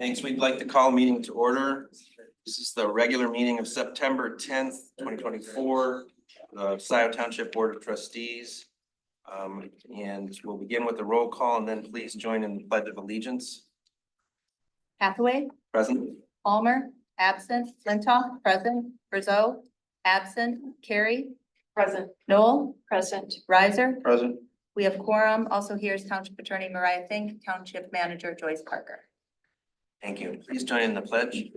Thanks. We'd like to call meeting to order. This is the regular meeting of September 10th, 2024, the Scio Township Board of Trustees. And we'll begin with the roll call and then please join in the Pledge of Allegiance. Hathaway, Present. Palmer, absent, Flintoff, present, Brazeau, absent, Carey, present, Noel, present, Riser. Present. We have quorum. Also here is Township Attorney Mariah Fink, Township Manager Joyce Parker. Thank you. Please join in the pledge.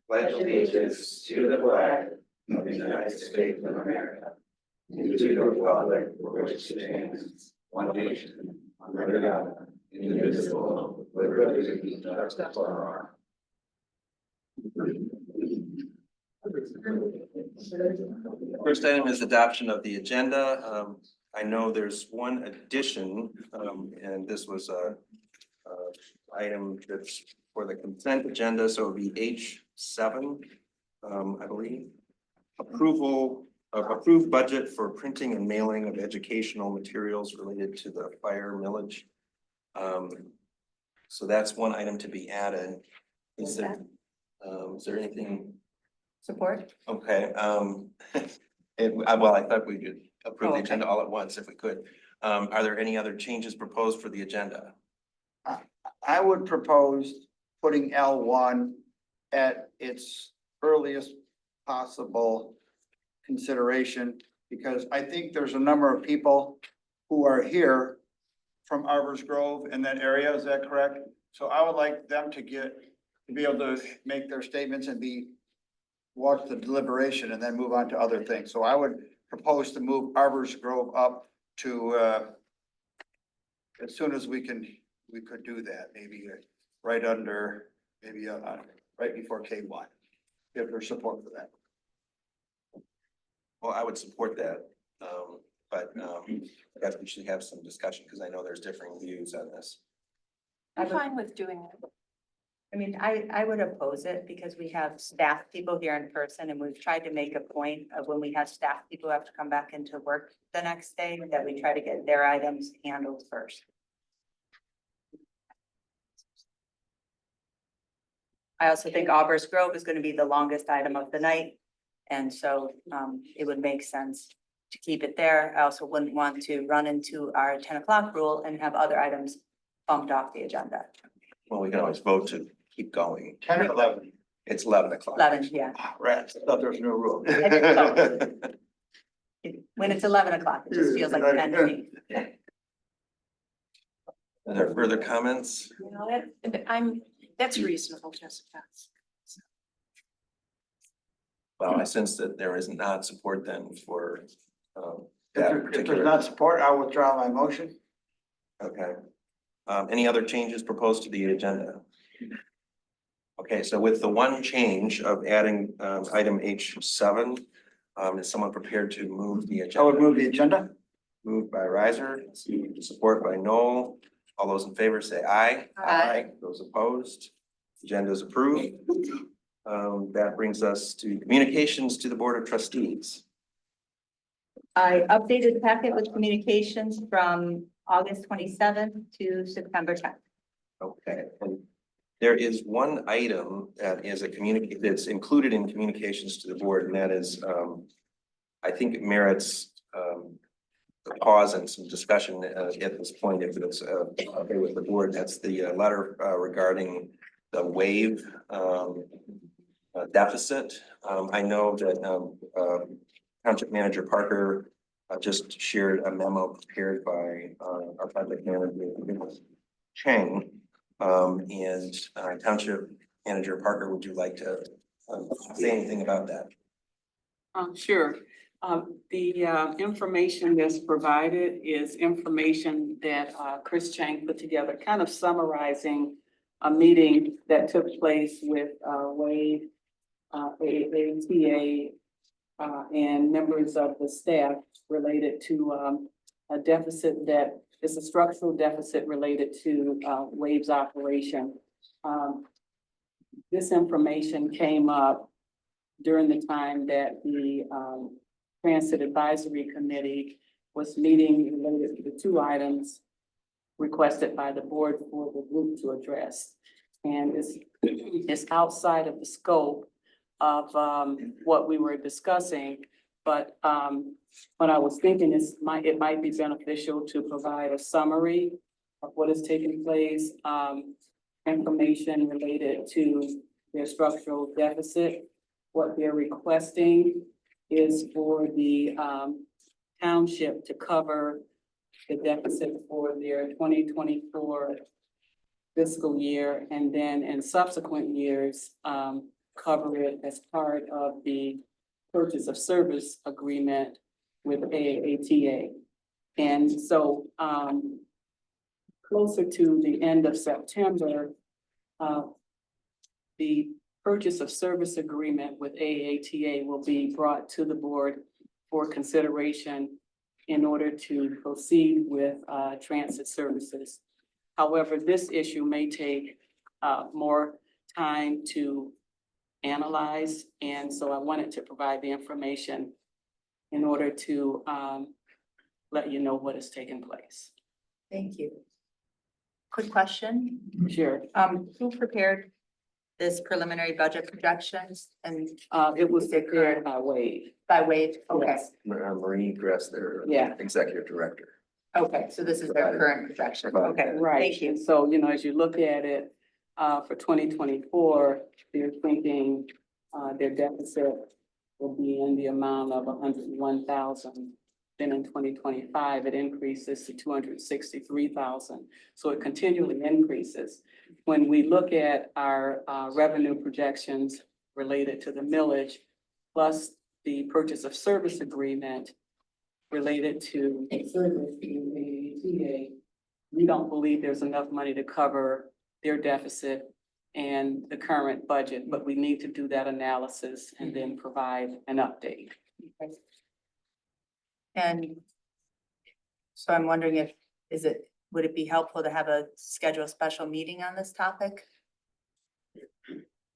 Pledge allegiance to the flag of the United States of America, and to the republic for which it stands, one nation, under God, indivisible, with liberty and justice for all. First item is adoption of the agenda. I know there's one addition, and this was a item that's for the consent agenda, so it would be H7, I believe. Approved budget for printing and mailing of educational materials related to the fire millage. So that's one item to be added. Is there anything? Support. Okay, well, I thought we could approve the agenda all at once if we could. Are there any other changes proposed for the agenda? I would propose putting L1 at its earliest possible consideration, because I think there's a number of people who are here from Arbors Grove and that area. Is that correct? So I would like them to be able to make their statements and watch the deliberation and then move on to other things. So I would propose to move Arbors Grove up to as soon as we could do that, maybe right under, maybe right before K1. Give their support for that. Well, I would support that, but I guess we should have some discussion because I know there's differing views on this. I'm fine with doing it. I mean, I would oppose it because we have staff people here in person and we've tried to make a point of when we have staff people who have to come back into work the next day, that we try to get their items handled first. I also think Arbors Grove is going to be the longest item of the night. And so it would make sense to keep it there. I also wouldn't want to run into our 10 o'clock rule and have other items bumped off the agenda. Well, we can always vote to keep going. 10 or 11? It's 11 o'clock. 11, yeah. Rats, I thought there was no rule. I think so. When it's 11 o'clock, it just feels like 10 to me. Are there further comments? You know, that's reasonable, Jessica. Well, I sense that there is not support then for that If there's particular. not support, I'll withdraw my motion. Okay. Any other changes proposed to the agenda? Okay, so with the one change of adding item H7, is someone prepared to move the agenda? I would move the agenda. Moved by Riser, support by Noel. All those in favor say aye. Aye. Those opposed, agenda is approved. That brings us to communications to the Board of Trustees. I updated the packet with communications from August 27th to September 10th. Okay, and there is one item that is that's included in communications to the board, and that is, I think it merits a pause and some discussion at this point, if it's okay with the board. That's the letter regarding the wave deficit. I know that Township Manager Parker just shared a memo prepared by our project manager, Chang. And Township Manager Parker, would you like to say anything about that? Sure. The information that's provided is information that Chris Chang put together, kind of summarizing a meeting that took place with Wade, AATA, and members of the staff related to a deficit that is a structural deficit related to Wave's operation. This information came up during the time that the Transit Advisory Committee was meeting related to the two items requested by the board for the group to address. And it's outside of the scope of, what we were discussing. But, what I was thinking is it might be beneficial to provide a summary of what is taking place, information related to their structural deficit. What they're requesting is for the, township to cover the deficit for their 2024 fiscal year, and then in subsequent years, cover it as part of the purchase of service agreement with AATA. And so, closer to the end of September, the purchase of service agreement with AATA will be brought to the board for consideration in order to proceed with, transit services. However, this issue may take, more time to analyze, and so I wanted to provide the information in order to, let you know what has taken place. Thank you. Quick question, Sure. who prepared this preliminary budget projections and It was prepared by Wade. by Wade? Okay, Yes. Marie Dress, their Yeah. executive director. okay, so this is their current projection, okay, Right, thank you. and so, you know, as you look at it, for 2024, they're thinking, their deficit will be in the amount of 101,000. Then in 2025, it increases to 263,000. So it continually increases. When we look at our, revenue projections related to the millage, plus the purchase of service agreement related to service in AATA, we don't believe there's enough money to cover their deficit and the current budget, but we need to do that analysis and then provide an update. And so I'm wondering if, would it be helpful to have a schedule special meeting on this topic?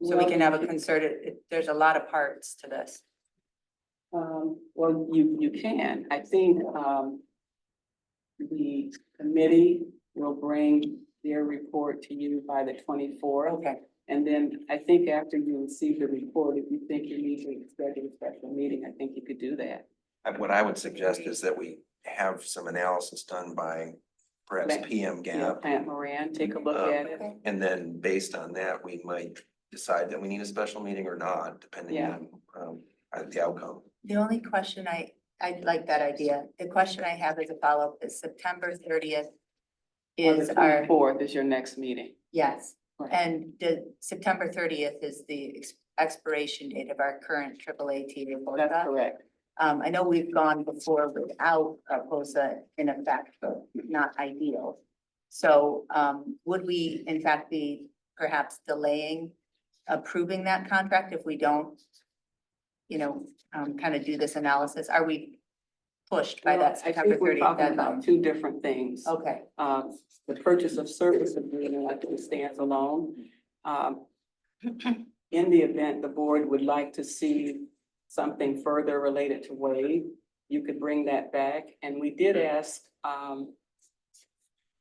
So we can have a concerted, there's a lot of parts to this. Well, you can. I think, the committee will bring their report to you by the 24th. Okay, And then I think after you receive the report, if you think you need to schedule a special meeting, I think you could do that. What I would suggest is that we have some analysis done by perhaps Right. PM Yeah, Gap. Plant Moran, take a look at it. okay. And then based on that, we might decide that we need a special meeting or not, depending Yeah. on the outcome. The only question I like that idea. The question I have as a follow-up is September 30th is The our, 24th is your next meeting. yes. Right. And the September 30th is the expiration date of our current AAA report. That's correct. I know we've gone before without a POSA in effect, but not ideal. So, would we in fact be perhaps delaying approving that contract if we don't, kind of do this analysis? Are we pushed by Well, that I September think we're 30th talking deadline? about two different things. Okay, The purchase of service agreement, I think, stands alone. In the event the board would like to see something further related to Wade, you could bring that back. And we did ask,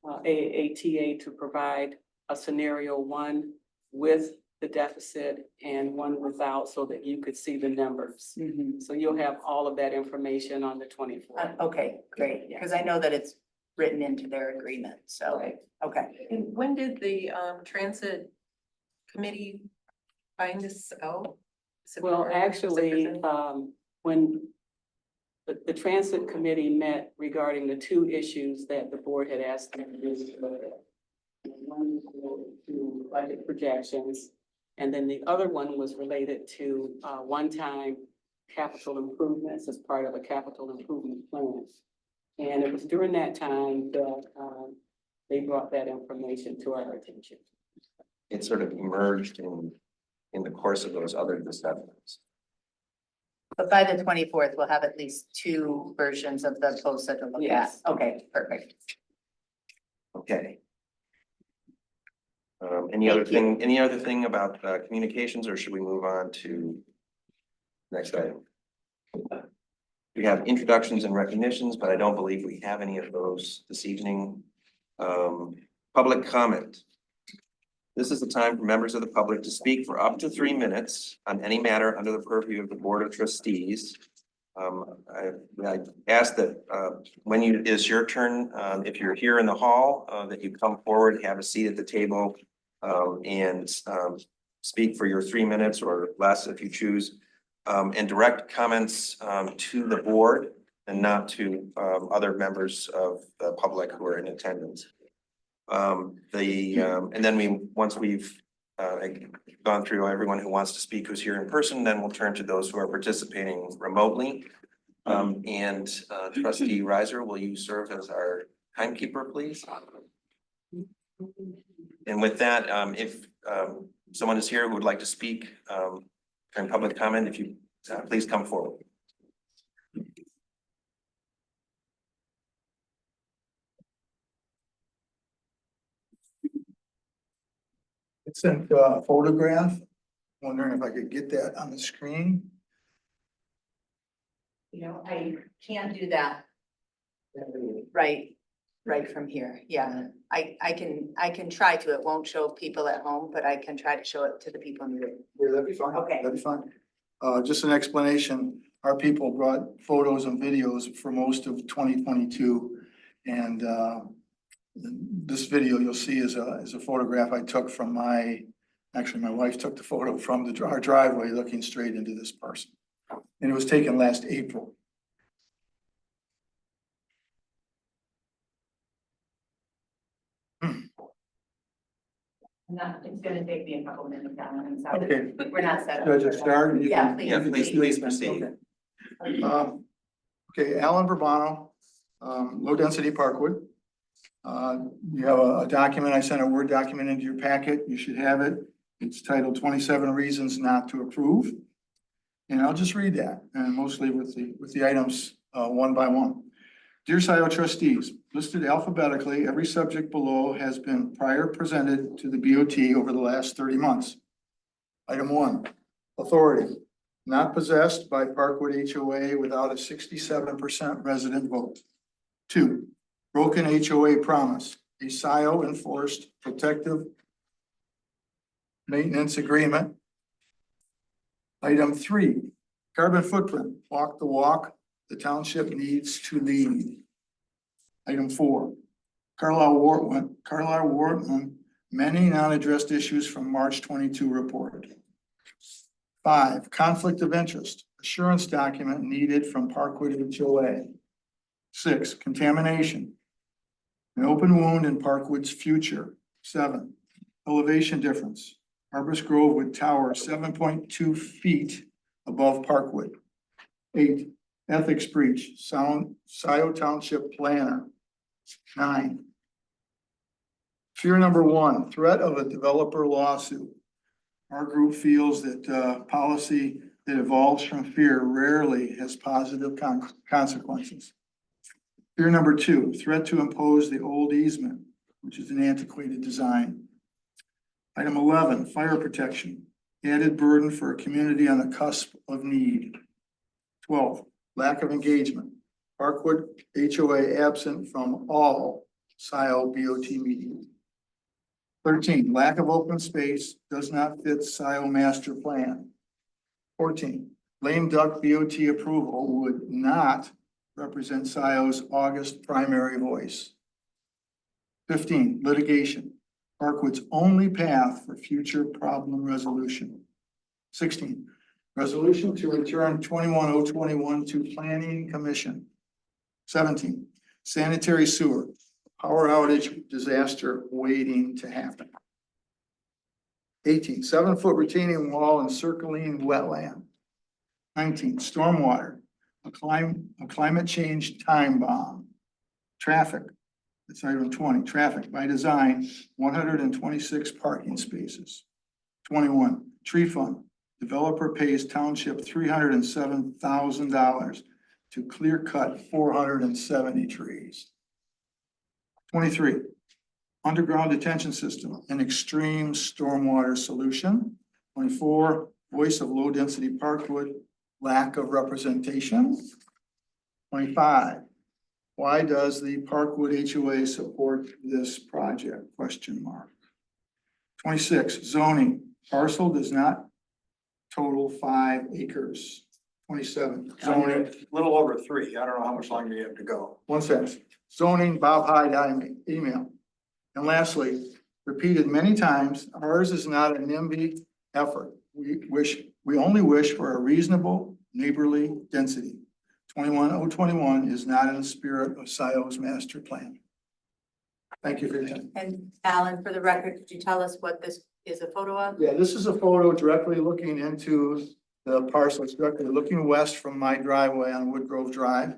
AATA to provide a scenario one with the deficit and one without, so that you could see the numbers. mhm. So you'll have all of that information on the 24th. Okay, great, because I know that it's written into their agreement, so, Right. okay. And when did the transit committee find this out? Is it Well, for- actually, is it when the transit committee met regarding the two issues that the board had asked them to look at. One was related to budget projections, and then the other one was related to one-time capital improvements as part of a capital improvement plan. And it was during that time that they brought that information to our attention. It sort of emerged in the course of those other discussions. But by the 24th, we'll have at least two versions of the POSA to look at. Yes. Okay, perfect. Okay. Any other thing about communications, or should we move on to next item? We have introductions and recognitions, but I don't believe we have any of those this evening. Public comment. This is the time for members of the public to speak for up to 3 minutes on any matter under the purview of the Board of Trustees. I ask that when it is your turn, if you're here in the hall, that you come forward, have a seat at the table, and speak for your 3 minutes or less if you choose, and direct comments to the board and not to other members of the public who are in attendance. And then once we've gone through everyone who wants to speak who's here in person, then we'll turn to those who are participating remotely. And Trustee Reiser, will you serve as our timekeeper, please? And with that, if someone is here who would like to speak during public comment, if you please come forward. It sent a photograph. Wondering if I could get that on the screen. You know, I can't do that. Right from here, yeah. I can try to, it won't show people at home, but I can try to show it to the people in the room. Yeah, that'd be fine. Okay. That'd be fine. Just an explanation. Our people brought photos and videos for most of 2022. And this video you'll see is a photograph I took from actually my wife took the photo from our driveway looking straight into this person. And it was taken last April. It's gonna take me a couple minutes down. Okay. We're not set up. Should I just start? You Yeah, can- please. Proceed. Okay, Alan Burbano, low density Parkwood. You have a document, I sent a Word document into your packet, you should have it. It's titled 27 Reasons Not to Approve. And I'll just read that, and mostly with the items one by one. Dear Scio trustees, listed alphabetically, every subject below has been prior presented to the BOT over the last 30 months. Item 1, authority, not possessed by Parkwood HOA without a 67% resident vote. 2, broken HOA promise, a Scio enforced protective maintenance agreement. Item 3, carbon footprint, walk the walk, the township needs to lead. Item 4, Carlisle Wortman, many non-addressed issues from March 22 report. 5, conflict of interest, assurance document needed from Parkwood HOA. 6, contamination, an open wound in Parkwood's future. 7, elevation difference, Arbus Grove with tower 7.2 feet above Parkwood. 8, ethics breach, Scio Township planner. 9, fear number 1, threat of a developer lawsuit. Our group feels that policy that evolves from fear rarely has positive consequences. Fear number 2, threat to impose the old easement, which is an antiquated design. Item 11, fire protection, added burden for a community on the cusp of need. 12, lack of engagement, Parkwood HOA absent from all Scio BOT meetings. 13, lack of open space does not fit Scio master plan. 14, lame duck BOT approval would not represent Scio's August primary voice. 15, litigation, Parkwood's only path for future problem resolution. 16, resolution to return 21021 to Planning Commission. 17, sanitary sewer, power outage disaster waiting to happen. 18, 7-foot retaining wall encircling wetland. 19, stormwater, a climate change time bomb. Traffic, that's item 20, traffic by design, 126 parking spaces. 21, tree fund, developer pays township $307,000 to clear cut 470 trees. 23, underground detention system, an extreme stormwater solution. 24, voice of low density Parkwood, lack of representation. 25, why does the Parkwood HOA support this project? Question mark. 26, zoning, parcel does not total 5 acres. 27, zoning. Little over 3. I don't know how much longer you have to go. One sentence, zoning, Bob Hyde, email. And lastly, repeated many times, ours is not a NIMBY effort. We only wish for a reasonable neighborly density. 21021 is not in the spirit of Scio's master plan. Thank you for your time. And Alan, for the record, could you tell us what this is a photo of? Yeah, this is a photo directly looking into the parcel. It's directly looking west from my driveway on Woodgrove Drive.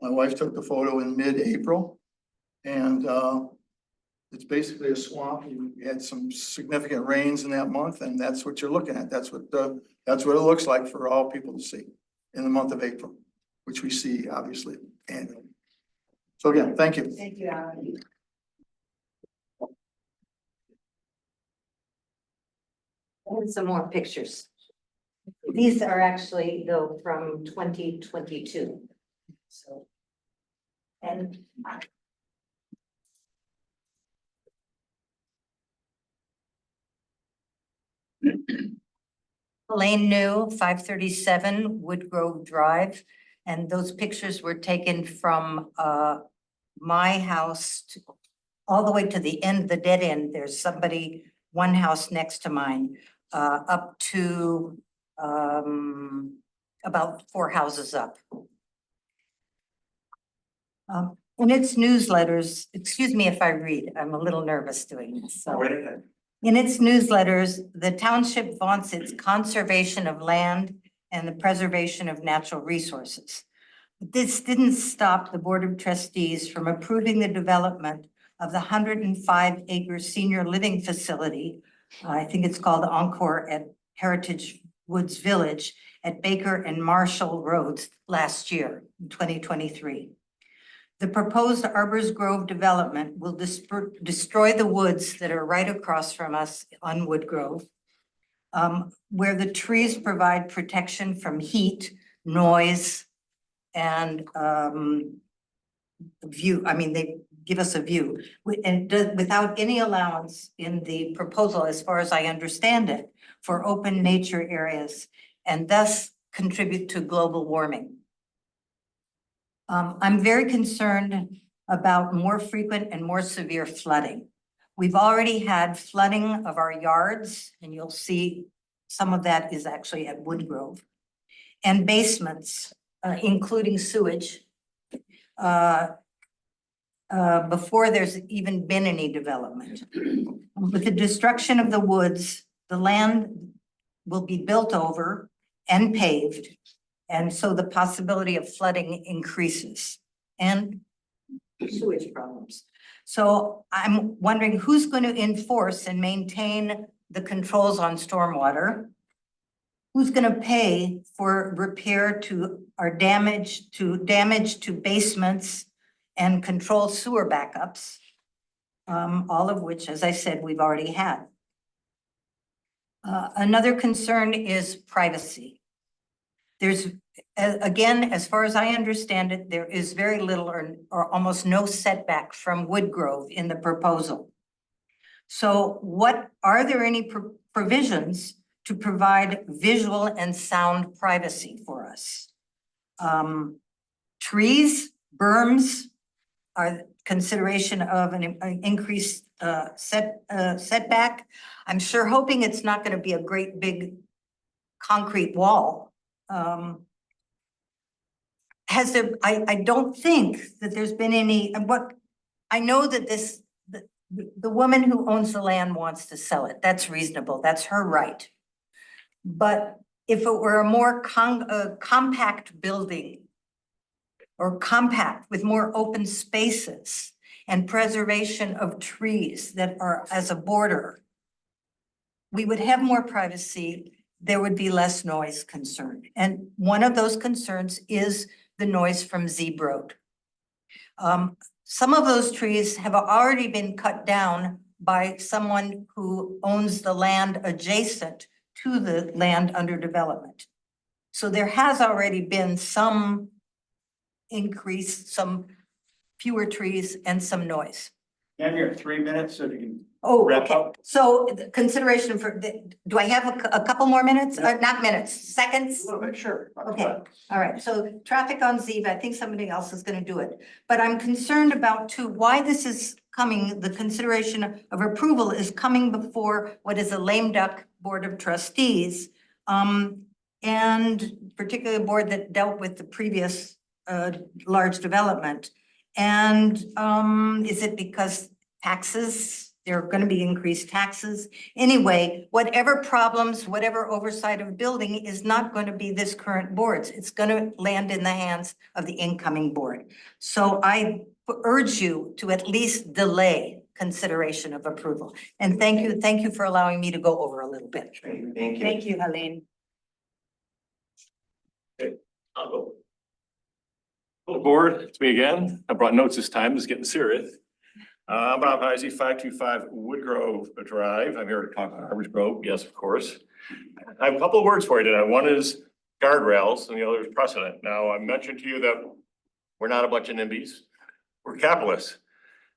My wife took the photo in mid-April. And it's basically a swamp. We had some significant rains in that month, and that's what you're looking at. That's what it looks like for all people to see in the month of April, which we see obviously annually. So again, thank you. Thank you, Alan. And some more pictures. These are actually though from 2022. So. And. Elaine New, 537 Woodgrove Drive. And those pictures were taken from my house all the way to the end, the dead end. There's somebody, one house next to mine, up to about 4 houses up. In its newsletters, excuse me if I read, I'm a little nervous doing this. So. Right ahead. In its newsletters, the township vaunts its conservation of land and the preservation of natural resources. But this didn't stop the Board of Trustees from approving the development of the 105-acre senior living facility. I think it's called Encore at Heritage Woods Village at Baker and Marshall Roads last year, in 2023. The proposed Arbors Grove development will destroy the woods that are right across from us on Woodgrove, where the trees provide protection from heat, noise, and view. I mean, they give us a view and without any allowance in the proposal, as far as I understand it, for open nature areas, and thus contribute to global warming. I'm very concerned about more frequent and more severe flooding. We've already had flooding of our yards, and you'll see some of that is actually at Woodgrove, and basements, including sewage, before there's even been any development. With the destruction of the woods, the land will be built over and paved. And so the possibility of flooding increases and sewage problems. So I'm wondering who's going to enforce and maintain the controls on stormwater? Who's going to pay for repair to our damage to basements and control sewer backups? All of which, as I said, we've already had. Another concern is privacy. There's, again, as far as I understand it, there is very little or almost no setback from Woodgrove in the proposal. So are there any provisions to provide visual and sound privacy for us? Trees, berms are consideration of an increased setback. I'm sure hoping it's not going to be a great big concrete wall. I don't think that there's been any, I know that the woman who owns the land wants to sell it. That's reasonable. That's her right. But if it were a more compact building or compact with more open spaces and preservation of trees that are as a border, we would have more privacy. There would be less noise concern. And one of those concerns is the noise from Zeeb Road. Some of those trees have already been cut down by someone who owns the land adjacent to the land under development. So there has already been some increase, some fewer trees and some noise. And you have 3 minutes, so you can Oh, wrap okay. up. So the consideration for, do I have a couple more minutes? Not minutes, seconds? A little bit, sure. Okay, all right, so traffic on Zeeb, I think somebody else is gonna do it. But I'm concerned about too, why this is coming, the consideration of approval is coming before what is a lame duck Board of Trustees. And particularly a board that dealt with the previous large development. And is it because taxes, there are gonna be increased taxes? Anyway, whatever problems, whatever oversight of building is not gonna be this current board's. It's gonna land in the hands of the incoming board. So I urge you to at least delay consideration of approval. And thank you for allowing me to go over a little bit. Thank you. Thank you, Helene. I'll go. Hello, board, it's me again. I brought notes this time, it's getting serious. Bob Heisey, 525 Woodgrove Drive. I'm here to talk about Harvard Grove. Yes, of course. I have a couple of words for you today. One is guardrails and the other is precedent. Now, I mentioned to you that we're not a bunch of NIMBYs. We're capitalists.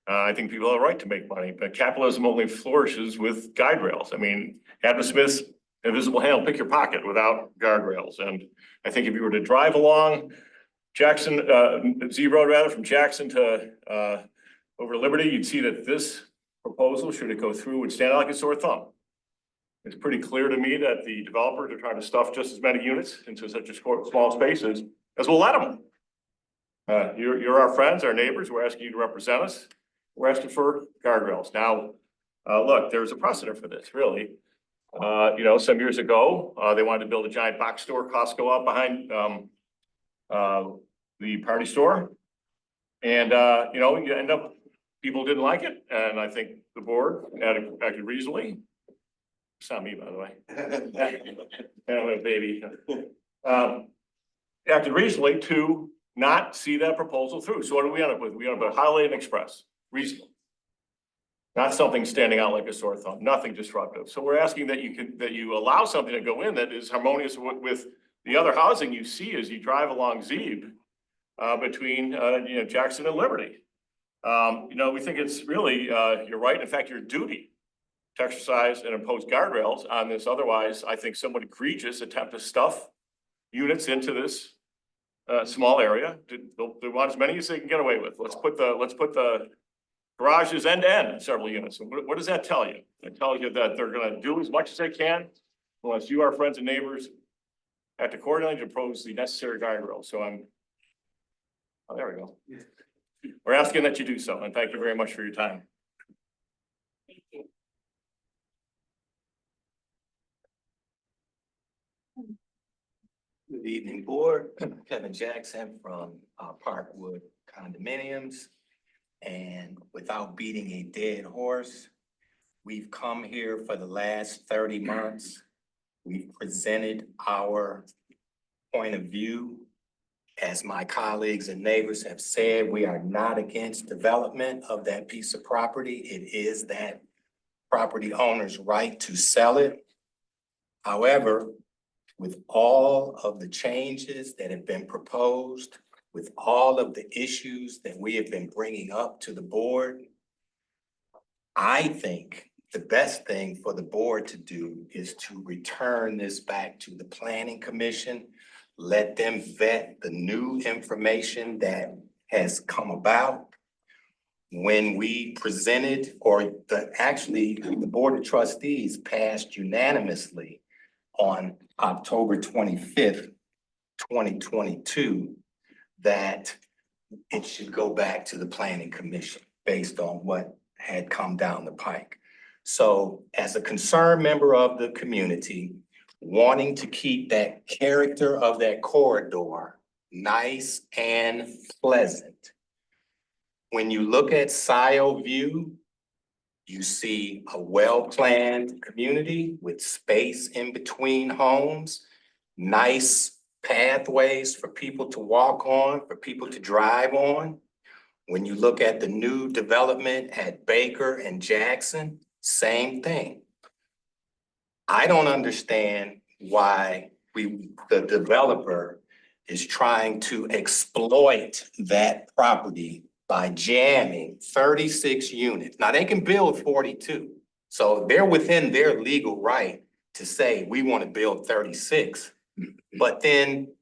I think people have a right to make money, but capitalism only flourishes with guide rails. I mean, Adam Smith's invisible hand will pick your pocket without guardrails. And I think if you were to drive along Jackson, Z Road rather, from Jackson to over Liberty, you'd see that this proposal, should it go through, would stand out like a sore thumb. It's pretty clear to me that the developers are trying to stuff just as many units into such a small spaces as we'll let them. You're our friends, our neighbors. We're asking you to represent us. We're asking for guardrails. Now, look, there's a precedent for this, really. Some years ago, they wanted to build a giant box store, Costco, up behind the party store. And, you end up, people didn't like it. And I think the board acted reasonably. It's not me, by the way. I don't have a baby. Acted reasonably to not see that proposal through. So what do we end up with? We end up with Highway and Express, reasonable. Not something standing out like a sore thumb, nothing disruptive. So we're asking that you allow something to go in that is harmonious with the other housing you see as you drive along Zeeb between Jackson and Liberty. We think it's really your right, in fact, your duty to exercise and impose guardrails on this. Otherwise, I think somewhat egregious attempt to stuff units into this small area. They want as many as they can get away with. Let's put the garages end to end, several units. And what does that tell you? It tells you that they're going to do as much as they can, unless you, our friends and neighbors, have to coordinate to impose the necessary guardrails. So there we go. We're asking that you do so, and thank you very much for your time. Thank you. Good evening, board. Kevin Jackson from Parkwood Condominiums. And without beating a dead horse, we've come here for the last 30 months. We've presented our point of view. As my colleagues and neighbors have said, we are not against development of that piece of property. It is that property owner's right to sell it. However, with all of the changes that have been proposed, with all of the issues that we have been bringing up to the board, I think the best thing for the board to do is to return this back to the Planning Commission. Let them vet the new information that has come about. When we presented, the Board of Trustees passed unanimously on October 25th, 2022, that it should go back to the Planning Commission based on what had come down the pike. So as a concerned member of the community, wanting to keep that character of that corridor nice and pleasant, when you look at Scio view, you see a well-planned community with space in between homes, nice pathways for people to walk on, for people to drive on. When you look at the new development at Baker and Jackson, same thing. I don't understand why the developer is trying to exploit that property by jamming 36 units. Now, they can build 42, so they're within their legal right to say, we want to build 36. But then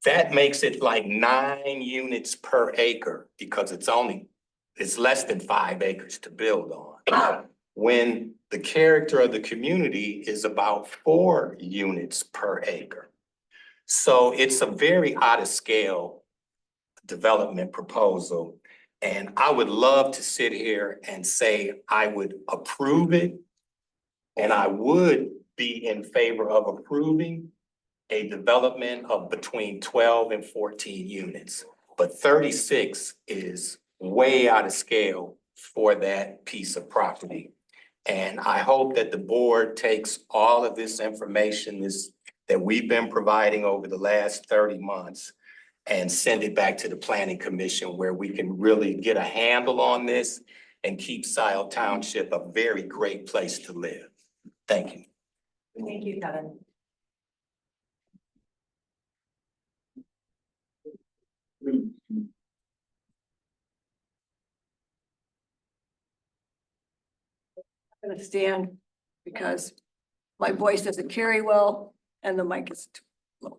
that makes it like 9 units per acre because it's less than 5 acres to build on. When the character of the community is about 4 units per acre. So it's a very out of scale development proposal. And I would love to sit here and say I would approve it. And I would be in favor of approving a development of between 12 and 14 units. But 36 is way out of scale for that piece of property. And I hope that the board takes all of this information that we've been providing over the last 30 months and send it back to the planning commission where we can really get a handle on this and keep Scio Township a very great place to live. Thank you. Thank you, Kevin. I'm gonna stand because my voice doesn't carry well and the mic is too low.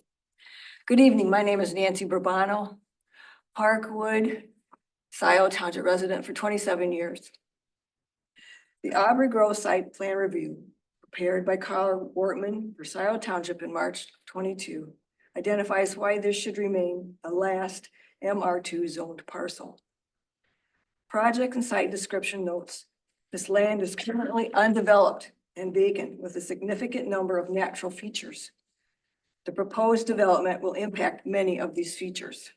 Good evening, my name is Nancy Bourbano, Parkwood, Scio Township resident for 27 years. The Aubrey Grove Site Plan Review, prepared by Carl Wortman for Scio Township in March 22, identifies why this should remain a last MR2 zoned parcel. Project and site description notes, this land is currently undeveloped and vacant with a significant number of natural features. The proposed development will impact many of these features.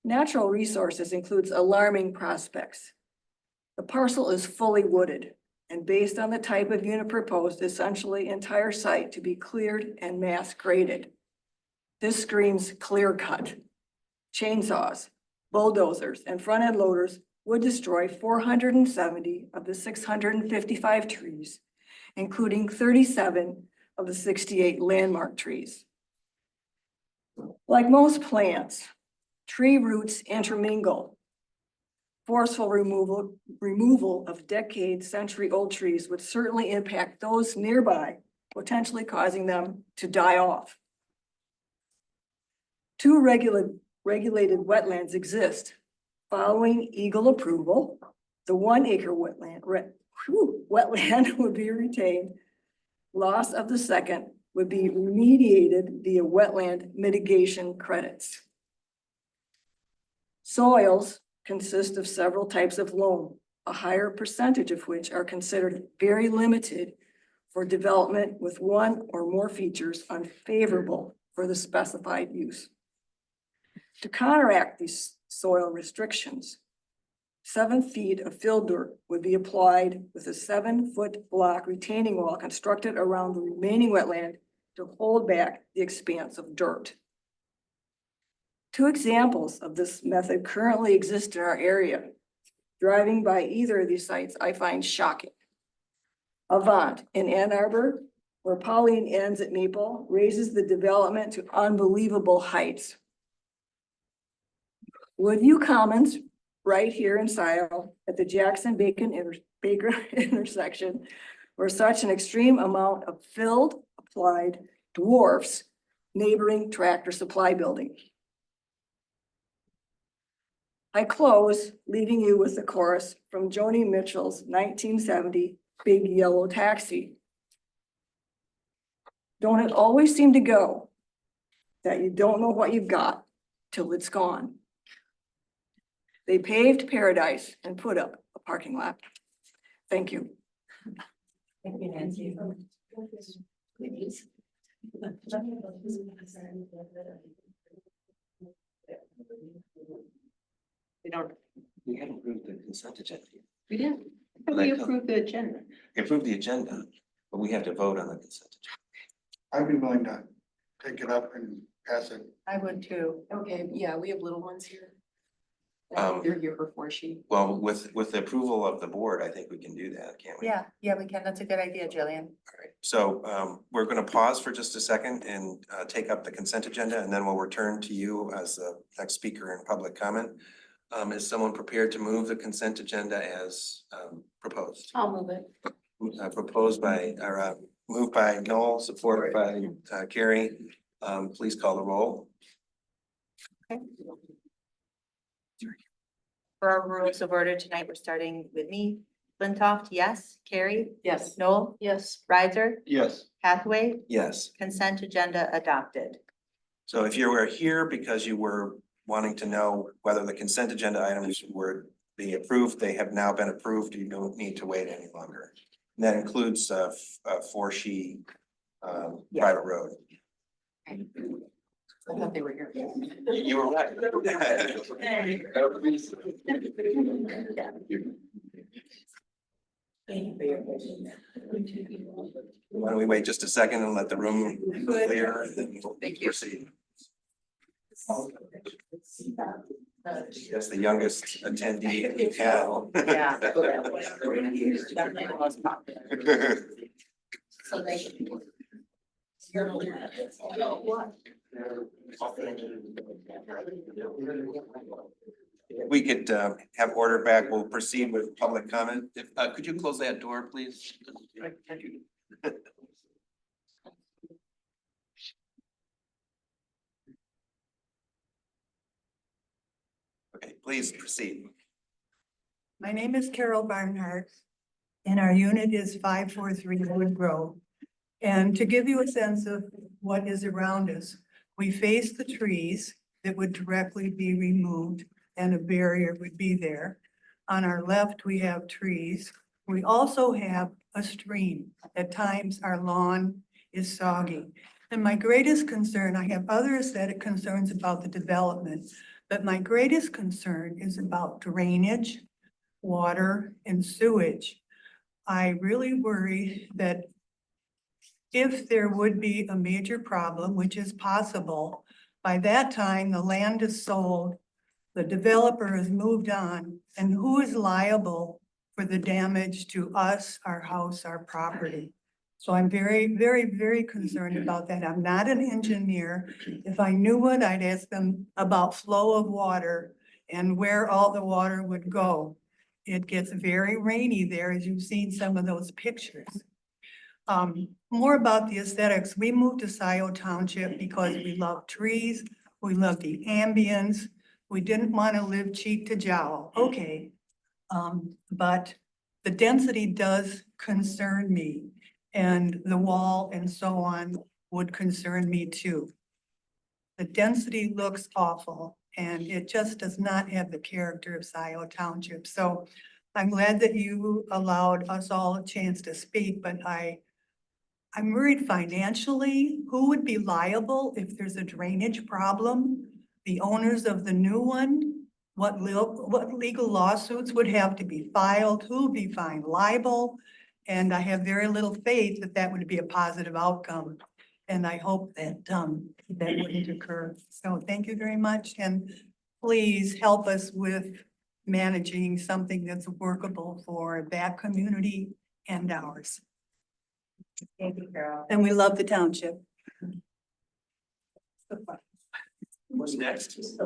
Natural resources includes alarming prospects. The parcel is fully wooded and based on the type of unit proposed, essentially entire site to be cleared and mass graded. This screams clear cut. Chainsaws, bulldozers, and front end loaders would destroy 470 of the 655 trees, including 37 of the 68 landmark trees. Like most plants, tree roots intermingle. Forceful removal of century-old trees would certainly impact those nearby, potentially causing them to die off. 2 regulated wetlands exist. Following Eagle approval, the 1 acre wetland would be retained. Loss of the second would be remediated via wetland mitigation credits. Soils consist of several types of loam, a higher percentage of which are considered very limited for development with 1 or more features unfavorable for the specified use. To counteract these soil restrictions, 7 feet of fill dirt would be applied with a 7-foot block retaining wall constructed around the remaining wetland to hold back the expanse of dirt. 2 examples of this method currently exist in our area. Driving by either of these sites, I find shocking. Avant in Ann Arbor, where Pauline ends at Maple, raises the development to unbelievable heights. Woodview Commons, right here in Scio, at the Jackson-Baker intersection, where such an extreme amount of filled applied dwarfs neighboring Tractor Supply building. I close, leaving you with the chorus from Joni Mitchell's 1970 Big Yellow Taxi. Don't it always seem to go that you don't know what you've got till it's gone? They paved paradise and put up a parking lot. Thank you. Thank you, Nancy. We haven't approved the consent agenda. We did. We approved the agenda. We approved the agenda, but we have to vote on the consent agenda. I'd be willing to take it up and pass it. I would too. Okay, yeah, we have little ones here. You're here before she. Well, with the approval of the board, I think we can do that, can't we? Yeah, we can. That's a good idea, Jillian. Alright, so we're gonna pause for just a second and take up the consent agenda, and then we'll return to you as the next speaker in public comment. Is someone prepared to move the consent agenda as proposed? I'll move it. Proposed by, or moved by Noel, support by Carrie. Please call the roll. For our rules of order tonight, we're starting with me. Flintoff, yes. Carrie? Yes. Noel? Yes. Riser? Yes. Hathaway? Yes. Consent agenda adopted. So if you were here because you were wanting to know whether the consent agenda items were being approved, they have now been approved. You don't need to wait any longer. And that includes Forshee private road. I thought they were here. You were right. Why don't we wait just a second and let the room clear, and then we'll proceed. That's the youngest attendee we've had. Yeah. Definitely the most popular. So they. We could have order back. We'll proceed with public comment. If could you close that door, please? Okay, please proceed. My name is Carol Barnhart, and our unit is 543 Wood Grove. And to give you a sense of what is around us, we face the trees that would directly be removed and a barrier would be there. On our left, we have trees. We also have a stream. At times, our lawn is soggy. And my greatest concern, I have other aesthetic concerns about the development, but my greatest concern is about drainage, water, and sewage. I really worry that if there would be a major problem, which is possible, by that time, the land is sold, the developer has moved on, and who is liable for the damage to us, our house, our property? So I'm very, very, very concerned about that. I'm not an engineer. If I knew it, I'd ask them about flow of water and where all the water would go. It gets very rainy there, as you've seen some of those pictures. More about the aesthetics. We moved to Scio Township because we love trees, we love the ambience. We didn't want to live cheek to jowl, okay. But the density does concern me, and the wall and so on would concern me too. The density looks awful, and it just does not have the character of Scio Township. So I'm glad that you allowed us all a chance to speak, but I'm worried financially, who would be liable if there's a drainage problem? The owners of the new one? What legal lawsuits would have to be filed? Who would be fined? Liable? And I have very little faith that that would be a positive outcome. And I hope that that wouldn't occur. So thank you very much. And please help us with managing something that's workable for that community and ours. Thank you, Carol. And we love the township. What's next? Is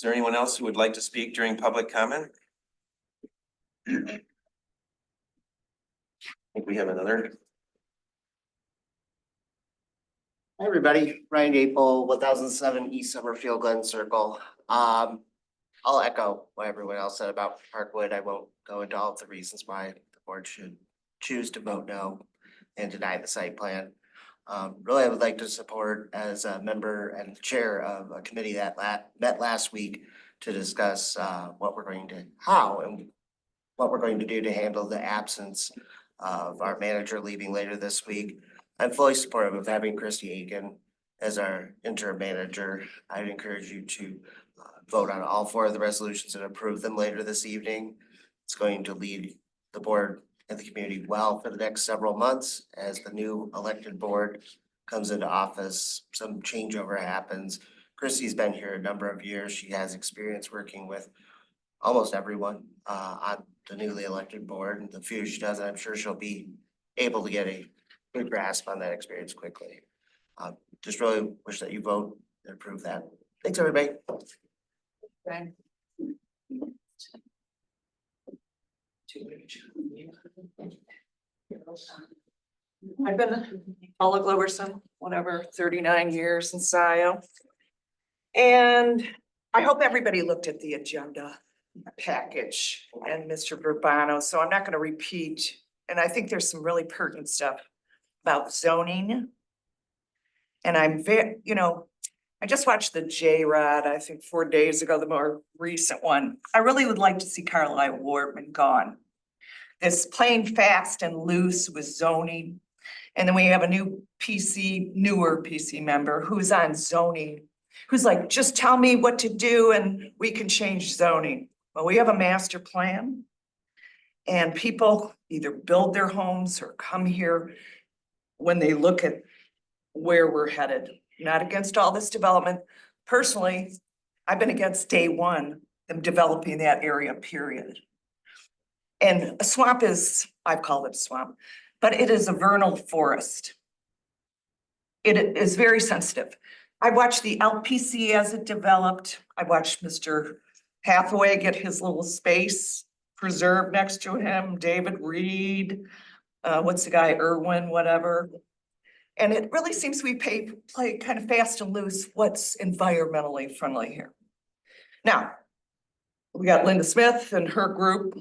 there anyone else who would like to speak during public comment? I think we have another. Hi, everybody. Ryan Apel, 1007 East Summerfield Glen Circle. I'll echo what everyone else said about Parkwood. I won't go into all of the reasons why the board should choose to vote no and deny the site plan. Really, I would like to support as a member and chair of a committee that met last week to discuss what we're going to do to handle the absence of our manager leaving later this week. I'm fully supportive of having Christy Aiken as our interim manager. I'd encourage you to vote on all four of the resolutions and approve them later this evening. It's going to lead the board and the community well for the next several months as the new elected board comes into office, some changeover happens. Chrissy's been here a number of years. She has experience working with almost everyone on the newly elected board, and the few she does, I'm sure she'll be able to get a good grasp on that experience quickly. Just really wish that you vote and approve that. Thanks, everybody. I've been Paula Gloverson, whatever, 39 years in Scio. And I hope everybody looked at the agenda package and Mr. Burbano, so I'm not gonna repeat. And I think there's some really pertinent stuff about zoning. And I'm very, I just watched the J-Rod, I think 4 days ago, the more recent one. I really would like to see Carlisle Wortman gone. This playing fast and loose with zoning. And then we have a newer PC member who's on zoning, who's like, just tell me what to do and we can change zoning. Well, we have a master plan. And people either build their homes or come here when they look at where we're headed. Not against all this development. Personally, I've been against day one, them developing that area, period. And a swamp is, I've called it a swamp, but it is a vernal forest. It is very sensitive. I watched the LPC as it developed. I watched Mr. Hathaway get his little space preserved next to him, David Reed, what's the guy, Irwin, whatever. And it really seems we play kind of fast and loose what's environmentally friendly here. Now, we got Linda Smith and her group.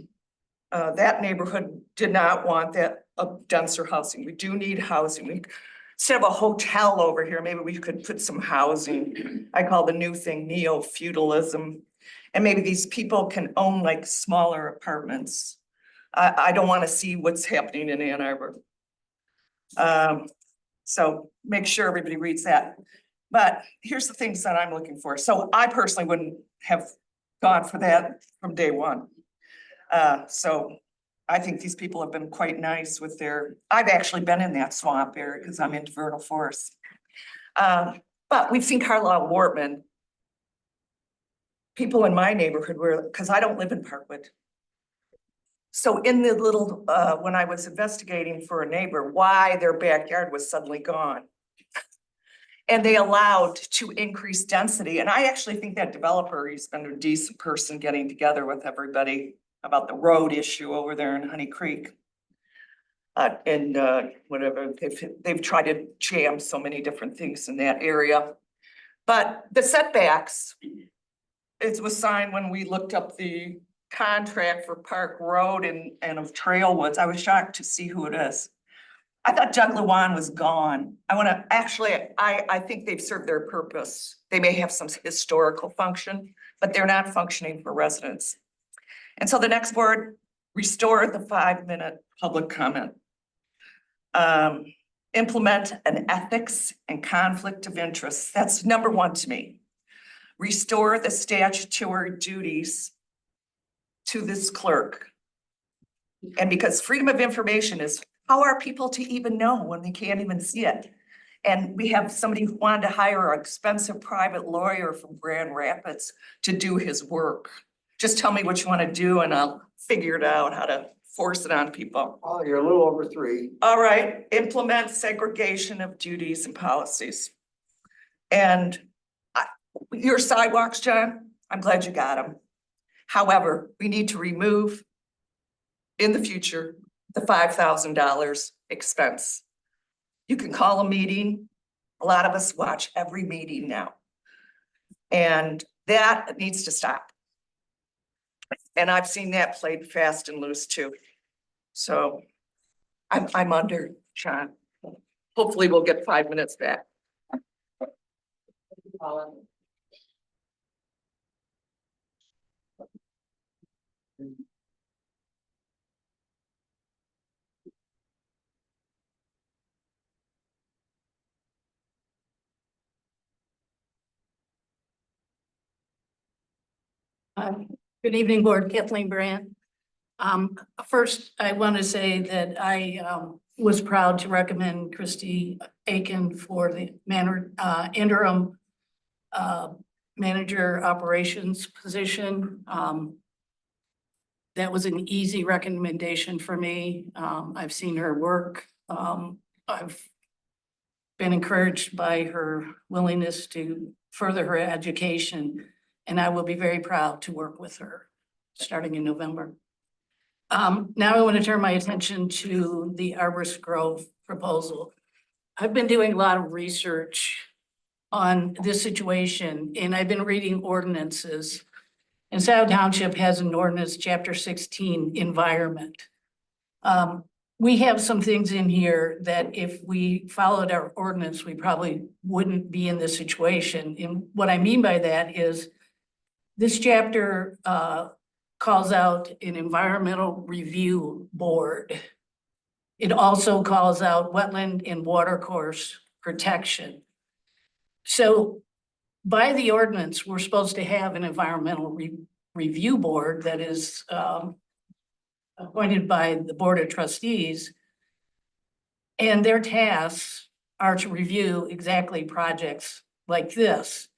That neighborhood did not want that denser housing. We do need housing. Instead of a hotel over here, maybe we could put some housing. I call the new thing neo-feudalism. And maybe these people can own like smaller apartments. I don't want to see what's happening in Ann Arbor. So make sure everybody reads that. But here's the things that I'm looking for. So I personally wouldn't have gone for that from day one. So I think these people have been quite nice with I've actually been in that swamp area because I'm into vernal forest. But we've seen Carlisle Wortman. People in my neighborhood because I don't live in Parkwood. So in the little, when I was investigating for a neighbor, why their backyard was suddenly gone. And they allowed to increase density. And I actually think that developer, he's been a decent person getting together with everybody about the road issue over there in Honey Creek. And whatever, they've tried to jam so many different things in that area. But the setbacks, it was signed when we looked up the contract for Park Road and of Trailwoods. I was shocked to see who it is. I thought Doug Lewan was gone. I think they've served their purpose. They may have some historical function, but they're not functioning for residents. And so the next board, restore the 5-minute public comment. Implement an ethics and conflict of interest. That's number one to me. Restore the statutory duties to this clerk. And because freedom of information is, how are people to even know when they can't even see it? And we have somebody who wanted to hire an expensive private lawyer from Grand Rapids to do his work. Just tell me what you want to do and I'll figure it out how to force it on people. Oh, you're a little over 3. All right, implement segregation of duties and policies. And your sidewalks, John, I'm glad you got them. However, we need to remove in the future the $5,000 expense. You can call a meeting. A lot of us watch every meeting now. And that needs to stop. And I've seen that played fast and loose too. So I'm under, Sean. Hopefully we'll get 5 minutes back. Good evening, Board. Kathleen Brand. First, I want to say that I was proud to recommend Christy Aiken for the interim manager operations position. That was an easy recommendation for me. I've seen her work. I've been encouraged by her willingness to further her education, and I will be very proud to work with her starting in November. Now I want to turn my attention to the Arborist Grove proposal. I've been doing a lot of research on this situation, and I've been reading ordinances. And Scio Township has an ordinance, chapter 16, environment. We have some things in here that if we followed our ordinance, we probably wouldn't be in this situation. And what I mean by that is this chapter calls out an environmental review board. It also calls out wetland and watercourse protection. So by the ordinance, we're supposed to have an environmental review board that is appointed by the Board of Trustees. And their tasks are to review exactly projects like this.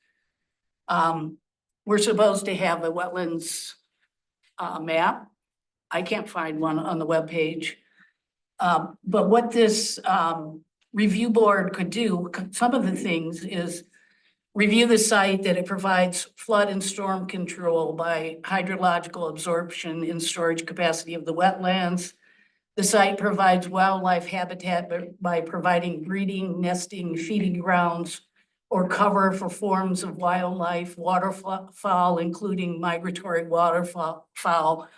We're supposed to have a wetlands map. I can't find one on the webpage. But what this review board could do, some of the things is review the site that it provides flood and storm control by hydrological absorption and storage capacity of the wetlands. The site provides wildlife habitat by providing breeding, nesting, feeding grounds, or cover for forms of wildlife, waterfowl, including migratory waterfowl.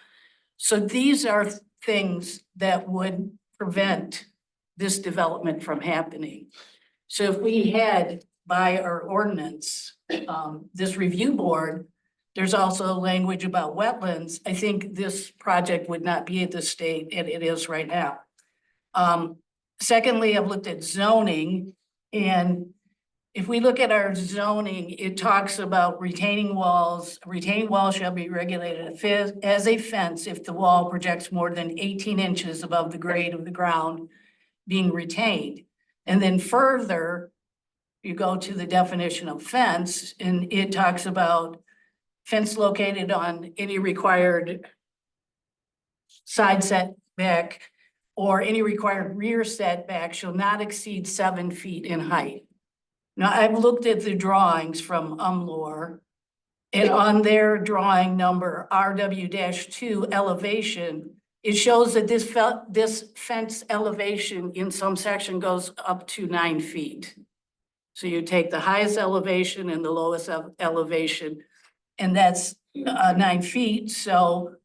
So these are things that would prevent this development from happening. So if we had by our ordinance, this review board, there's also language about wetlands. I think this project would not be at the state and it is right now. Secondly, I've looked at zoning, and if we look at our zoning, it talks about retaining walls. A retaining wall shall be regulated as a fence if the wall projects more than 18 inches above the grade of the ground being retained. And then further, you go to the definition of fence, and it talks about fence located on any required side setback or any required rear setback shall not exceed 7 feet in height. Now, I've looked at the drawings from UMLOR, and on their drawing number RW-2 elevation, it shows that this fence elevation in some section goes up to 9 feet. So you take the highest elevation and the lowest elevation, and that's 9 feet. So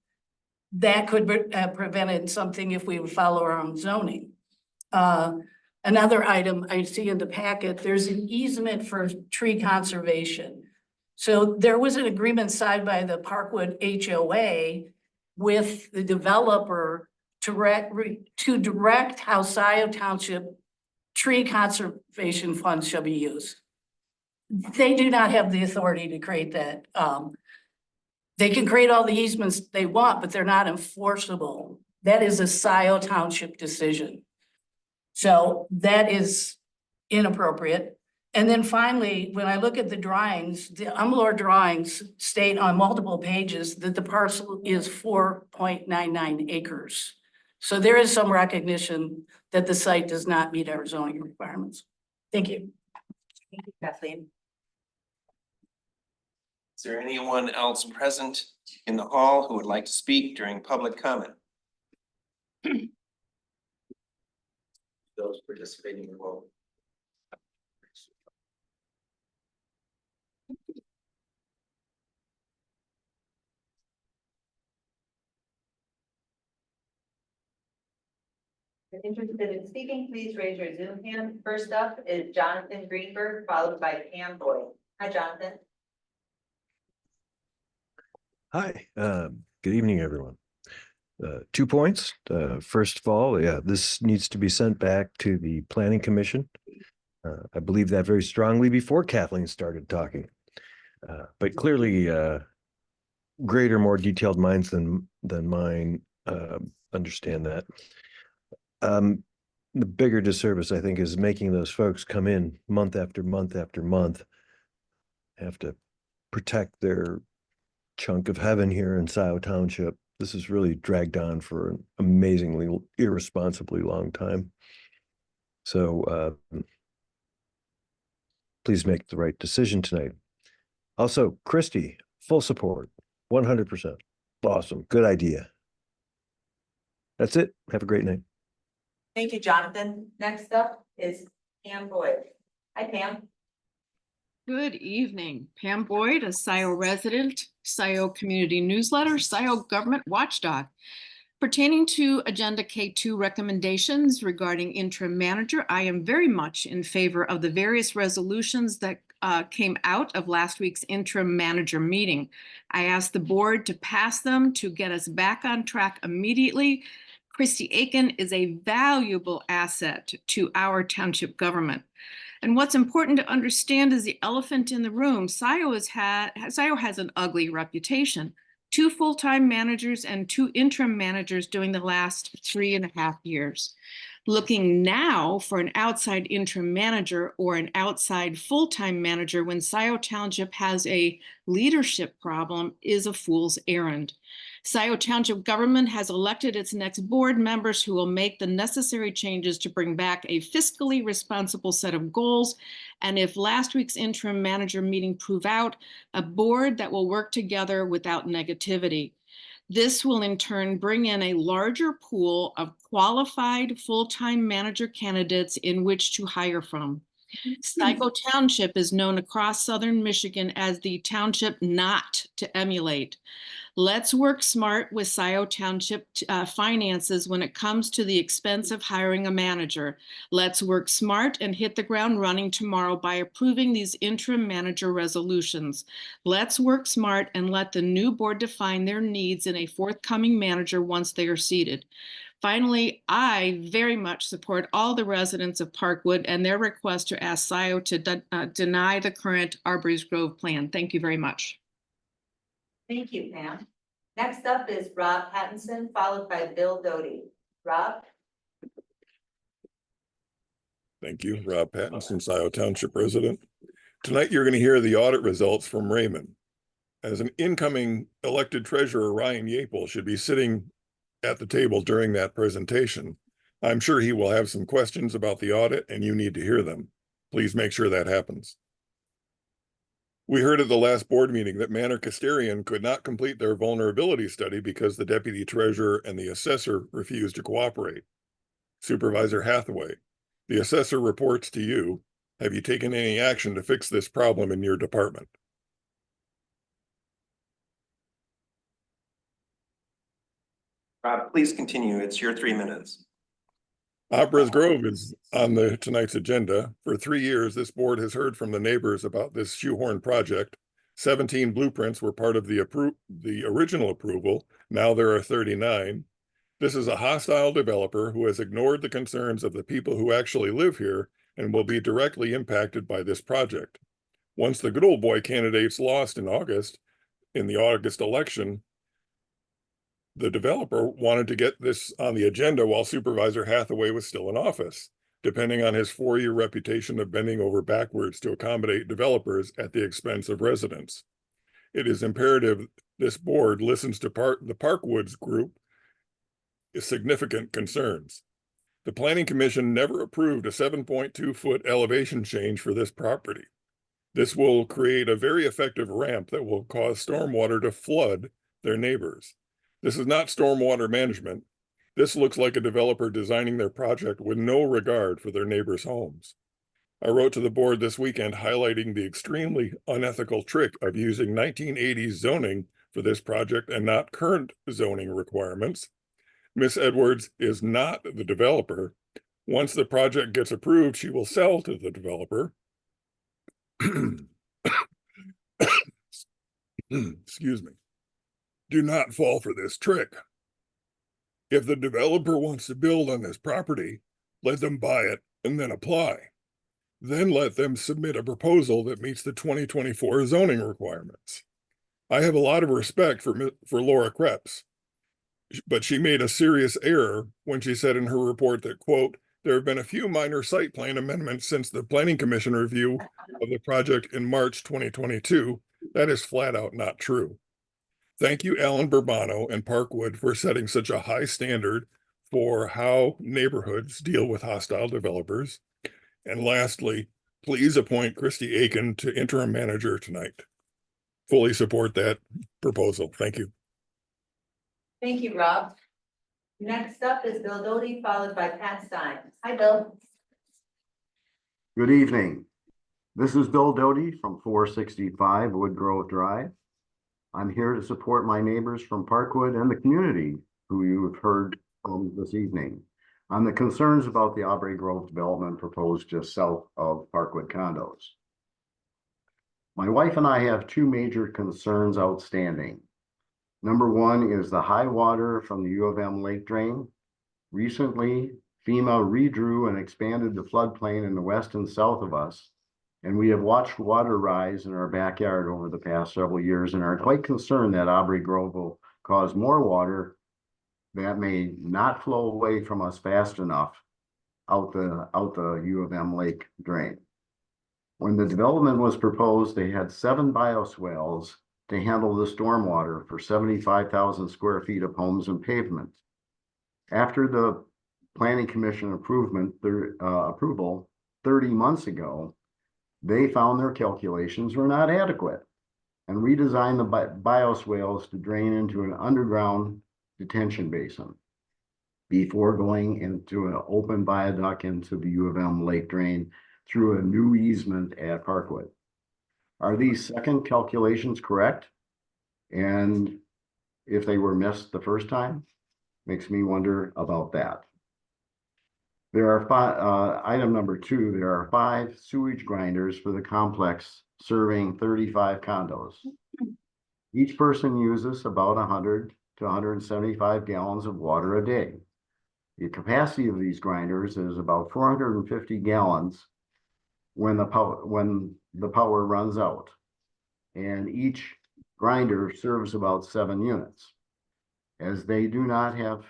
that could have prevented something if we would follow our own zoning. Another item I see in the packet, there's an easement for tree conservation. So there was an agreement signed by the Parkwood HOA with the developer to direct how Scio Township tree conservation funds shall be used. They do not have the authority to create that. They can create all the easements they want, but they're not enforceable. That is a Scio Township decision. So that is inappropriate. And then finally, when I look at the drawings, the UMLOR drawings state on multiple pages that the parcel is 4.99 acres. So there is some recognition that the site does not meet our zoning requirements. Thank you. Thank you, Kathleen. Is there anyone else present in the hall who would like to speak during public comment? Those participating remote. If you're interested in speaking, please raise your Zoom hand. First up is Jonathan Greenberg, followed by Pam Boyd. Hi, Jonathan. Hi, good evening, everyone. 2 points. First of all, yeah, this needs to be sent back to the Planning Commission. I believe that very strongly before Kathleen started talking. But clearly, greater, more detailed minds than mine understand that. The bigger disservice, I think, is making those folks come in month after month after month have to protect their chunk of heaven here in Scio Township. This has really dragged on for an amazingly irresponsibly long time. So please make the right decision tonight. Also, Christy, full support, 100%. Awesome, good idea. That's it. Have a great night. Thank you, Jonathan. Next up is Pam Boyd. Hi, Pam. Good evening. Pam Boyd, a Scio resident, Scio community newsletter, Scio government watchdog. Pertaining to Agenda K2 recommendations regarding interim manager, I am very much in favor of the various resolutions that came out of last week's interim manager meeting. I asked the board to pass them to get us back on track immediately. Christy Aiken is a valuable asset to our township government. And what's important to understand is the elephant in the room. Scio has an ugly reputation. 2 full-time managers and 2 interim managers during the last 3.5 years. Looking now for an outside interim manager or an outside full-time manager when Scio Township has a leadership problem is a fool's errand. Scio Township government has elected its next board members who will make the necessary changes to bring back a fiscally responsible set of goals. And if last week's interim manager meeting prove out, a board that will work together without negativity. This will in turn bring in a larger pool of qualified full-time manager candidates in which to hire from. Scio Township is known across Southern Michigan as the township not to emulate. Let's work smart with Scio Township finances when it comes to the expense of hiring a manager. Let's work smart and hit the ground running tomorrow by approving these interim manager resolutions. Let's work smart and let the new board define their needs in a forthcoming manager once they are seated. Finally, I very much support all the residents of Parkwood and their request to ask Scio to deny the current Arbery's Grove plan. Thank you very much. Thank you, Pam. Next up is Rob Pattinson, followed by Bill Doty. Rob? Thank you, Rob Pattinson, Scio Township resident. Tonight, you're going to hear the audit results from Raymond. As an incoming elected treasurer, Ryan Yapel should be sitting at the table during that presentation. I'm sure he will have some questions about the audit and you need to hear them. Please make sure that happens. We heard at the last board meeting that Manor Custarian could not complete their vulnerability study because the deputy treasurer and the assessor refused to cooperate. Supervisor Hathaway, the assessor reports to you. Have you taken any action to fix this problem in your department? Rob, please continue. It's your 3 minutes. Opera's Grove is on tonight's agenda. For 3 years, this board has heard from the neighbors about this shoehorn project. 17 blueprints were part of the original approval. Now there are 39. This is a hostile developer who has ignored the concerns of the people who actually live here and will be directly impacted by this project. Once the good old boy candidates lost in the August election, the developer wanted to get this on the agenda while Supervisor Hathaway was still in office, depending on his 4-year reputation of bending over backwards to accommodate developers at the expense of residents. It is imperative this board listens to the Parkwoods group significant concerns. The Planning Commission never approved a 7.2-foot elevation change for this property. This will create a very effective ramp that will cause stormwater to flood their neighbors. This is not stormwater management. This looks like a developer designing their project with no regard for their neighbors' homes. I wrote to the board this weekend highlighting the extremely unethical trick of using 1980s zoning for this project and not current zoning requirements. Ms. Edwards is not the developer. Once the project gets approved, she will sell to the developer. Excuse me. Do not fall for this trick. If the developer wants to build on this property, let them buy it and then apply. Then let them submit a proposal that meets the 2024 zoning requirements. I have a lot of respect for Laura Krebs, but she made a serious error when she said in her report that, quote, There have been a few minor site plan amendments since the Planning Commission review of the project in March 2022. That is flat out not true. Thank you, Alan Burbano and Parkwood, for setting such a high standard for how neighborhoods deal with hostile developers. And lastly, please appoint Christy Aiken to interim manager tonight. Fully support that proposal. Thank you. Thank you, Rob. Next up is Bill Doty, followed by Pat Stein. Hi, Bill. Good evening. This is Bill Doty from 465 Woodgrove Drive. I'm here to support my neighbors from Parkwood and the community who you've heard from this evening on the concerns about the Aubrey Grove development proposed just south of Parkwood condos. My wife and I have two major concerns outstanding. Number one is the high water from the U of M lake drain. Recently, FEMA redrew and expanded the floodplain in the west and south of us, and we have watched water rise in our backyard over the past several years and are quite concerned that Aubrey Grove will cause more water that may not flow away from us fast enough out the U of M lake drain. When the development was proposed, they had 7 bioswales to handle the stormwater for 75,000 square feet of homes and pavement. After the Planning Commission approval 30 months ago, they found their calculations were not adequate and redesigned the bioswales to drain into an underground detention basin before going into an open viaduct into the U of M lake drain through a new easement at Parkwood. Are these second calculations correct? And if they were missed the first time, makes me wonder about that. There are 5, item number 2, there are 5 sewage grinders for the complex serving 35 condos. Each person uses about 100 to 175 gallons of water a day. The capacity of these grinders is about 450 gallons when the power runs out. And each grinder serves about 7 units. As they do not have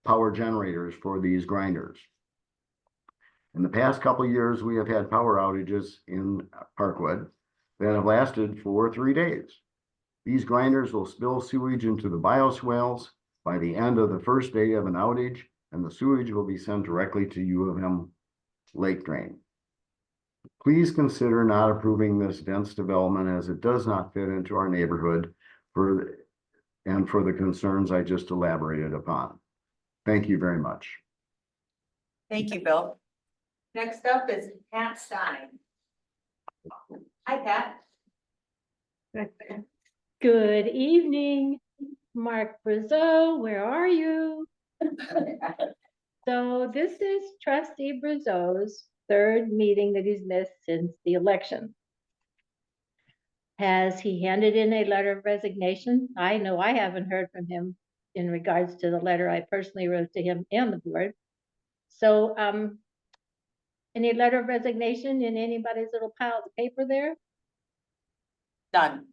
power generators for these grinders. In the past couple of years, we have had power outages in Parkwood that have lasted for 3 days. These grinders will spill sewage into the bioswales by the end of the first day of an outage, and the sewage will be sent directly to U of M lake drain. Please consider not approving this dense development as it does not fit into our neighborhood for the concerns I just elaborated upon. Thank you very much. Thank you, Bill. Next up is Pat Stein. Hi, Pat. Good evening, Mark Brazeau, where are you? So this is Trustee Brazeau's 3rd meeting that he's missed since the election. Has he handed in a letter of resignation? I know I haven't heard from him in regards to the letter I personally wrote to him and the board. So any letter of resignation in anybody's little pile of paper there? Done.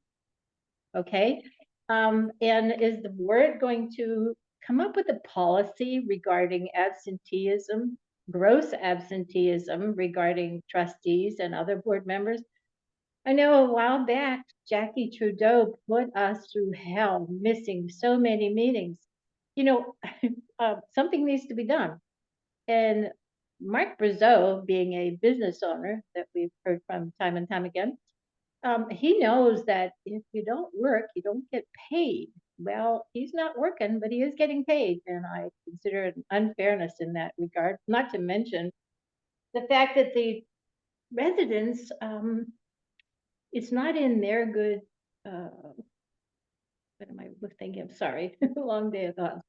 Okay. And is the board going to come up with a policy regarding absenteeism, gross absenteeism regarding trustees and other board members? I know a while back, Jackie Trudeau put us through hell, missing so many meetings. You know, something needs to be done. And Mark Brazeau, being a business owner that we've heard from time and time again, he knows that if you don't work, you don't get paid. Well, he's not working, but he is getting paid. And I consider it an unfairness in that regard, not to mention the fact that the residents, it's not in their good, what am I thinking? I'm sorry, long day of thought.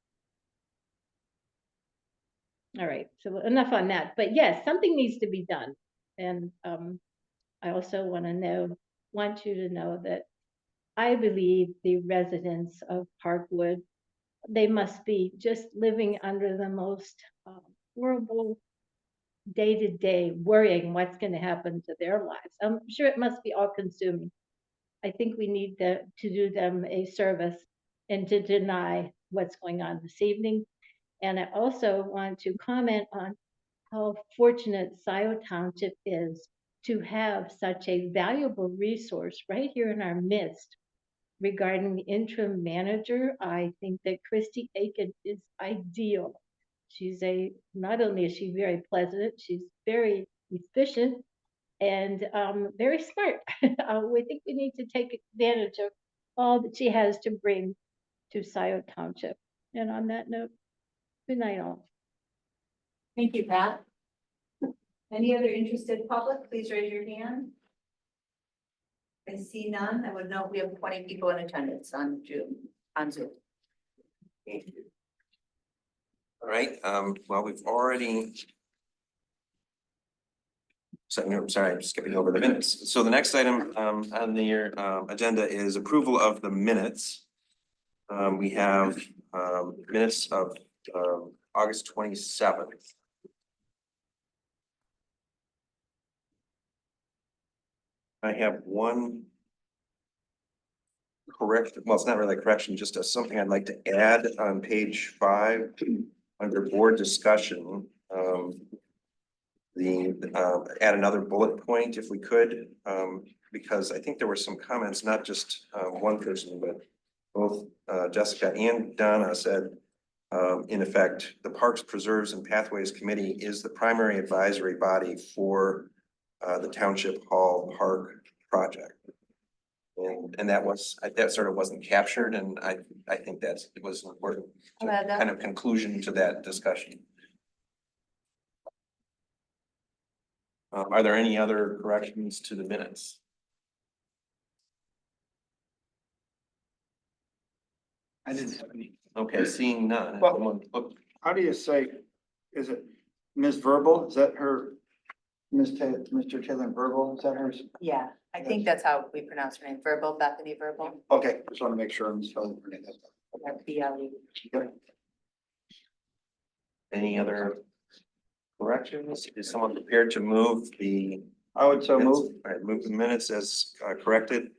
All right, so enough on that. But yes, something needs to be done. And I also want you to know that I believe the residents of Parkwood, they must be just living under the most horrible day-to-day worrying what's going to happen to their lives. I'm sure it must be all-consuming. I think we need to do them a service and to deny what's going on this evening. And I also want to comment on how fortunate Scio Township is to have such a valuable resource right here in our midst regarding the interim manager. I think that Christy Aiken is ideal. Not only is she very pleasant, she's very efficient and very smart. We think we need to take advantage of all that she has to bring to Scio Township. And on that note, good night all. Thank you, Pat. Any other interested public, please raise your hand. I see none. I would note we have 20 people in attendance on Zoom. All right, well, we've already. So, no, sorry, I'm skipping over the minutes. So the next item on the agenda is approval of the minutes. We have minutes of August 27th. I have one correction, well, it's not really a correction, just something I'd like to add on page 5 under board discussion. Add another bullet point if we could, because I think there were some comments, not just one person, but both Jessica and Donna said, in effect, the Parks, Preserves and Pathways Committee is the primary advisory body for the Township Hall Park project. And that sort of wasn't captured, and I think it was important kind of conclusion to that discussion. Are there any other corrections to the minutes? I didn't have any. Okay, seeing none. Well, how do you say, is it Ms. Verbal? Is that her? Mr. Taylor Verbal, is that hers? Yeah, I think that's how we pronounce her name. Verbal, Bethany Verbal. Okay, just want to make sure I'm spelling her name. BLE. Any other corrections? Is someone prepared to move the? I would so move. All right, move the minutes as corrected.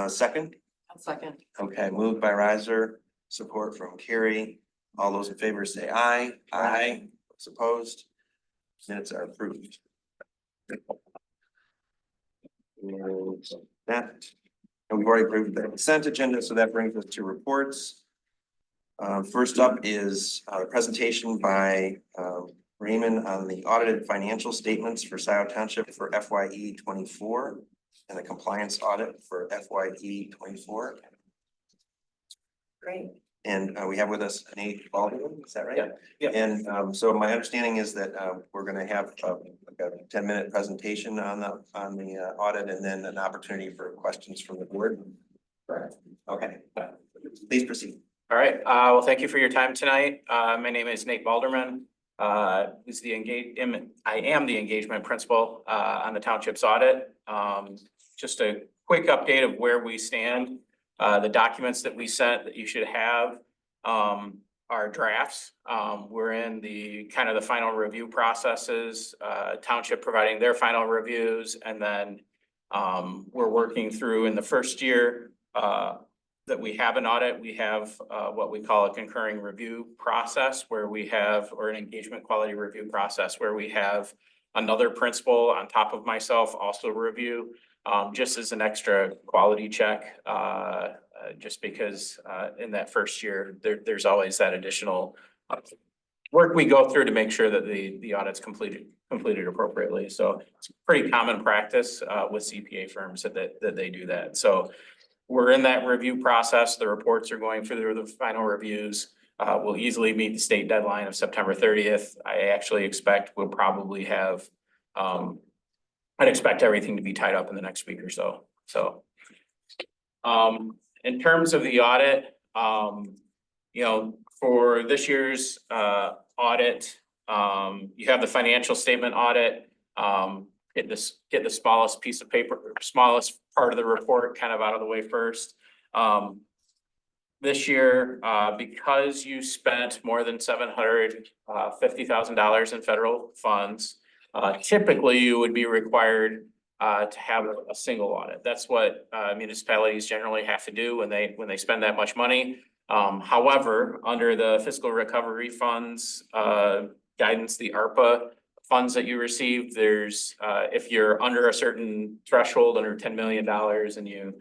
Second? I'll second. Okay, moved by Riser, support from Carrie. All those in favor say aye. Aye. Those opposed? Minutes are approved. And we've already approved the consent agenda, so that brings us to reports. First up is a presentation by Raymond on the audited financial statements for Scio Township for FYE 24 and the compliance audit for FYE 24. Great. And we have with us Nate Baldwin, is that right? Yeah. And so my understanding is that we're gonna have like a 10-minute presentation on the audit and then an opportunity for questions from the board. Correct. Okay, please proceed. All right, well, thank you for your time tonight. My name is Nate Balderman. I am the engagement principal on the township's audit. Just a quick update of where we stand. The documents that we sent that you should have are drafts. We're in the final review processes, township providing their final reviews, and then we're working through in the first year that we have an audit. We have what we call a concurring review process where we have, or an engagement quality review process where we have another principal on top of myself also review. Just as an extra quality check, just because in that first year, there's always that additional work we go through to make sure that the audit's completed appropriately. So it's pretty common practice with CPA firms that they do that. So we're in that review process. The reports are going through the final reviews. We'll easily meet the state deadline of September 30th. I actually expect we'll probably have I'd expect everything to be tied up in the next week or so. So, in terms of the audit, for this year's audit, you have the financial statement audit. Get the smallest piece of paper, smallest part of the report kind of out of the way first. This year, because you spent more than $750,000 in federal funds, typically you would be required to have a single audit. That's what municipalities generally have to do when they spend that much money. However, under the fiscal recovery funds, guidance, the ARPA funds that you receive, there's, if you're under a certain threshold, under $10 million and you,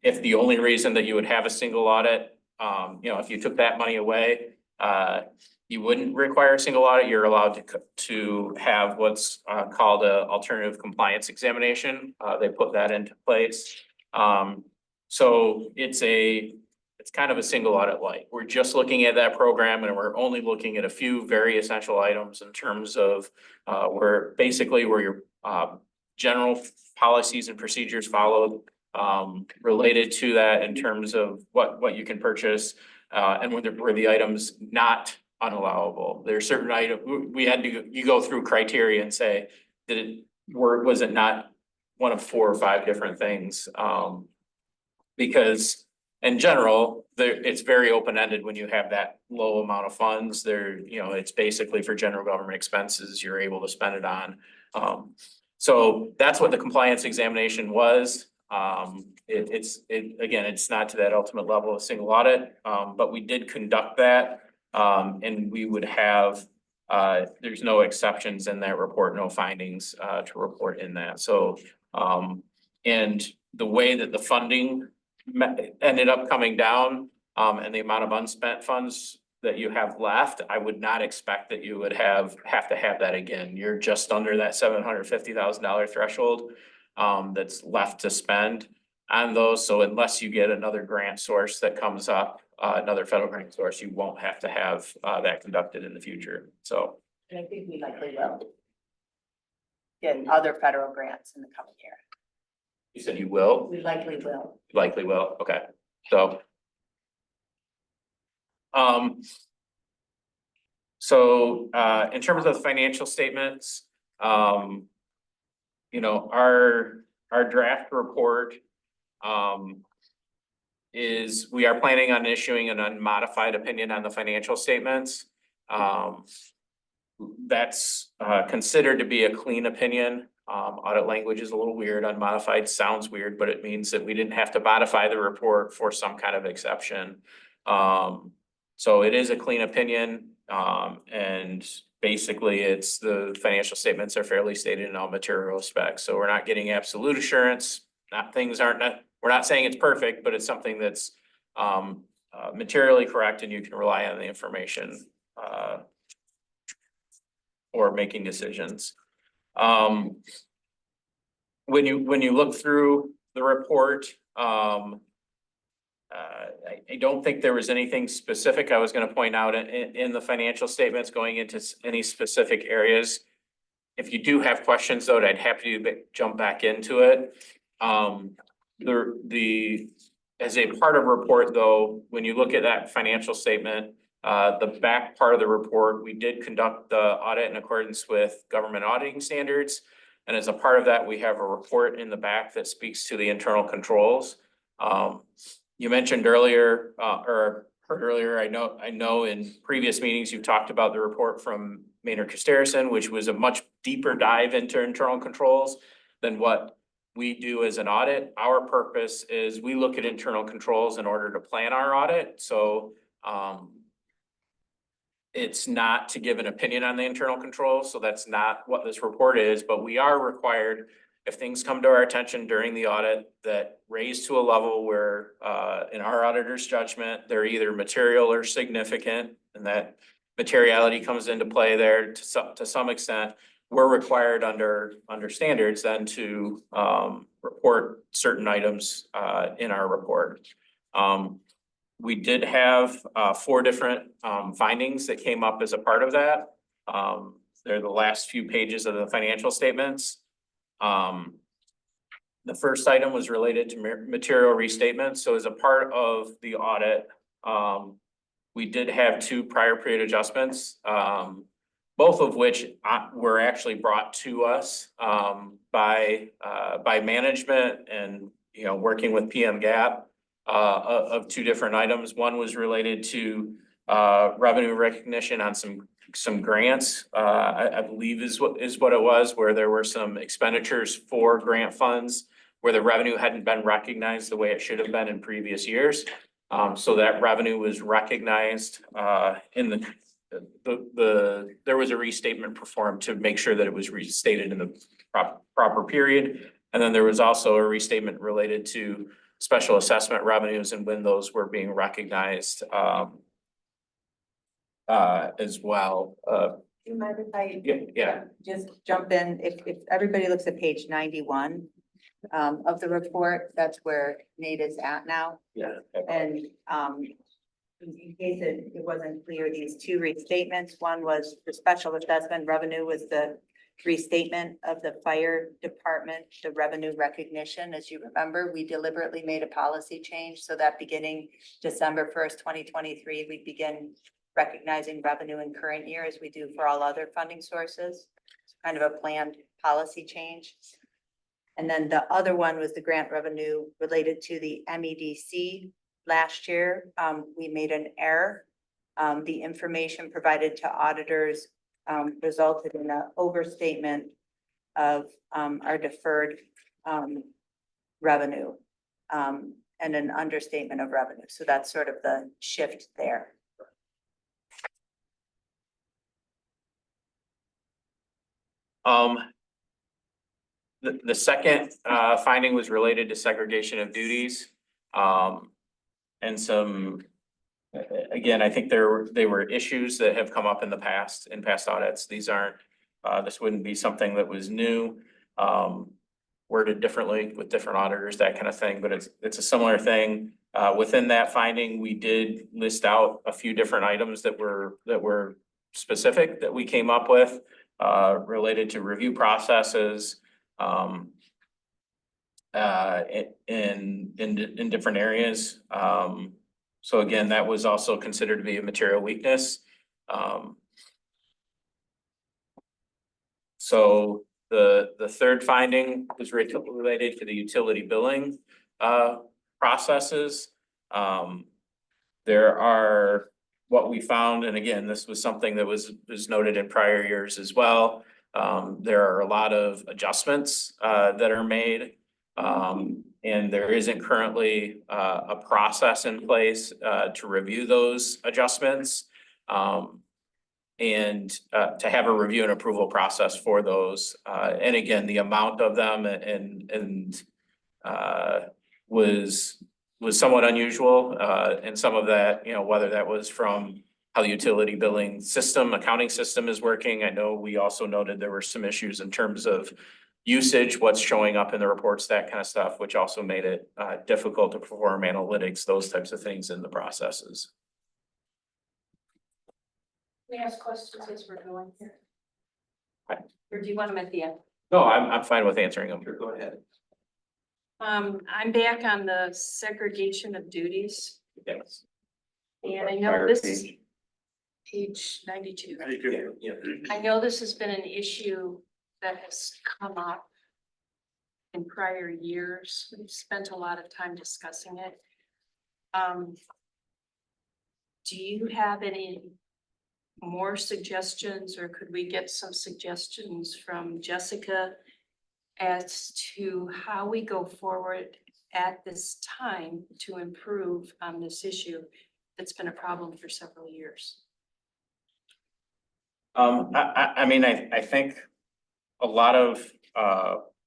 if the only reason that you would have a single audit, if you took that money away, you wouldn't require a single audit. You're allowed to have what's called a alternative compliance examination. They put that into place. So it's kind of a single audit light. We're just looking at that program and we're only looking at a few very essential items in terms of where your general policies and procedures followed related to that in terms of what you can purchase and were the items not unallowable. There are certain items you go through criteria and say, was it not one of 4 or 5 different things? Because in general, it's very open-ended when you have that low amount of funds. It's basically for general government expenses, you're able to spend it on. So that's what the compliance examination was. Again, it's not to that ultimate level of single audit, but we did conduct that. And we would have, there's no exceptions in that report, no findings to report in that. So, and the way that the funding ended up coming down, and the amount of unspent funds that you have left, I would not expect that you would have to have that again. You're just under that $750,000 threshold that's left to spend on those. So unless you get another grant source that comes up, another federal grant source, you won't have to have that conducted in the future. So. And I think we likely will get other federal grants in the coming year. You said you will? We likely will. Likely will, okay, so. In terms of the financial statements, our draft report we are planning on issuing an unmodified opinion on the financial statements. That's considered to be a clean opinion. Audit language is a little weird. Unmodified sounds weird, but it means that we didn't have to modify the report for some kind of exception. So it is a clean opinion, and basically it's the financial statements are fairly stated in all material specs. So we're not getting absolute assurance. We're not saying it's perfect, but it's something that's materially correct and you can rely on the information or making decisions. When you look through the report, I don't think there was anything specific I was going to point out in the financial statements going into any specific areas. If you do have questions though, I'd happy to jump back into it. As a part of report though, when you look at that financial statement, the back part of the report, we did conduct the audit in accordance with government auditing standards. And as a part of that, we have a report in the back that speaks to the internal controls. You mentioned earlier, or heard earlier, I know in previous meetings, you've talked about the report from Maynard Casterison, which was a much deeper dive into internal controls than what we do as an audit. Our purpose is we look at internal controls in order to plan our audit. So it's not to give an opinion on the internal controls. So that's not what this report is, but we are required, if things come to our attention during the audit that raise to a level where in our auditor's judgment, they're either material or significant, and that materiality comes into play there to some extent, we're required under standards then to report certain items in our report. We did have 4 different findings that came up as a part of that. They're the last few pages of the financial statements. The first item was related to material restatements. So as a part of the audit, we did have 2 prior period adjustments, both of which were actually brought to us by management and working with PM GAAP of 2 different items. One was related to revenue recognition on some grants, I believe is what it was, where there were some expenditures for grant funds where the revenue hadn't been recognized the way it should have been in previous years. So that revenue was recognized in there was a restatement performed to make sure that it was restated in the proper period. And then there was also a restatement related to special assessment revenues and when those were being recognized as well. Do you mind if I Yeah. just jump in? If everybody looks at page 91 of the report, that's where Nate is at now. Yeah. And in case it wasn't clear, these two restatements, one was the special assessment revenue was the restatement of the fire department, the revenue recognition. As you remember, we deliberately made a policy change so that beginning December 1st, 2023, we begin recognizing revenue in current year as we do for all other funding sources. It's kind of a planned policy change. And then the other one was the grant revenue related to the MEDC. Last year, we made an error. The information provided to auditors resulted in an overstatement of our deferred revenue and an understatement of revenue. So that's sort of the shift there. The second finding was related to segregation of duties. And some, again, I think they were issues that have come up in the past, in past audits. These aren't, this wouldn't be something that was new, worded differently with different auditors, that kind of thing, but it's a similar thing. Within that finding, we did list out a few different items that were specific that we came up with, related to review processes, in different areas. So again, that was also considered to be a material weakness. So the third finding was related to the utility billing processes. There are what we found, and again, this was something that was noted in prior years as well. There are a lot of adjustments that are made. And there isn't currently a process in place to review those adjustments. And to have a review and approval process for those. And again, the amount of them was somewhat unusual. And some of that, you know, whether that was from how the utility billing system, accounting system is working. I know we also noted there were some issues in terms of usage, what's showing up in the reports, that kind of stuff, which also made it difficult to perform analytics, those types of things in the processes. May I ask questions as we're going here? Right. Or do you want them at the end? No, I'm fine with answering them. Sure, go ahead. I'm back on the segregation of duties, Yes. and I know this is page 92. Yeah. I know this has been an issue that has come up in prior years. We've spent a lot of time discussing it. Do you have any more suggestions, or could we get some suggestions from Jessica as to how we go forward at this time to improve on this issue that's been a problem for several years? I mean, I think a lot of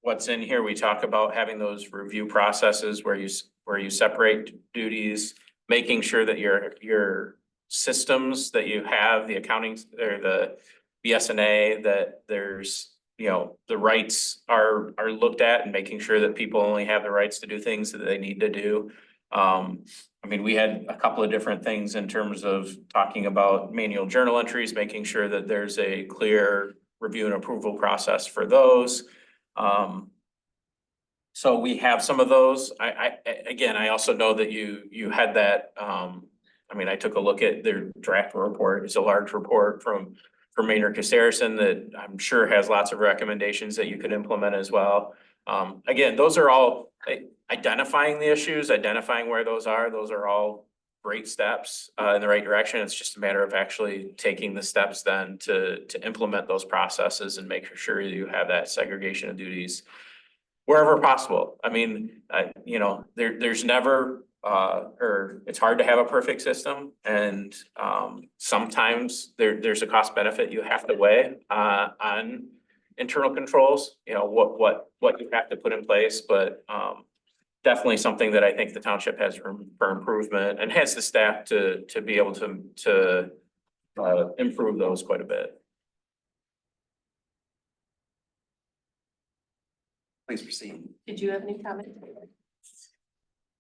what's in here, we talk about having those review processes where you separate duties, making sure that your systems that you have, the accounting or the BSNA, that there's, you know, the rights are looked at, and making sure that people only have the rights to do things that they need to do. I mean, we had a couple of different things in terms of talking about manual journal entries, making sure that there's a clear review and approval process for those. So we have some of those. Again, I also know that you had that, I mean, I took a look at their draft report. It's a large report from Maynard Casterison that I'm sure has lots of recommendations that you could implement as well. Again, those are all identifying the issues, identifying where those are all great steps in the right direction. It's just a matter of actually taking the steps then to implement those processes and make sure you have that segregation of duties wherever possible. I mean, you know, there's never or it's hard to have a perfect system. And sometimes there's a cost benefit you have to weigh on internal controls, you know, what you have to put in place, but definitely something that I think the township has room for improvement and has the staff to be able to improve those quite a bit. Please proceed. Did you have any comments?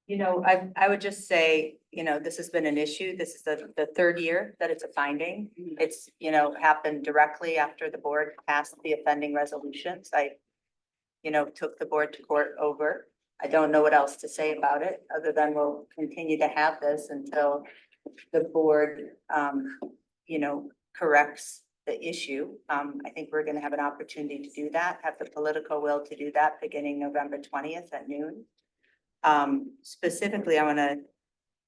You know, I would just say, you know, this has been an issue. This is the third year that it's a finding. It's, you know, happened directly after the board passed the offending resolutions. I, you know, took the board to court over. I don't know what else to say about it, other than we'll continue to have this until the board, you know, corrects the issue. I think we're gonna have an opportunity to do that, have the political will to do that beginning November 20th at noon. Specifically, I wanna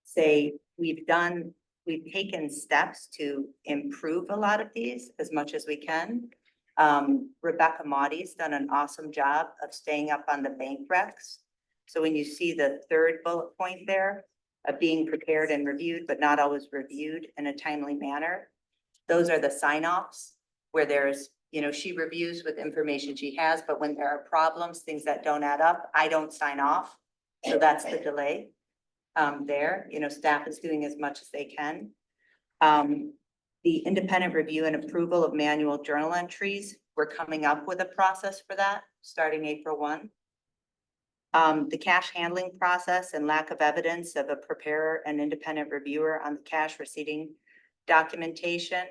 say we've taken steps to improve a lot of these as much as we can. Rebecca Maudie's done an awesome job of staying up on the bank recs. So when you see the third bullet point there of being prepared and reviewed, but not always reviewed in a timely manner, those are the sign-offs where there's, you know, she reviews with information she has, but when there are problems, things that don't add up, I don't sign off. So that's the delay there. You know, staff is doing as much as they can. The independent review and approval of manual journal entries, we're coming up with a process for that starting April 1. The cash handling process and lack of evidence of a preparer and independent reviewer on the cash receipting documentation.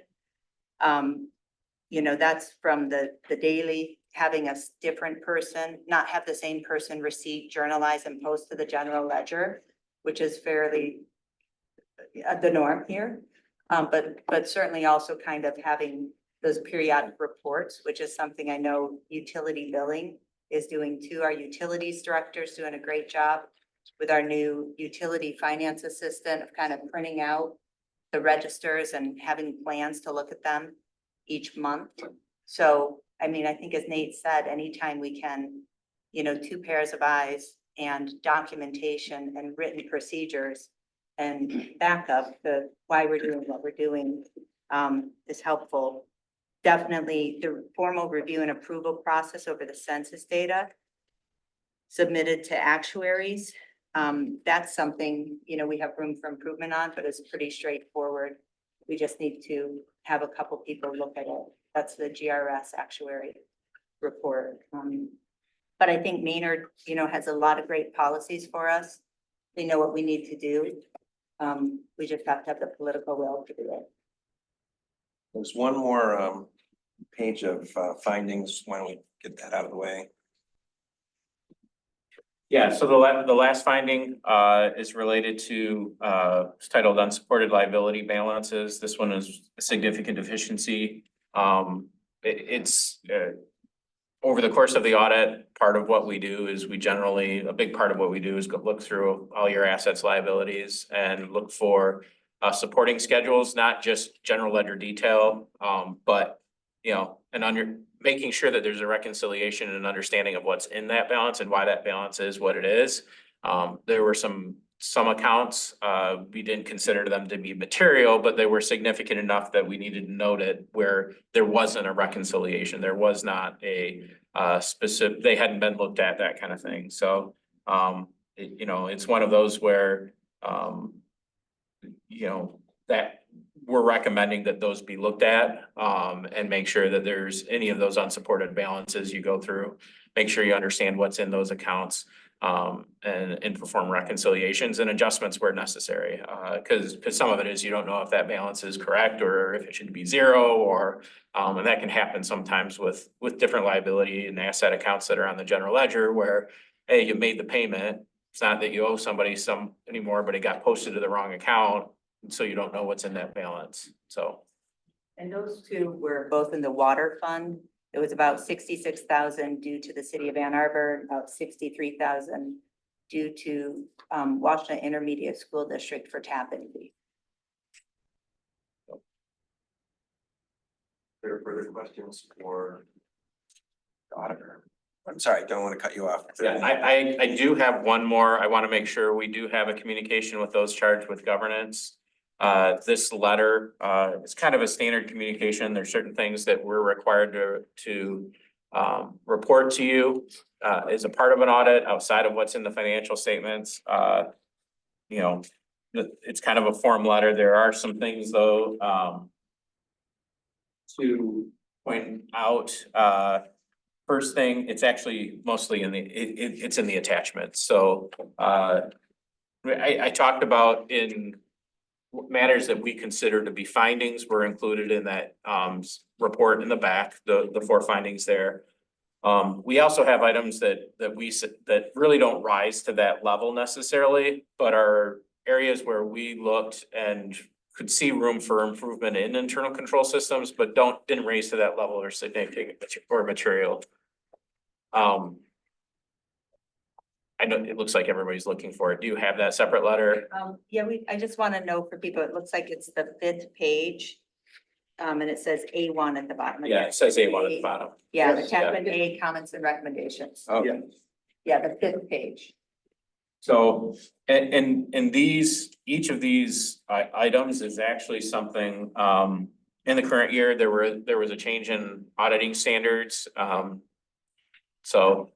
You know, that's from the daily, having a different person, not have the same person receipt, journalize and post to the general ledger, which is fairly the norm here. But certainly also kind of having those periodic reports, which is something I know utility billing is doing too. Our utilities director is doing a great job with our new utility finance assistant of kind of printing out the registers and having plans to look at them each month. So, I mean, I think as Nate said, anytime we can, you know, 2 pairs of eyes and documentation and written procedures and backup the why we're doing what we're doing is helpful. Definitely the formal review and approval process over the census data submitted to actuaries. That's something, you know, we have room for improvement on, but it's pretty straightforward. We just need to have a couple people look at it. That's the GRS actuary report. But I think Maynard, you know, has a lot of great policies for us. They know what we need to do. We just have to have the political will to do it. There's one more page of findings. Why don't we get that out of the way? Yeah, so the last finding is related to it's titled unsupported liability balances. This one is a significant deficiency. It's over the course of the audit, part of what we do is a big part of what we do is go look through all your assets, liabilities, and look for supporting schedules, not just general ledger detail, but you know, making sure that there's a reconciliation and understanding of what's in that balance and why that balance is what it is. There were some accounts, we didn't consider them to be material, but they were significant enough that we needed to note it where there wasn't a reconciliation. There was not a specific, they hadn't been looked at, that kind of thing. So, you know, it's one of those where, you know, that we're recommending that those be looked at and make sure that there's any of those unsupported balances you go through. Make sure you understand what's in those accounts and perform reconciliations and adjustments where necessary. Because some of it is you don't know if that balance is correct or if it should be zero or and that can happen sometimes with different liability and asset accounts that are on the general ledger where, hey, you made the payment. It's not that you owe somebody some anymore, but it got posted to the wrong account. So you don't know what's in that balance, so. And those two were both in the water fund. It was about 66,000 due to the city of Ann Arbor, about 63,000 due to Washington Intermediate School District for tap-in fee. There are further questions for the auditor? I'm sorry, don't want to cut you off. Yeah, I do have one more. I want to make sure we do have a communication with those charged with governance. This letter, it's kind of a standard communication. There's certain things that we're required to report to you as a part of an audit outside of what's in the financial statements. You know, it's kind of a form letter. There are some things though, to point out, first thing, it's actually mostly in the, it's in the attachment. So, I talked about in matters that we consider to be findings were included in that, report in the back, the 4 findings there. We also have items that really don't rise to that level necessarily, but are areas where we looked and could see room for improvement in internal control systems, but didn't raise to that level or significant or material. I know it looks like everybody's looking for it. Do you have that separate letter? Yeah, I just want to know for people, it looks like it's the 5th page. And it says A1 at the bottom. Yeah, it says A1 at the bottom. Yeah, Yes, attachment A, comments and recommendations. Oh, Yeah, the 5th page. So, and these, each of these items is actually something, in the current year, there was a change in auditing standards. So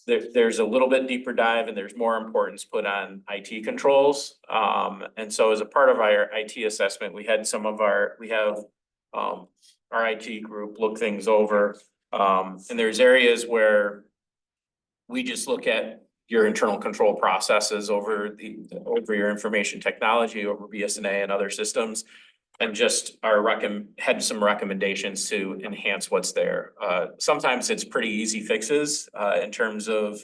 there's a little bit deeper dive and there's more importance put on IT controls. And so as a part of our IT assessment, we have our IT group look things over. And there's areas where we just look at your internal control processes over your information technology, over BSNA and other systems. And just had some recommendations to enhance what's there. Sometimes it's pretty easy fixes in terms of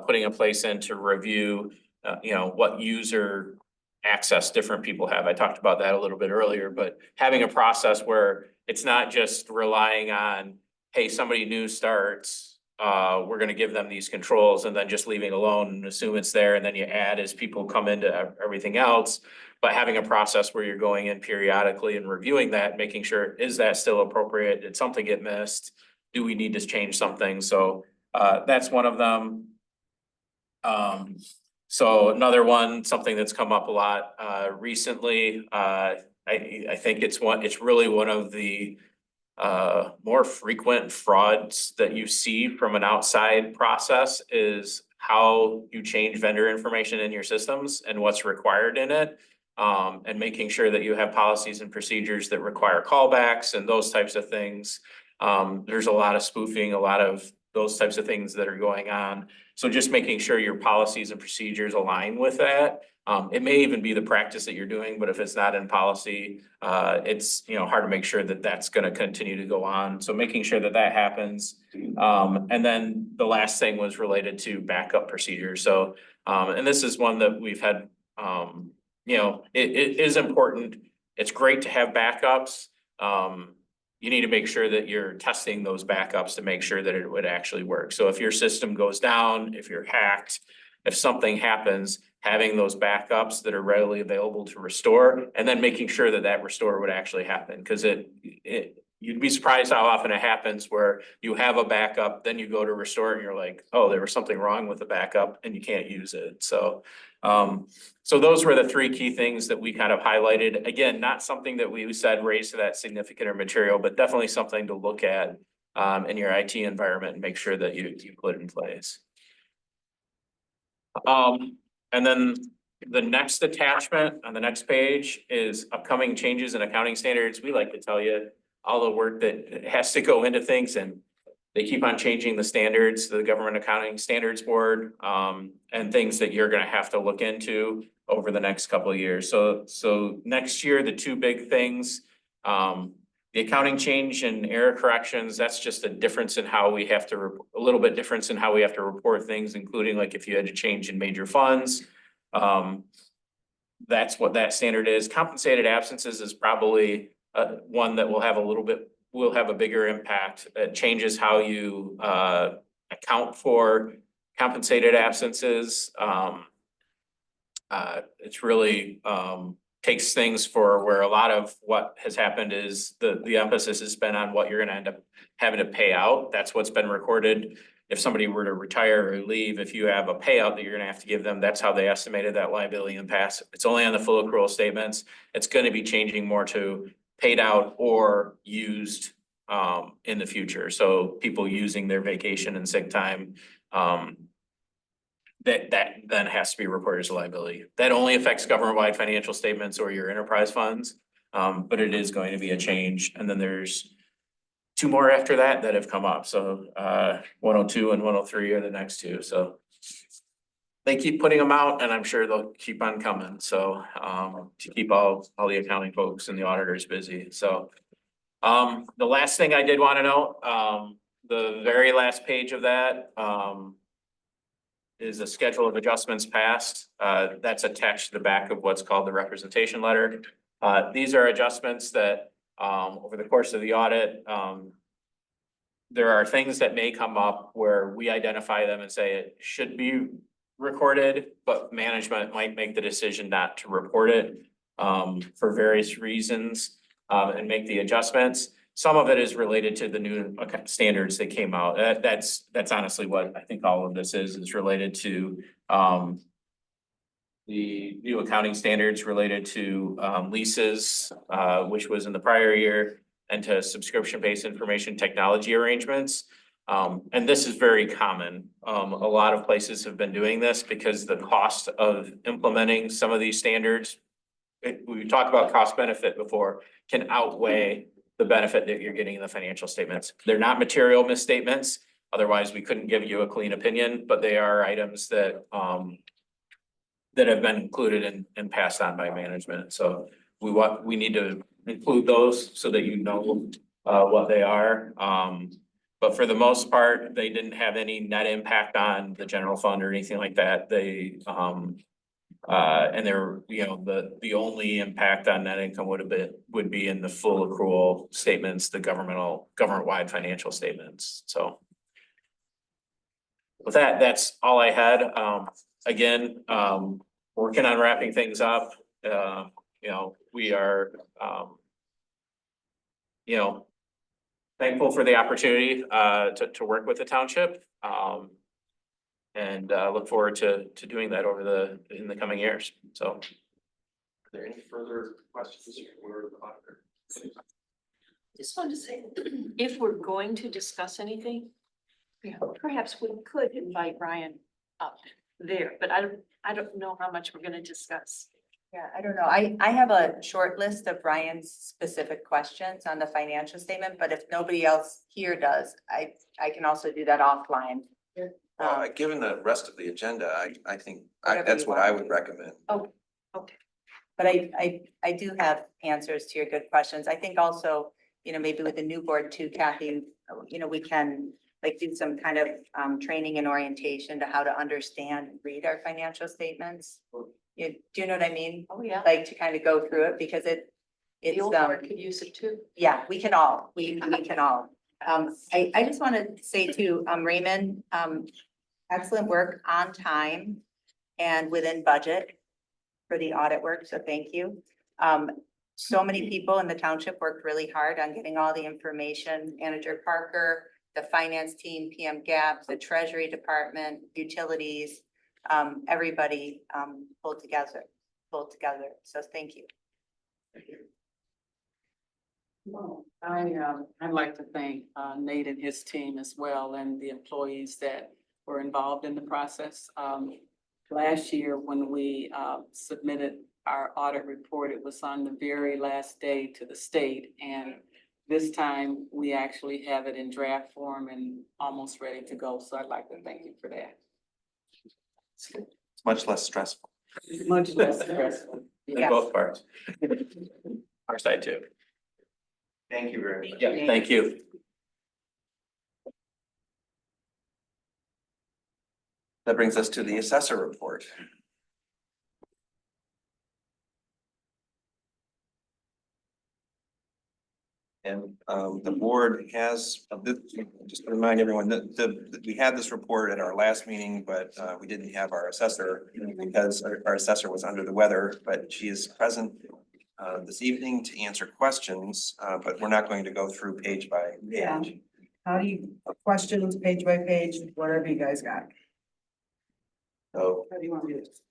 putting a place in to review, what user access different people have. I talked about that a little bit earlier, but having a process where it's not just relying on, hey, somebody new starts, we're gonna give them these controls and then just leaving it alone and assume it's there and then you add as people come into everything else. But having a process where you're going in periodically and reviewing that, making sure, is that still appropriate? Did something get missed? Do we need to change something? So that's one of them. So another one, something that's come up a lot recently, I think it's really one of the more frequent frauds that you see from an outside process is how you change vendor information in your systems and what's required in it. And making sure that you have policies and procedures that require callbacks and those types of things. There's a lot of spoofing, a lot of those types of things that are going on. So just making sure your policies and procedures align with that. It may even be the practice that you're doing, but if it's not in policy, it's hard to make sure that that's going to continue to go on. So making sure that that happens. And then the last thing was related to backup procedures. So, and this is one that we've had, it is important. It's great to have backups. You need to make sure that you're testing those backups to make sure that it would actually work. So if your system goes down, if you're hacked, if something happens, having those backups that are readily available to restore, and then making sure that that restore would actually happen. Because you'd be surprised how often it happens where you have a backup, then you go to restore and you're like, oh, there was something wrong with the backup and you can't use it. So, so those were the 3 key things that we kind of highlighted. Again, not something that we said raised to that significant or material, but definitely something to look at in your IT environment and make sure that you put it in place. And then the next attachment on the next page is upcoming changes in accounting standards. We like to tell you all the work that has to go into things, and they keep on changing the standards, the Government Accounting Standards Board, and things that you're gonna have to look into over the next couple of years. So next year, the 2 big things, the accounting change and error corrections, that's just a difference in how we have to, a little bit difference in how we have to report things, including like if you had to change in major funds. That's what that standard is. Compensated absences is probably one that will have a bigger impact. It changes how you account for compensated absences. It's really takes things for where a lot of what has happened is the emphasis has been on what you're gonna end up having to pay out. That's what's been recorded if somebody were to retire or leave, if you have a payout that you're gonna have to give them, that's how they estimated that liability in the past. It's only on the full accrual statements. It's gonna be changing more to paid out or used in the future. So people using their vacation and sick time, that then has to be reported as a liability. That only affects government-wide financial statements or your enterprise funds. But it is going to be a change. And then there's two more after that have come up. So 102 and 103 are the next two. So they keep putting them out and I'm sure they'll keep on coming. So to keep all the accounting folks and the auditors busy. So the last thing I did want to know, the very last page of that is a schedule of adjustments passed. That's attached to the back of what's called the representation letter. These are adjustments that over the course of the audit, there are things that may come up where we identify them and say it should be recorded, but management might make the decision not to report it for various reasons and make the adjustments. Some of it is related to the new standards that came out. That's honestly what I think all of this is related to the new accounting standards related to leases, which was in the prior year, and to subscription-based information technology arrangements. And this is very common. A lot of places have been doing this because the cost of implementing some of these standards, we talked about cost benefit before, can outweigh the benefit that you're getting in the financial statements. They're not material misstatements. Otherwise, we couldn't give you a clean opinion, but they are items that that have been included and passed on by management. So we need to include those so that you know what they are. But for the most part, they didn't have any net impact on the general fund or anything like that. They and they're, you know, the only impact on net income would be in the full accrual statements, the government-wide financial statements. So with that, that's all I had. Again, working on wrapping things up. You know, we are you know, thankful for the opportunity to work with the township. And look forward to doing that in the coming years. So Are there any further questions for the auditor? Just wanted to say, if we're going to discuss anything, perhaps we could invite Ryan up there, but I don't know how much we're gonna discuss. Yeah, I don't know. I have a short list of Ryan's specific questions on the financial statement, but if nobody else here does, I can also do that offline. Well, given the rest of the agenda, I think Whatever that's you what want. I would recommend. Oh, okay. But I do have answers to your good questions. I think also, you know, maybe with the new board too, Kathy, you know, we can like do some kind of training and orientation to how to understand and read our financial statements. Do you know what I mean? Oh, yeah. Like to kind of go through it because it's The old board could use it too. yeah, we can all, we can all. I just want to say to Raymond, excellent work on time and within budget for the audit work, so thank you. So many people in the township worked really hard on getting all the information. Manager Parker, the finance team, PM Gap, the Treasury Department, utilities, everybody pulled together. So thank you. Thank you. Well, I'd like to thank Nate and his team as well and the employees that were involved in the process. Last year, when we submitted our audit report, it was on the very last day to the state. And this time, we actually have it in draft form and almost ready to go. So I'd like to thank you for that. It's much less stressful. Much less stressful. in both parts. Our side too. Thank you very much. Yeah, thank you. That brings us to the assessor report. And the board has, just to remind everyone that we had this report at our last meeting, but we didn't have our assessor because our assessor was under the weather, but she is present this evening to answer questions, but we're not going to go through page by page. How do you, questions, page by page, whatever you guys got? So How do you want to do this?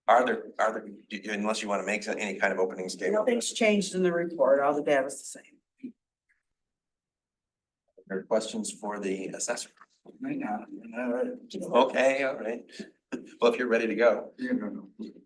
are there, unless you want to make any kind of opening statement, Nothing's changed in the report, all the data's the same. there are questions for the assessor? Right now. Okay, all right. Well, if you're ready to go.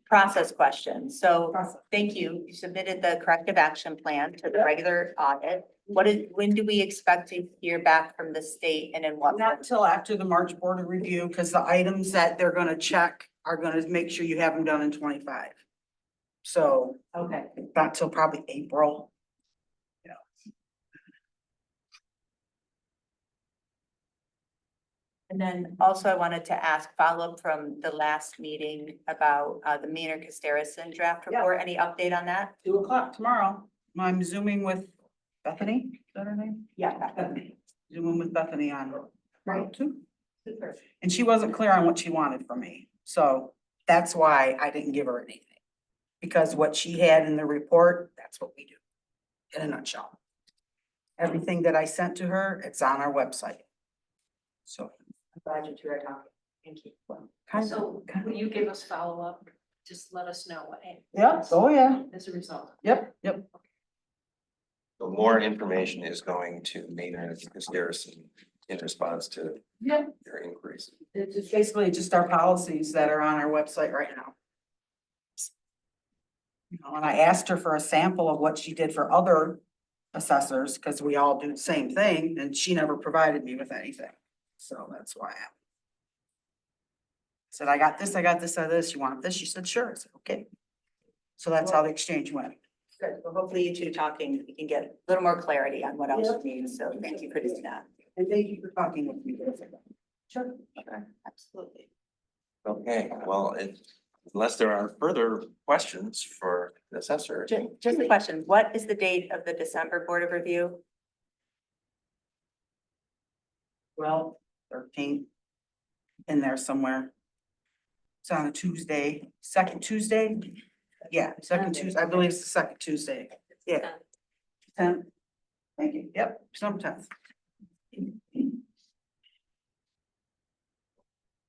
Process question. So thank you. You submitted the corrective action plan to the regular audit. When do we expect to hear back from the state and in what? Not till after the March Board of Review, because the items that they're gonna check are gonna make sure you have them done in 25. So Okay. not till probably April. And then also I wanted to ask follow-up from the last meeting about the Maynard Casterison draft Yeah. report. Any update on that? 2 o'clock tomorrow. I'm zooming with Bethany, is that her name? Yeah. Bethany. Zooming with Bethany on Right. 2. Super. And she wasn't clear on what she wanted from me, so that's why I didn't give her anything. Because what she had in the report, that's what we do, in a nutshell. Everything that I sent to her, it's on our website. So. I'm glad you two are talking. Thank you. So will you give us follow-up? Just let us know what. Yeah, oh yeah, As a result. yep. So more information is going to Maynard Casterison in response to Yeah. your inquiries. It's just basically just our policies that are on our website right now. You know, and I asked her for a sample of what she did for other assessors, because we all do the same thing, and she never provided me with anything. So that's why I said, I got this, I got this, I got this, you want this? She said, sure. I said, okay. So that's how the exchange went. Good. Well, hopefully you two talking, we can get a little more clarity on what else you need. So thank you for doing that. And thank you for talking with me. Sure. Absolutely. Okay, well, unless there are further questions for the assessor. Just a question. What is the date of the December Board of Review? Well, 13th in there somewhere. It's on a Tuesday, second Tuesday. Yeah, second Tuesday. I believe it's the second Tuesday. Yeah. 10th. Thank you. Yep, December 10th.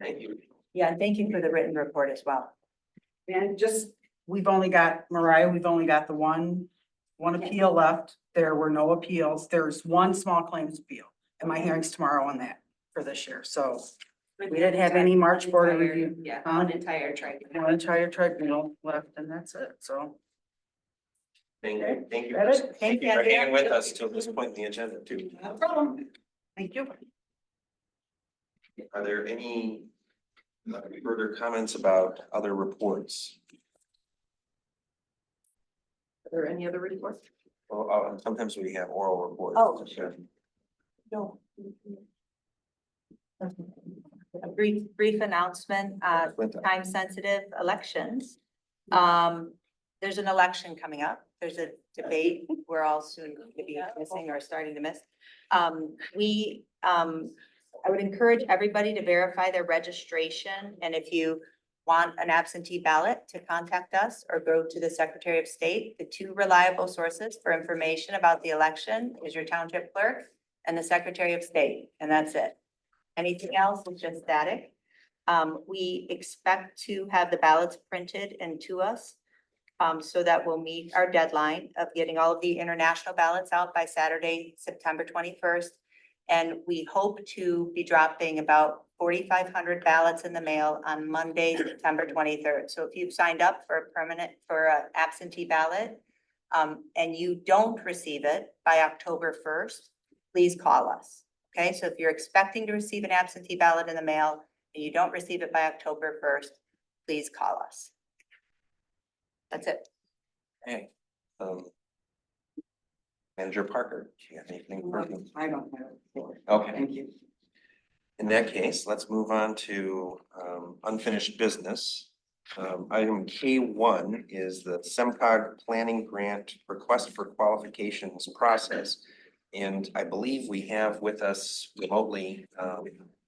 Thank you. Yeah, and thank you for the written report as well. And just, we've only got, Mariah, we've only got the one appeal left. There were no appeals. There's one small claims appeal. And my hearing's tomorrow on that for this year. So we didn't have any March Board of Review. Yeah, Huh? one entire tribunal. One entire tribunal left, and that's it. So. Thank you. Thank you. That it? Thank you for hanging with us till this point in the agenda too. No problem. Thank you. Are there any further comments about other reports? Are there any other reports? Well, sometimes we have oral reports. Oh, sure. No. A brief announcement, time sensitive elections. There's an election coming up. There's a debate we're all soon going to be missing or starting to miss. I would encourage everybody to verify their registration, and if you want an absentee ballot, to contact us or go to the Secretary of State. The two reliable sources for information about the election is your township clerk and the Secretary of State, and that's it. Anything else is just static. We expect to have the ballots printed and to us, so that we'll meet our deadline of getting all of the international ballots out by Saturday, September 21st. And we hope to be dropping about 4,500 ballots in the mail on Monday, September 23rd. So if you've signed up for an absentee ballot, and you don't receive it by October 1st, please call us. Okay, so if you're expecting to receive an absentee ballot in the mail and you don't receive it by October 1st, please call us. That's it. Hey, Manager Parker, do you have anything further? I don't have it. Okay. Thank you. In that case, let's move on to unfinished business. Item K1 is the SEMCOG Planning Grant Request for Qualifications process. And I believe we have with us remotely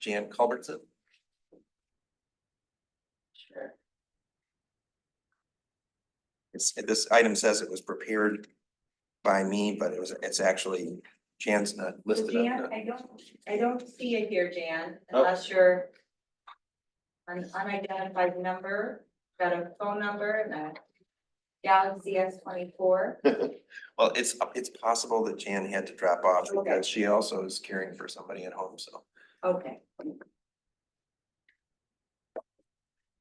Jan Culbertson. Sure. This item says it was prepared by me, but it's actually Jan's not listed on Jan, the. I don't see it here, Jan, Oh. unless you're an unidentified number, got a phone number and a Galaxy S24. Well, it's possible that Jan had to drop off Okay. because she also is caring for somebody at home, so. Okay.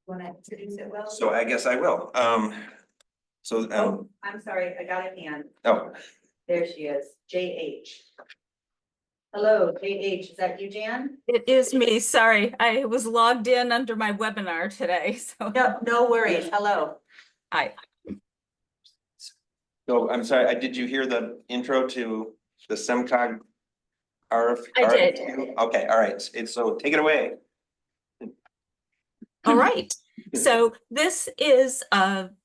Want to introduce it, Will? So I guess I will. Oh, I'm sorry, I got a hand. Oh, There she is, JH. Hello, JH, is that you, Jan? It is me, sorry. I was logged in under my webinar today, so. No worries, hello. Hi. so I'm sorry, did you hear the intro to the SEMCOG RF? I did. RFQ? Okay, all right, so take it away. All right, so this is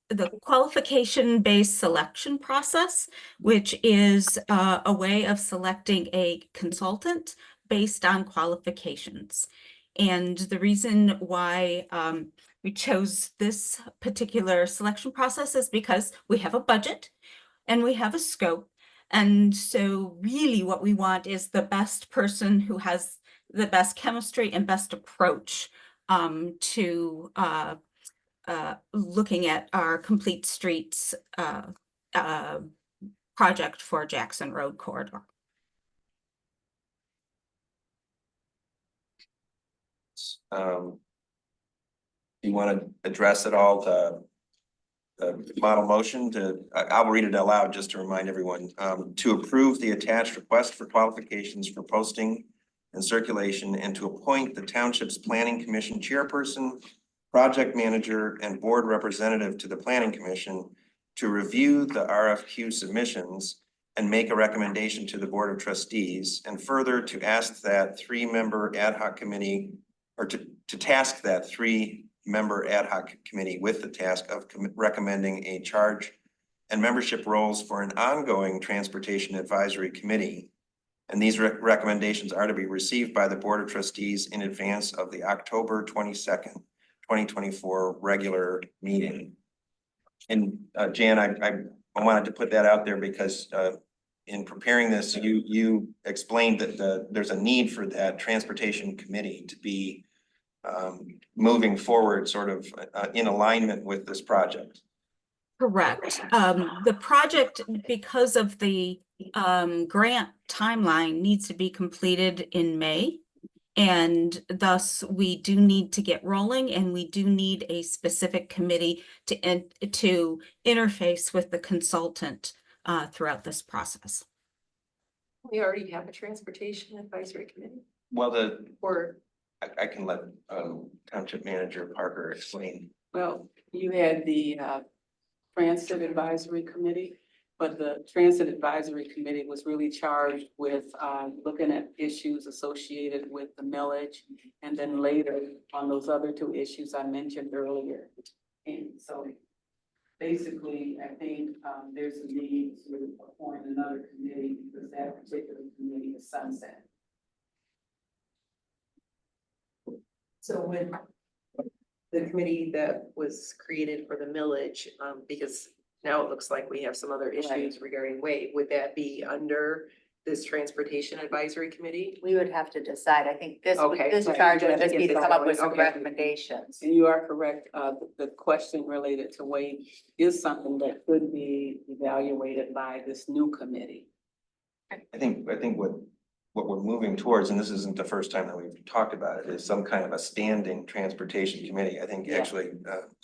the qualification-based selection process, which is a way of selecting a consultant based on qualifications. And the reason why we chose this particular selection process is because we have a budget and we have a scope. And so really what we want is the best person who has the best chemistry and best approach to looking at our complete streets project for Jackson Road Corridor. You want to address at all the model motion I'll read it aloud just to remind everyone, to approve the attached request for qualifications for posting and circulation and to appoint the township's planning commission chairperson, project manager, and board representative to the planning commission to review the RFQ submissions and make a recommendation to the board of trustees, and further to ask that 3-member ad hoc committee or to task that 3-member ad hoc committee with the task of recommending a charge and membership roles for an ongoing transportation advisory committee. And these recommendations are to be received by the board of trustees in advance of the October 22nd, 2024 regular meeting. And Jan, I wanted to put that out there because in preparing this, you explained that there's a need for that transportation committee to be moving forward sort of in alignment with this project. Correct. The project, because of the grant timeline, needs to be completed in May. And thus we do need to get rolling, and we do need a specific committee to interface with the consultant throughout this process. We already have a transportation advisory committee. Well, Or, I can let Township Manager Parker explain. Well, you had the Transit Advisory Committee, but the Transit Advisory Committee was really charged with looking at issues associated with the millage. And then later on those other 2 issues I mentioned earlier. And so basically, I think there's a need to appoint another committee because that particular committee is sunset. So when the committee that was created for the millage, because now it looks like we have some other issues regarding weight, would that be under this transportation advisory committee? We would have to decide. I think this Okay, this right. charge would just be to come up with some Okay. recommendations. And you are correct, the question related to weight is something that could be evaluated by this new committee. I think what we're moving towards, and this isn't the first time that we've talked about it, is some kind of a standing transportation committee. I think actually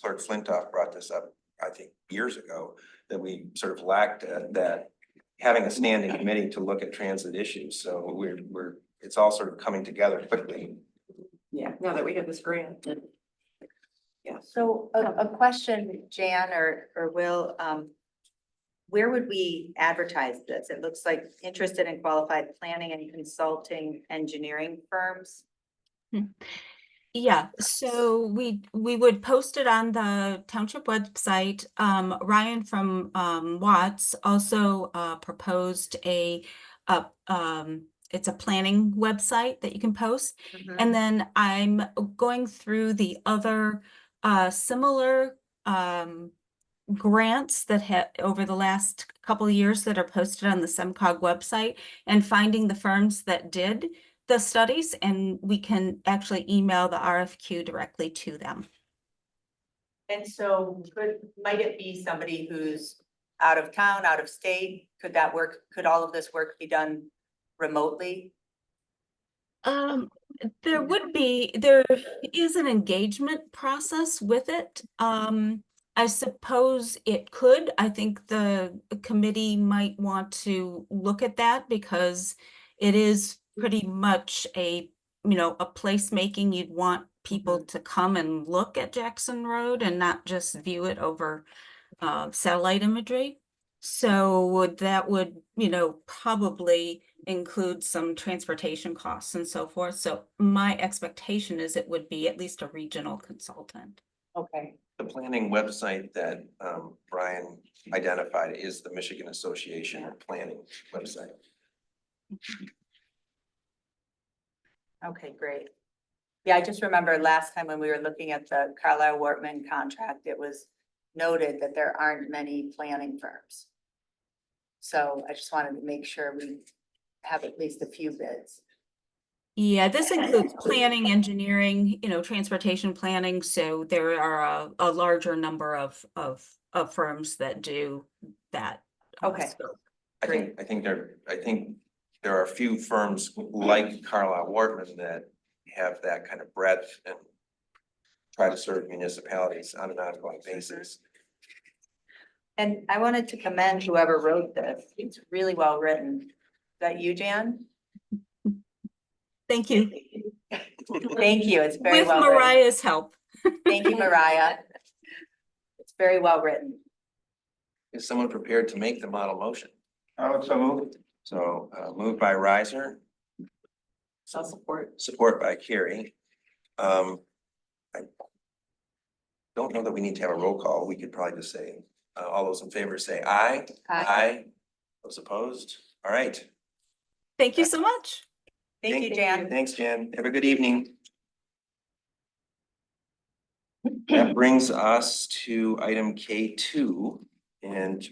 Clerk Flintoff brought this up, I think, years ago, that we sort of lacked that having a standing committee to look at transit issues. So it's all sort of coming together quickly. Yeah, now that we have this grant. Yeah. So a question, Jan or Will, where would we advertise this? It looks like interested in qualified planning and consulting engineering firms. Yeah, so we would post it on the township website. Ryan from Watts also proposed it's a planning website that you can post. And then I'm going through the other similar grants that have over the last couple of years that are posted on the SEMCOG website and finding the firms that did the studies, and we can actually email the RFQ directly to them. And so might it be somebody who's out of town, out of state? Could that work? Could all of this work be done remotely? There is an engagement process with it. I suppose it could. I think the committee might want to look at that because it is pretty much a placemaking. You'd want people to come and look at Jackson Road and not just view it over satellite imagery. So that would, probably include some transportation costs and so forth. So my expectation is it would be at least a regional consultant. Okay. The planning website that Brian identified is the Michigan Association of Planning website. Okay, great. Yeah, I just remember last time when we were looking at the Carlisle Wortman contract, it was noted that there aren't many planning firms. So I just wanted to make sure we have at least a few bids. Yeah, this includes planning, engineering, transportation planning. So there are a larger number of firms that do that. Okay. scope. I think there are a few firms like Carlisle Wortman that have that kind of breadth and try to serve municipalities on an ongoing basis. And I wanted to commend whoever wrote this. It's really well written. Is that you, Jan? Thank you. Thank you. It's very well With written. Mariah's help. Thank you, Mariah. It's very well written. Is someone prepared to make the model motion? So moved. So moved by Riser, I'll support. support by Carrie. I don't know that we need to have a roll call. We could probably just say, all those in favor say aye. Aye. Those opposed? All right. Thank you so much. Thank you, Jan. Thanks, Jan. Have a good evening. That brings us to item K2. And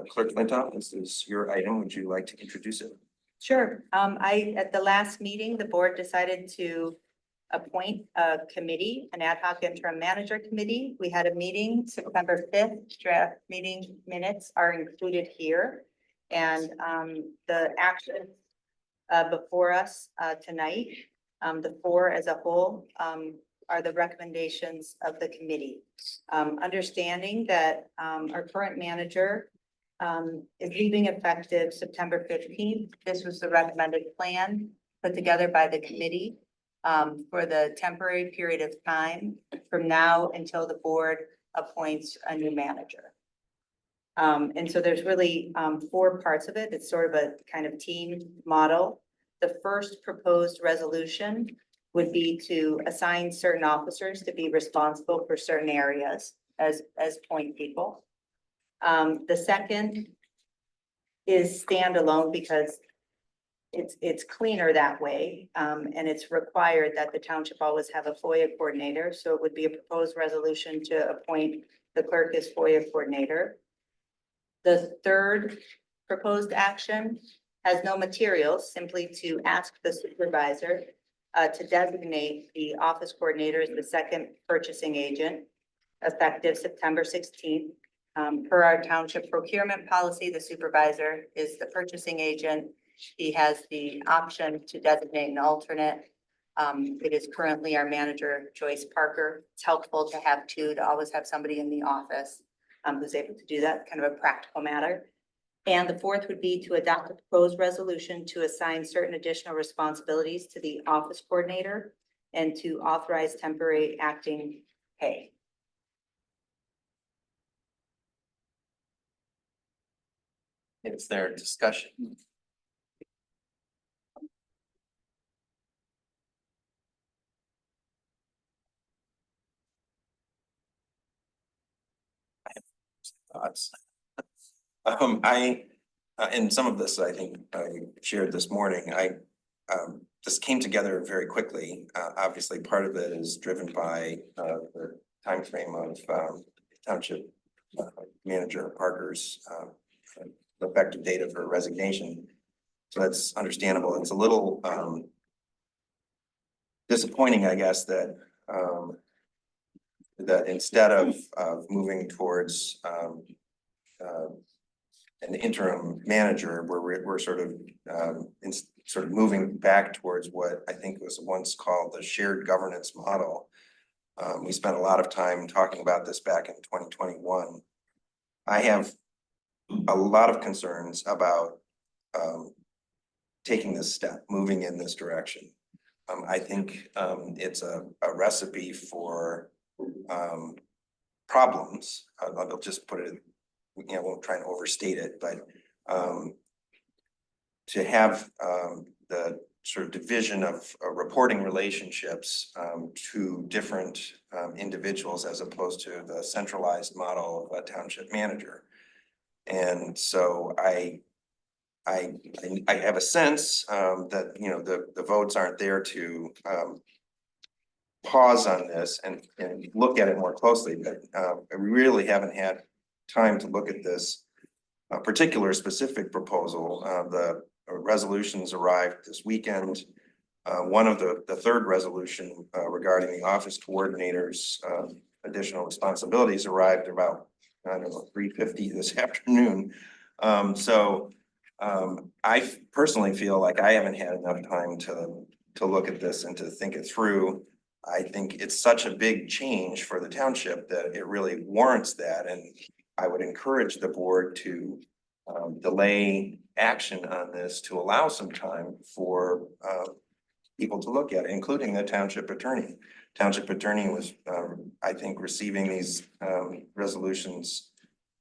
Clerk Flintoff, this is your item. Would you like to introduce it? Sure. At the last meeting, the board decided to appoint a committee, an ad hoc interim manager committee. We had a meeting September 5th. Draft meeting minutes are included here. And the actions before us tonight, the four as a whole, are the recommendations of the committee. Understanding that our current manager is leaving effective September 15th. This was the recommended plan put together by the committee for the temporary period of time from now until the board appoints a new manager. And so there's really four parts of it. It's sort of a kind of team model. The first proposed resolution would be to assign certain officers to be responsible for certain areas as point people. The second is standalone because it's cleaner that way. And it's required that the township always have a FOIA coordinator. So it would be a proposed resolution to appoint the clerk as FOIA coordinator. The third proposed action has no materials, simply to ask the supervisor to designate the office coordinator as the second purchasing agent effective September 16th. Per our township procurement policy, the supervisor is the purchasing agent. He has the option to designate an alternate. It is currently our manager, Joyce Parker. It's helpful to have two, to always have somebody in the office who's able to do that, kind of a practical matter. And the fourth would be to adopt a proposed resolution to assign certain additional responsibilities to the office coordinator and to authorize temporary acting pay. Is there discussion? I have thoughts. And some of this, I think I shared this morning, this came together very quickly. Obviously, part of it is driven by the timeframe of township Manager Parker's effective date of her resignation. So that's understandable. It's a little disappointing, I guess, that that instead of moving towards an interim manager, we're sort of moving back towards what I think was once called the shared governance model. We spent a lot of time talking about this back in 2021. I have a lot of concerns about taking this step, moving in this direction. I think it's a recipe for problems. I'll just put it, I won't try and overstate it, but to have the sort of division of reporting relationships to different individuals as opposed to the centralized model of a township manager. And so I have a sense that, you know, the votes aren't there to pause on this and look at it more closely, but I really haven't had time to look at this particular specific proposal. The resolutions arrived this weekend. One of the third resolution regarding the office coordinators additional responsibilities arrived about, I don't know, 3:50 this afternoon. I personally feel like I haven't had enough time to look at this and to think it through. I think it's such a big change for the township that it really warrants that, and I would encourage the board to delay action on this to allow some time for people to look at it, including the township attorney. Township attorney was, I think, receiving these resolutions,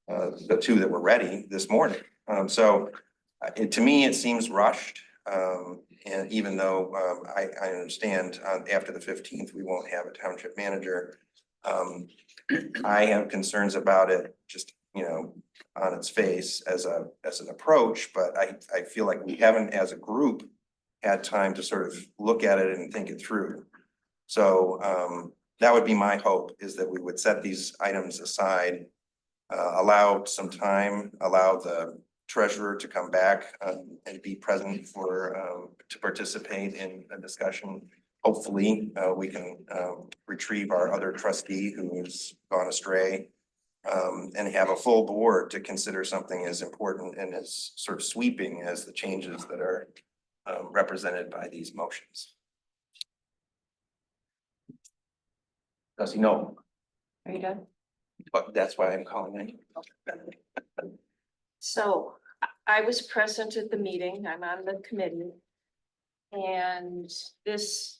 the two that were ready this morning. To me, it seems rushed. And even though I understand after the 15th, we won't have a township manager. I have concerns about it just, you know, on its face as an approach, but I feel like we haven't as a group had time to sort of look at it and think it through. So that would be my hope, is that we would set these items aside, allow some time, allow the treasurer to come back and be present for to participate in a discussion. Hopefully, we can retrieve our other trustee who has gone astray, and have a full board to consider something as important and as sort of sweeping as the changes that are represented by these motions. Does he know? Are you done? But that's why I'm calling it. So I was present at the meeting. I'm on the committee. And this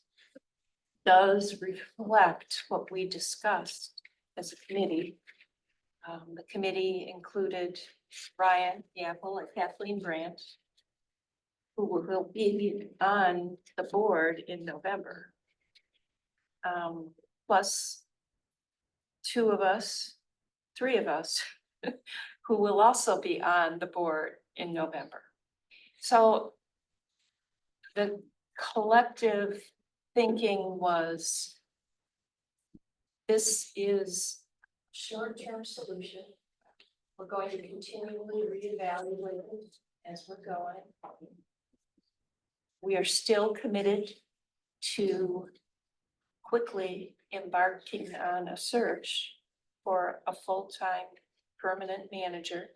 does reflect what we discussed as a committee. The committee included Ryan Yapple and Kathleen Brandt, who will be on the board in November. Plus three of us, who will also be on the board in November. So the collective thinking was, this is a short-term solution. We're going to continually reevaluate it as we're going. We are still committed to quickly embarking on a search for a full-time permanent manager.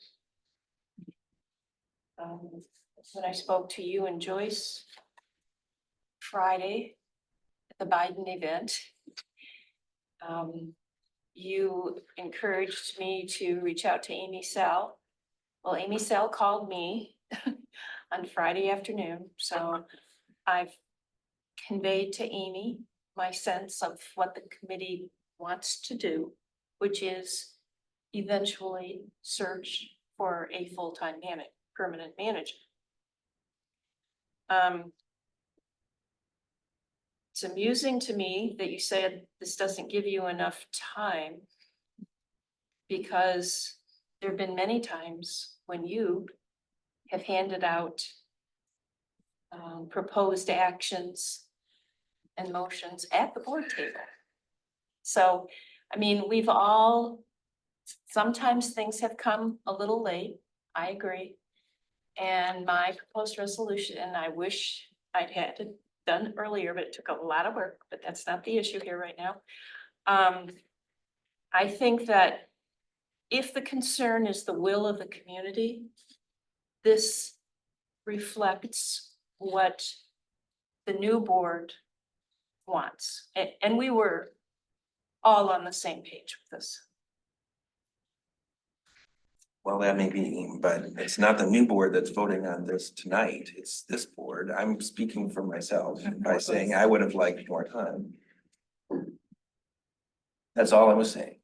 When I spoke to you and Joyce Friday at the Biden event, you encouraged me to reach out to Amy Sell. Well, Amy Sell called me on Friday afternoon, so I've conveyed to Amy my sense of what the committee wants to do, which is eventually search for a full-time permanent manager. It's amusing to me that you said this doesn't give you enough time, because there have been many times when you have handed out proposed actions and motions at the board table. So, I mean, we've all Sometimes things have come a little late, I agree. And my proposed resolution, and I wish I'd had it done earlier, but it took a lot of work, but that's not the issue here right now. I think that if the concern is the will of the community, this reflects what the new board wants. And we were all on the same page with this. Well, that may be, but it's not the new board that's voting on this tonight. It's this board. I'm speaking for myself by saying I would have liked more time. That's all I was saying.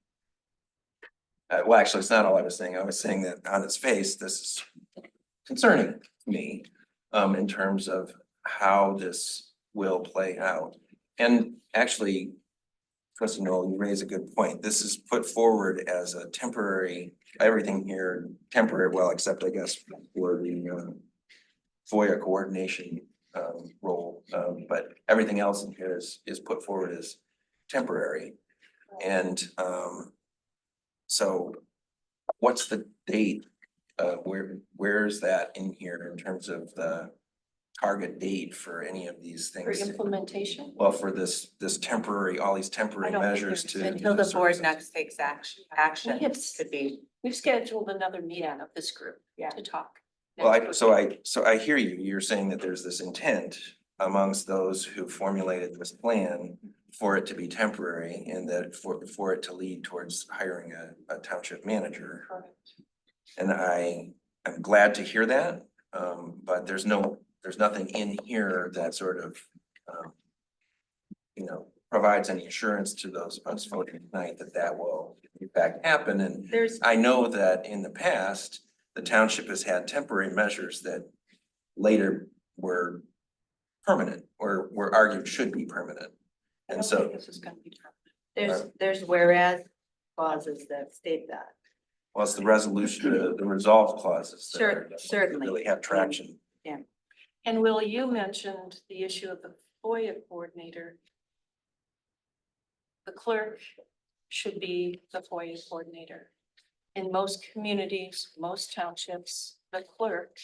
Well, actually, it's not all I was saying. I was saying that on its face, this is concerning to me in terms of how this will play out. And actually, Trustee Noel, you raise a good point. This is put forward as a temporary, everything here temporary, well, except I guess for the FOIA coordination role. But everything else in here is put forward as temporary. And so what's the date? Where is that in here in terms of the target date for any of these For things? implementation? Well, for this temporary, all these temporary don't think measures there's- to. Until the board next takes action, We have, could be. we've scheduled another meeting of this group to talk. Well, so I hear you. You're saying that there's this intent amongst those who formulated this plan for it to be temporary and that for it to lead towards hiring a township manager. Correct. And I'm glad to hear that, but there's nothing in here that sort of, provides any assurance to those of us voting tonight that that will in fact happen. And I know that in the past, the township has had temporary measures that later were permanent or were argued should be permanent. And so. This is gonna be permanent. There's whereas clauses that state that. Well, it's the resolution, the resolve clauses. that Sure, certainly. Really have traction. Yeah. And Will, you mentioned the issue of the FOIA coordinator. The clerk should be the FOIA coordinator. In most communities, most townships, the clerk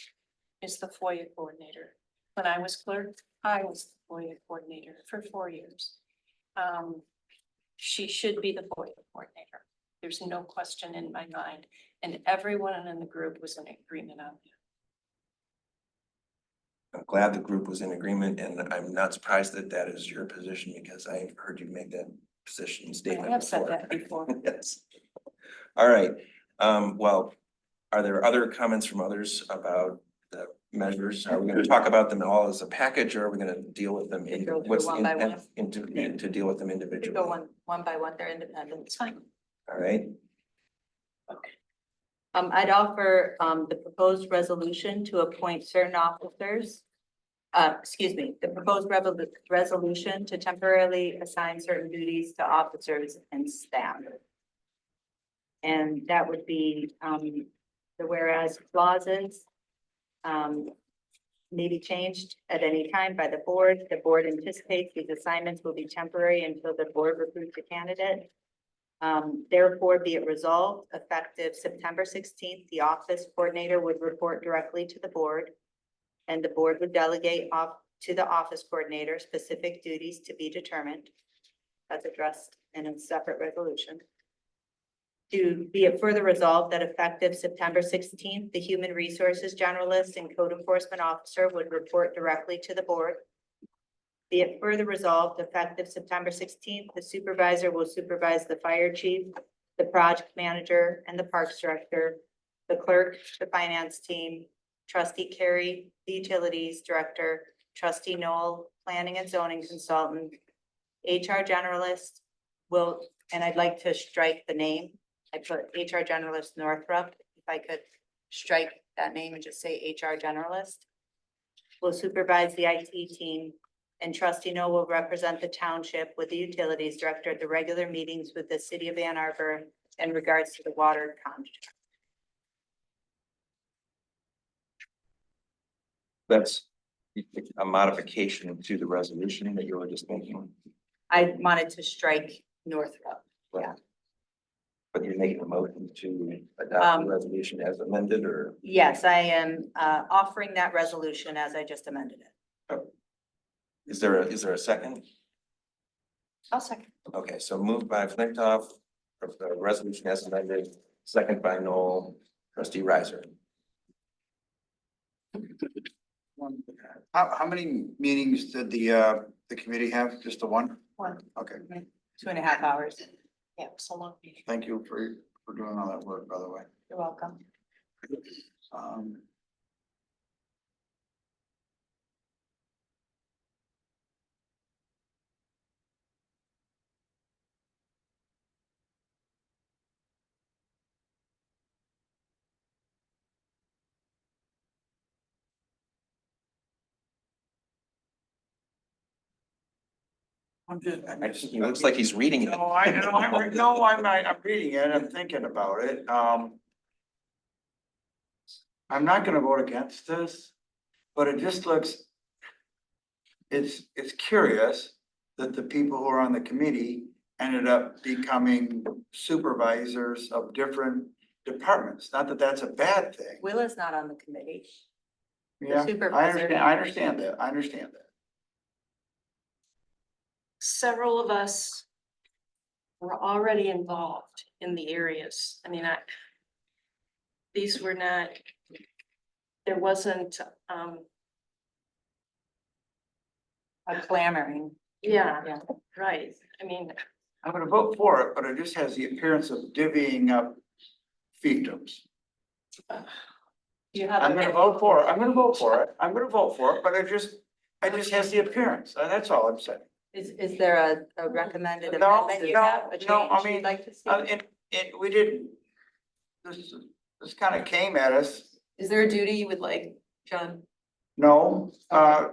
is the FOIA coordinator. When I was clerk, I was the FOIA coordinator for 4 years. She should be the FOIA coordinator. There's no question in my mind, and everyone in the group was in agreement on that. I'm glad the group was in agreement, and I'm not surprised that that is your position because I've heard you make that position statement. I have said before. that before. Yes. All right. Well, are there other comments from others about the measures? Are we going to talk about them all as a package, or are we going to deal with them in Go through what's one by one. to deal with them We individually? go one by one, they're independent. It's fine. All right. I'd offer, the proposed resolution to appoint certain officers. The proposed resolution to temporarily assign certain duties to officers and staff. And that would be, the whereas clauses. May be changed at any time by the board. The board anticipates these assignments will be temporary until the board recruits a candidate. Therefore, be it resolved, effective September 16th, the office coordinator would report directly to the board. And the board would delegate off to the office coordinator specific duties to be determined. That's addressed in a separate resolution. To be it further resolved that effective September 16th, the human resources generalist and code enforcement officer would report directly to the board. Be it further resolved, effective September 16th, the supervisor will supervise the fire chief, the project manager, and the parks director, the clerk, the finance team, trustee Carey, the utilities director, trustee Noel, planning and zoning consultant, HR generalist will, and I'd like to strike the name. I put HR generalist Northrop, if I could strike that name and just say HR generalist. Will supervise the IT team, and trustee Noel will represent the township with the utilities director at the regular meetings with the city of Ann Arbor in regards to the water contract. That's a modification to the resolution that you were just making. I wanted to strike Northrop. Yeah. But you're making a motion to adopt the resolution as amended, or? Yes, I am offering that resolution as I just amended it. Is there a second? I'll second. Okay, so moved by Flintoff, the resolution as amended, second by Noel, trustee Riser. How many meetings did the committee have? Just the one? One. Okay, 2.5 hours. Yeah, so long. thank you for doing all that work, by the way. You're welcome. Um, He looks like he's reading it. No, I'm reading it, I'm thinking about it, I'm not gonna vote against this, but it just looks. It's curious that the people who are on the committee ended up becoming supervisors of different departments, not that that's a bad thing. Will is not on the committee. Yeah, supervisor. I understand that. Several of us were already involved in the areas. I mean, these were not, there wasn't, A clamoring. yeah, Yeah. right. I mean, I'm gonna vote for it, but it just has the appearance of divvying up fiefdoms. you have. I'm gonna vote for it, but it just has the appearance, that's all I'm saying. Is there a recommended No, amendment you have, a no, I change mean, you'd like to see? We didn't, this kind of came at us, Is there a duty you would like, John? no, I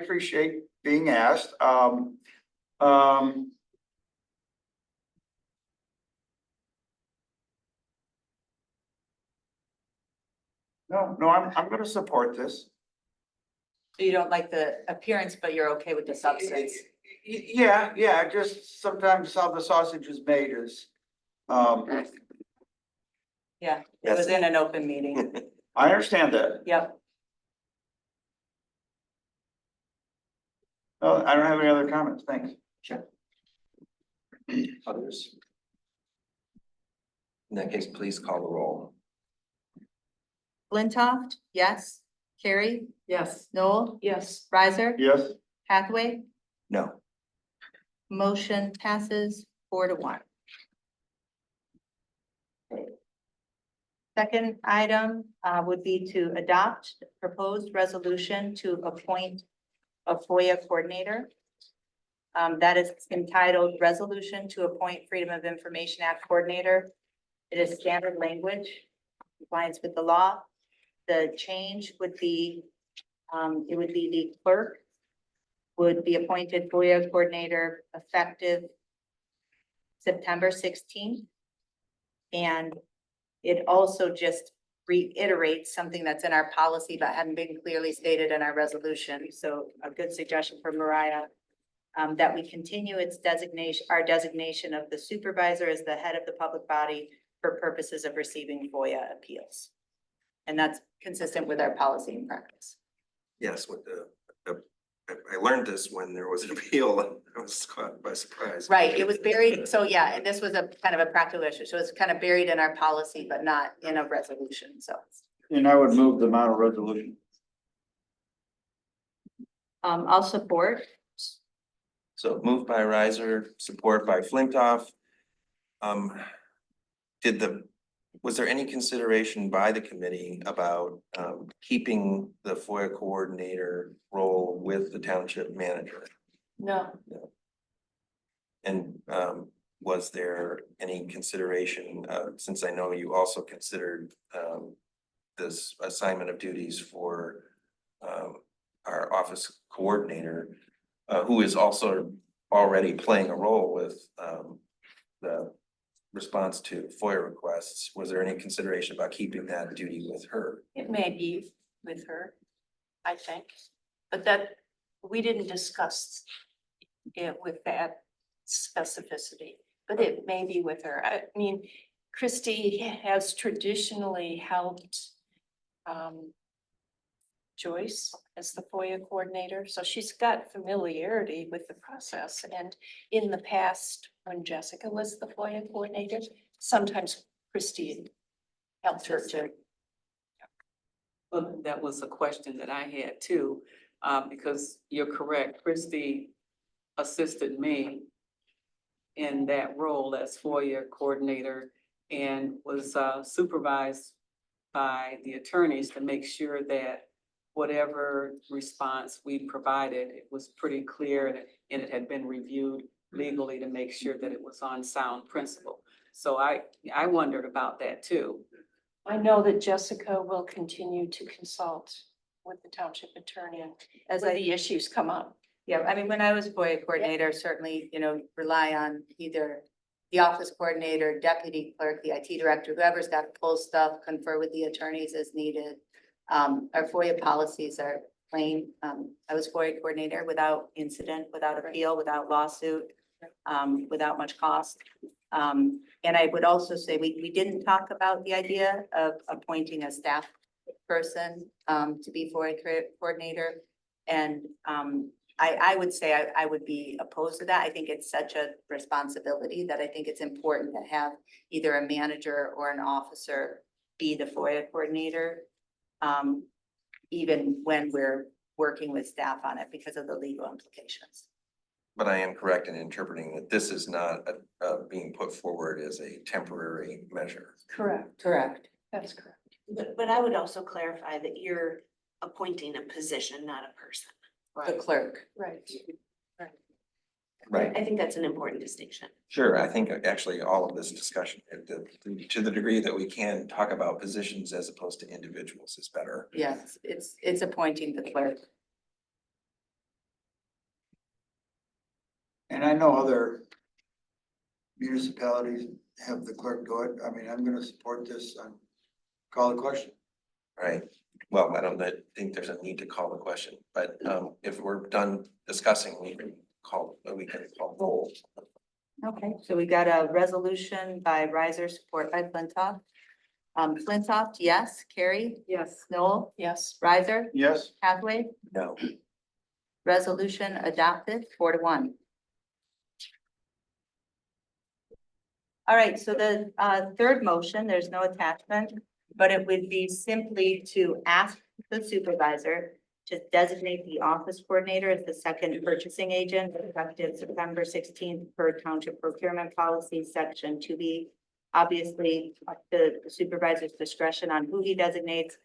appreciate being asked, no, I'm gonna support this. So you don't like the appearance, but you're okay with the substance? Yeah, just sometimes how the sausage is made is, Yeah, it was in an open meeting. I understand that. Yep. Oh, I don't have any other comments, thanks. Sure. Others? In that case, please call the roll. Flintoff, yes. Carrie, Yes. Noel, Yes. Riser, Yes, Hathaway, No. motion passes 4-1. Second item would be to adopt proposed resolution to appoint a FOIA coordinator. That is entitled Resolution to Appoint Freedom of Information Act Coordinator. It is standard language, compliance with the law. The change would be, it would be the clerk would be appointed FOIA coordinator effective September 16th. And it also just reiterates something that's in our policy but hadn't been clearly stated in our resolution. So a good suggestion for Mariah, that we continue its designation, our designation of the supervisor as the head of the public body for purposes of receiving FOIA appeals. And that's consistent with our policy and practice. Yes, with I learned this when there was an appeal, and I was caught by surprise. Right, it was buried, so yeah, and this was a kind of a practical issue, so it's kind of buried in our policy, but not in a resolution, so. and I would move the model resolution. I'll support. So moved by Riser, support by Flintoff. Was there any consideration by the committee about keeping the FOIA coordinator role with the township manager? No. And was there any consideration, since I know you also considered this assignment of duties for our office coordinator, who is also already playing a role with the response to FOIA requests, was there any consideration about keeping that duty with her? It may be with her, I think, but that, we didn't discuss it with that specificity. but it may be with her. I mean, Christy has traditionally helped Joyce as the FOIA coordinator, so she's got familiarity with the process. And in the past, when Jessica was the FOIA coordinator, sometimes Christy helped her too. Well, that was a question that I had too, because you're correct, Christy assisted me in that role as FOIA coordinator and was supervised by the attorneys to make sure that whatever response we provided, it was pretty clear and it had been reviewed legally to make sure that it was on sound principle. So I wondered about that too. I know that Jessica will continue to consult with the township attorney as the issues come up. Yeah, I mean, when I was FOIA coordinator, certainly, rely on either the office coordinator, deputy clerk, the IT director, whoever's got to pull stuff, confer with the attorneys as needed. Our FOIA policies are plain. I was FOIA coordinator without incident, without appeal, without lawsuit, without much cost. And I would also say we didn't talk about the idea of appointing a staff person to be FOIA coordinator. And I would say I would be opposed to that. I think it's such a responsibility that I think it's important to have either a manager or an officer be the FOIA coordinator, even when we're working with staff on it because of the legal implications. But I am correct in interpreting that this is not being put forward as a temporary measure. Correct. Correct. That's correct. But I would also clarify that you're appointing a position, not a person. The clerk. Right. Right. I think that's an important distinction. Sure, I think actually all of this discussion, to the degree that we can talk about positions as opposed to individuals is better. Yes, it's appointing the clerk. And I know other municipalities have the clerk do it. I mean, I'm gonna support this and call the question. Right, well, I don't think there's a need to call the question, but if we're done discussing, we can call roll. Okay, so we got a resolution by Riser, support by Flintoff. Flintoff, yes. Carrie? Yes. Noel? Yes. Riser? Yes. Hathaway? No. Resolution adopted 4-1. All right, so the third motion, there's no attachment, but it would be simply to ask the supervisor to designate the office coordinator as the second purchasing agent effective September 16th per township procurement policy section 2B. Obviously, the supervisor's discretion on who he designates.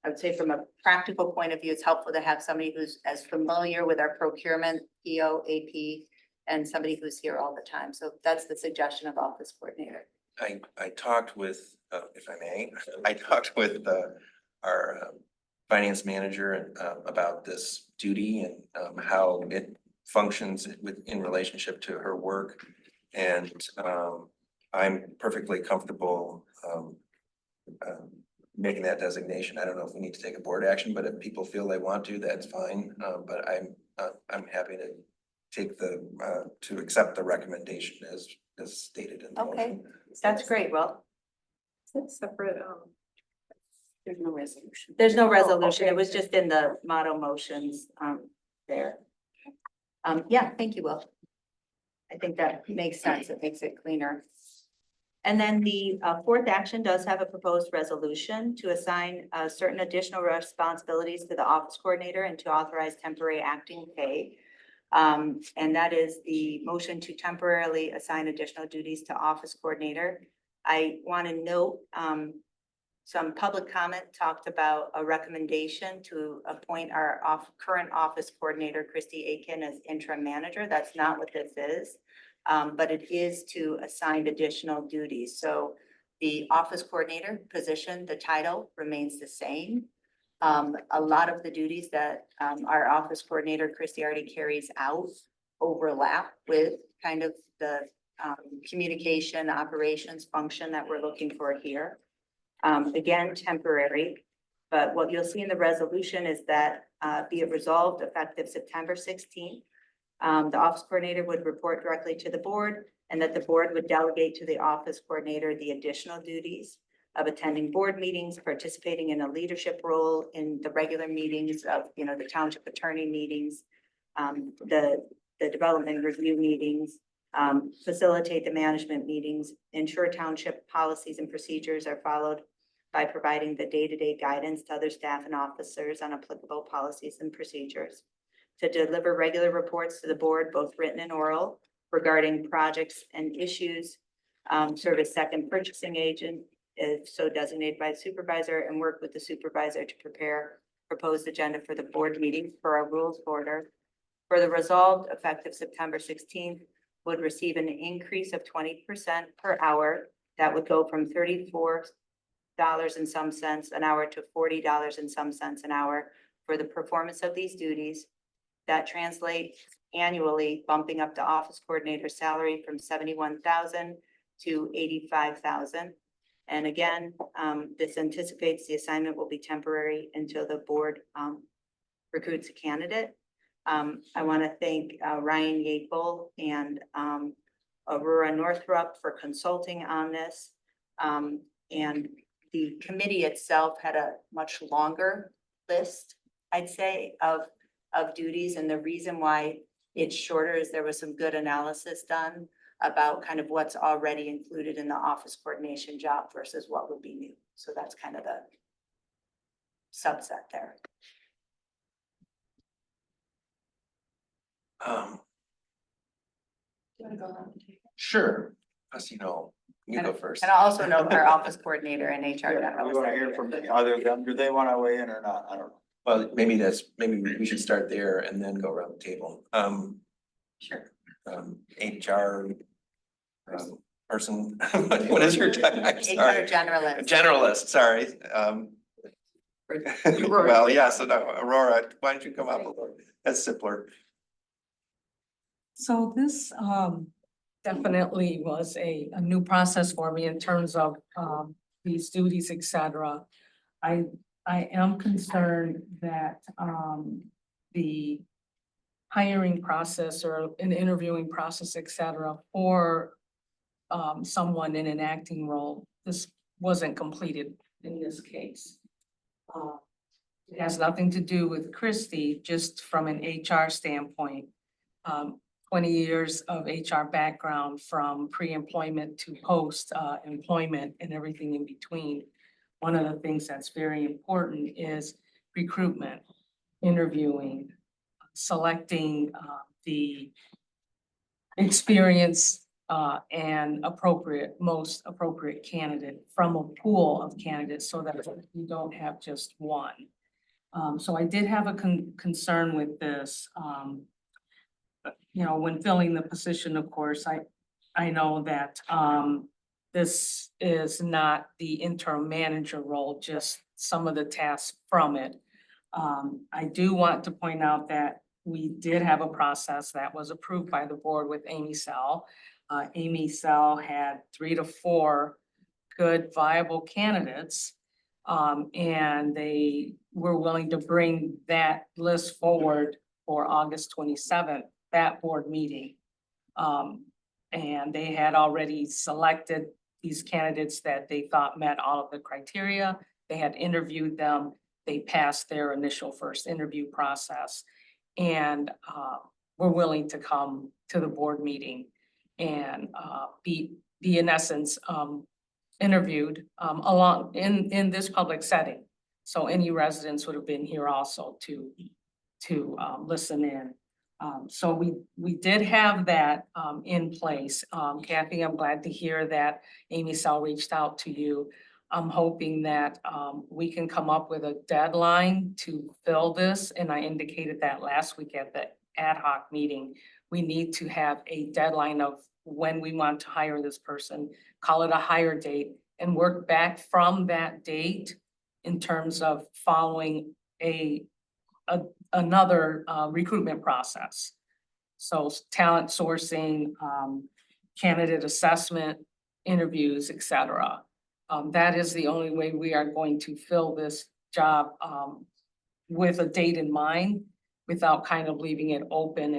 I would say from a practical point of view, it's helpful to have somebody who's as familiar with our procurement, EO, AP, and somebody who's here all the time. So that's the suggestion of office coordinator. I talked with, if I may, I talked with our finance manager about this duty and how it functions in relationship to her work. And I'm perfectly comfortable making that designation. I don't know if we need to take a board action, but if people feel they want to, that's fine. But I'm happy to take to accept the recommendation as stated in the Okay, motion. that's great. Well, Separate, There's no resolution. there's no resolution. okay. It was just in the model motions there. Yeah, thank you, Will. I think that makes sense. It makes it cleaner. And then the fourth action does have a proposed resolution to assign certain additional responsibilities to the office coordinator and to authorize temporary acting pay. And that is the motion to temporarily assign additional duties to office coordinator. I want to note, some public comment talked about a recommendation to appoint our current office coordinator, Christy Aiken, as interim manager. That's not what this is, but it is to assign additional duties. So the office coordinator position, the title remains the same. A lot of the duties that our office coordinator, Christy, already carries out overlap with kind of the communication operations function that we're looking for here. Again, temporary, but what you'll see in the resolution is that be it resolved effective September 16th. The office coordinator would report directly to the board and that the board would delegate to the office coordinator the additional duties of attending board meetings, participating in a leadership role in the regular meetings of, the township attorney meetings, the development review meetings, facilitate the management meetings, ensure township policies and procedures are followed by providing the day-to-day guidance to other staff and officers on applicable policies and procedures, to deliver regular reports to the board, both written and oral, regarding projects and issues, serve as second purchasing agent, if so designated by the supervisor, and work with the supervisor to prepare proposed agenda for the board meeting for our rules of order. For the resolved, effective September 16th, would receive an increase of 20% per hour. That would go from $34 and some cents an hour to $40 and some cents an hour for the performance of these duties. That translates annually, bumping up the office coordinator salary from $71,000 to $85,000. And again, this anticipates the assignment will be temporary until the board recruits a candidate. I want to thank Ryan Yapel and Aurora Northrup for consulting on this. And the committee itself had a much longer list, I'd say, of duties. And the reason why it's shorter is there was some good analysis done about kind of what's already included in the office coordination job versus what would be new. So that's kind of the subset there. Sure, as you know, you go first. And I also know our office coordinator and HR We generalist. want to hear from the other, do they want to weigh in or not? I don't know. Well, maybe we should start there and then go around the table. Sure. HR person, what is your title? I'm sorry. HR generalist. Generalist, sorry. Well, yeah, so no, Aurora, why don't you come up? That's simpler. So this definitely was a new process for me in terms of these duties, et cetera. I am concerned that the hiring process or an interviewing process, et cetera, for someone in an acting role, this wasn't completed in this case. It has nothing to do with Christie, just from an HR standpoint. 20 years of HR background from pre-employment to post-employment and everything in between. One of the things that's very important is recruitment, interviewing, selecting the experience and most appropriate candidate from a pool of candidates so that you don't have just one. So I did have a concern with this. When filling the position, of course, I know that this is not the interim manager role, just some of the tasks from it. I do want to point out that we did have a process that was approved by the board with Amy Sell. Amy Sell had 3 to 4 good viable candidates. And they were willing to bring that list forward for August 27th, that board meeting. And they had already selected these candidates that they thought met all of the criteria. They had interviewed them. They passed their initial first interview process and were willing to come to the board meeting and be in essence interviewed along in this public setting. So any residents would have been here also to listen in. So we did have that in place. Kathy, I'm glad to hear that Amy Sell reached out to you. I'm hoping that we can come up with a deadline to fill this. And I indicated that last week at the ad hoc meeting. We need to have a deadline of when we want to hire this person, call it a hire date, and work back from that date in terms of following another recruitment process. So talent sourcing, candidate assessment, interviews, et cetera. That is the only way we are going to fill this job with a date in mind without kind of leaving it open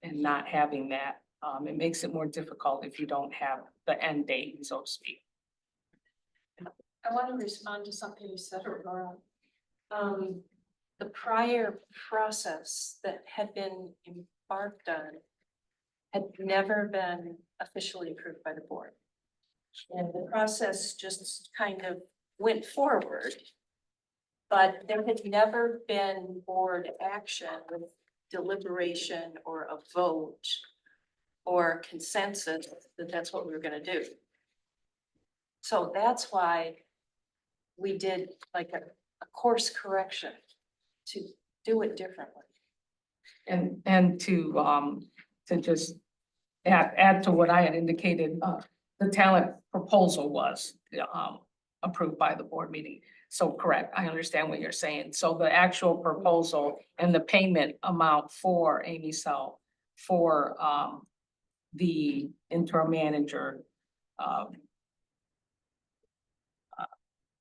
and not having that It makes it more difficult if you don't have the end date, so to speak. I want to respond to something you said, Aurora. The prior process that had been embarked on had never been officially approved by the board. And the process just kind of went forward. But there had never been board action with deliberation or a vote or consensus that that's what we were gonna do. So that's why we did like a course correction to do it differently. And to just add to what I had indicated, the talent proposal was, approved by the board meeting. So correct, I understand what you're saying. So the actual proposal and the payment amount for Amy Sell for, the interim manager,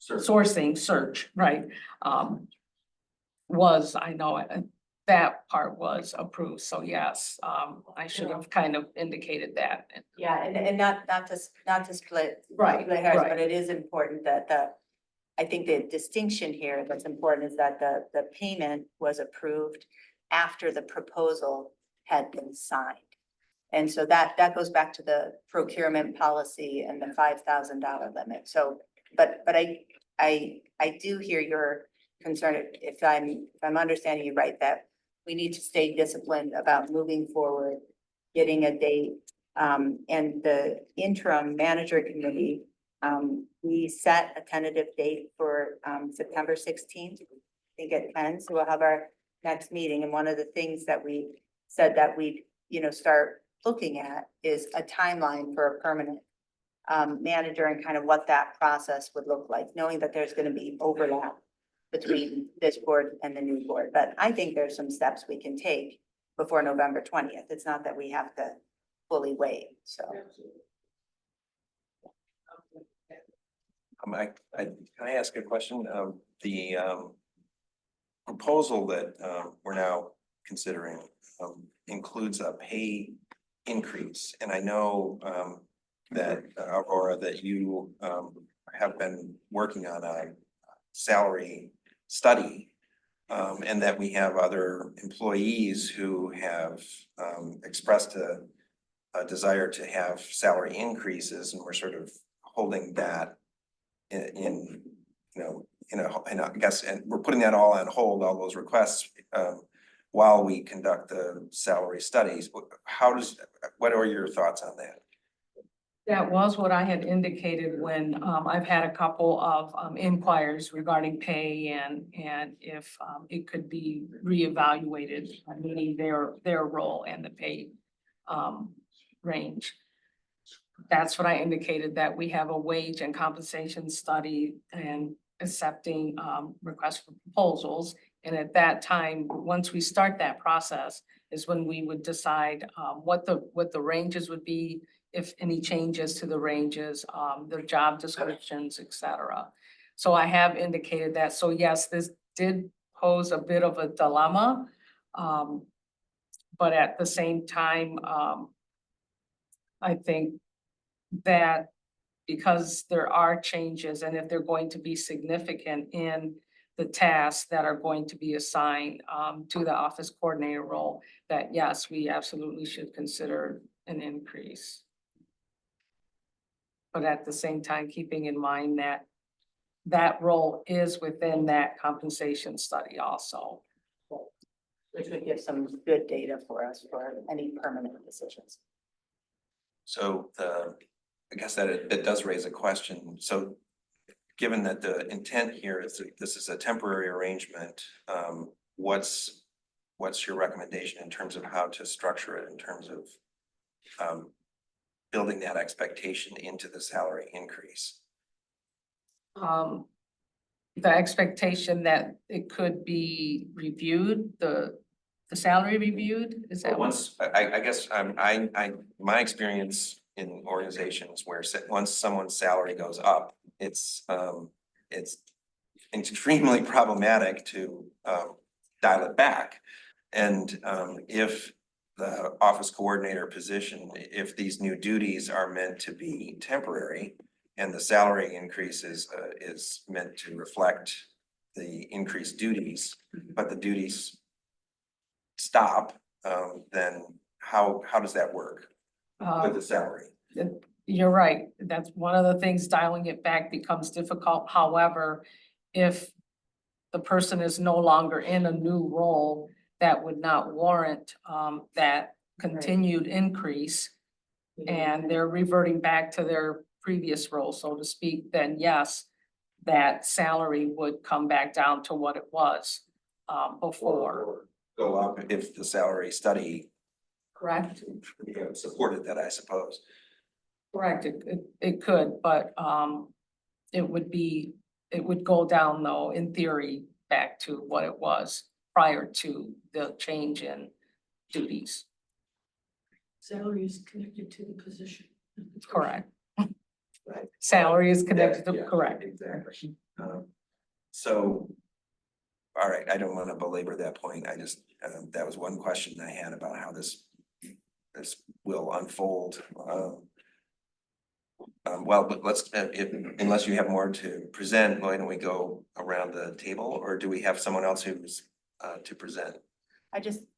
sourcing search, right? Was, I know, that part was approved, so yes, I should have kind of indicated that. Yeah, and not to split. Right, split hairs, right. but it is important that I think the distinction here that's important is that the payment was approved after the proposal had been signed. And so that goes back to the procurement policy and the $5,000 limit. So, but I do hear your concern, if I'm understanding you right, that we need to stay disciplined about moving forward, getting a date. And the interim manager committee, we set a tentative date for September 16th. I think at 10, so we'll have our next meeting. And one of the things that we said that we, start looking at is a timeline for a permanent manager and kind of what that process would look like, knowing that there's going to be overlap between this board and the new board. But I think there's some steps we can take before November 20th. It's not that we have to fully wait, so. Can I ask a question? The proposal that we're now considering includes a pay increase. And I know that Aurora, that you have been working on a salary study, and that we have other employees who have expressed a desire to have salary increases, and we're sort of holding that in I guess, and we're putting that all on hold, all those requests, while we conduct the salary studies. What are your thoughts on that? That was what I had indicated when I've had a couple of inquiries regarding pay and if it could be reevaluated, meaning their role and the pay range. That's what I indicated, that we have a wage and compensation study and accepting requests for proposals. And at that time, once we start that process, is when we would decide what the ranges would be, if any changes to the ranges, the job descriptions, et cetera. So I have indicated that. So yes, this did pose a bit of a dilemma. But at the same time, I think that because there are changes, and if they're going to be significant in the tasks that are going to be assigned to the office coordinator role, that yes, we absolutely should consider an increase. But at the same time, keeping in mind that that role is within that compensation study also. Which would give some good data for us for any permanent decisions. So I guess that it does raise a question. So given that the intent here is that this is a temporary arrangement, what's your recommendation in terms of how to structure it, in terms of building that expectation into the salary increase? The expectation that it could be reviewed, the salary reviewed, is that? Once, I guess, my experience in organizations where once someone's salary goes up, it's extremely problematic to dial it back. And if the office coordinator position, if these new duties are meant to be temporary and the salary increase is meant to reflect the increased duties, but the duties stop, then how does that work with the salary? You're right. That's one of the things, dialing it back becomes difficult. However, if the person is no longer in a new role, that would not warrant that continued increase. And they're reverting back to their previous role, so to speak, then yes, that salary would come back down to what it was before. Or go up if the salary study Correct? supported that, I suppose. Correct. It could, but it would go down though, in theory, back to what it was prior to the change in duties. Salary is connected to the position. Correct. Right. Salary is connected Yeah, to, yeah, correct. Exactly. So, all right, I don't want to belabor that point. I just, that was one question I had about how this will unfold. Well, but let's, unless you have more to present, why don't we go around the table, or do we have someone else who's to present?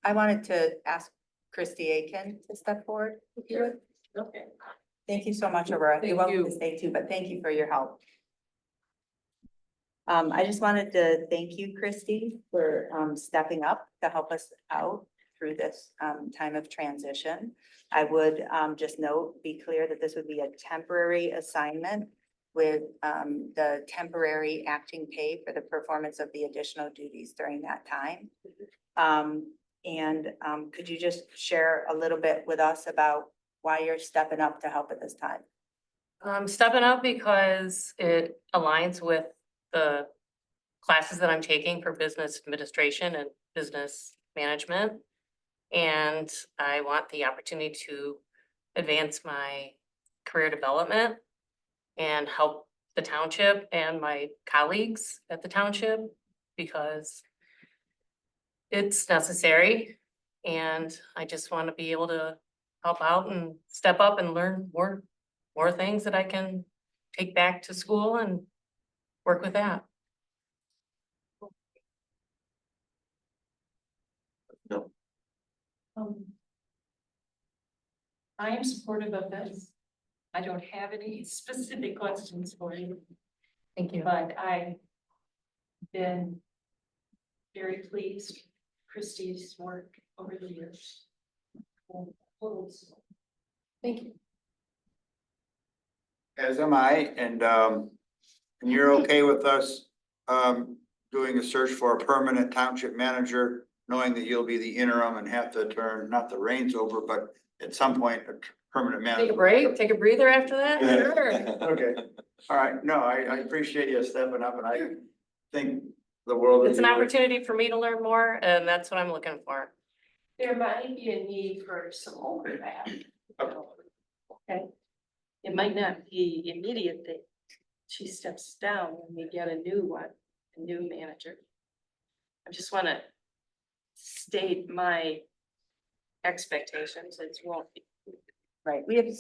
I wanted to ask Christy Aiken to step forward, if you would. Okay. Thank you so much, Aurora. You're welcome to stay too, but thank you for your help. I just wanted to thank you, Christy, for stepping up to help us out through this time of transition. I would just be clear that this would be a temporary assignment with the temporary acting pay for the performance of the additional duties during that time. Could you just share a little bit with us about why you're stepping up to help at this time? I'm stepping up because it aligns with the classes that I'm taking for business administration and business management. And I want the opportunity to advance my career development and help the township and my colleagues at the township, because it's necessary. And I just want to be able to help out and step up and learn more things that I can take back to school and work with that. No. I am supportive of this. I don't have any specific questions for you. Thank you. But I've been very pleased with Christie's work over the years. Thank you. As am I, and you're okay with us doing a search for a permanent township manager, knowing that you'll be the interim and have to turn, not the reins over, but at some point, a permanent manager. Take a break, take a breather after that? Sure. Okay, all right, no, I appreciate you stepping up, and I think the world. It's an opportunity for me to learn more, and that's what I'm looking for. There might be a need for some overlap. Okay. It might not be immediate that she steps down when we get a new one, a new manager. I just want to state my expectations. It won't be. Right, we have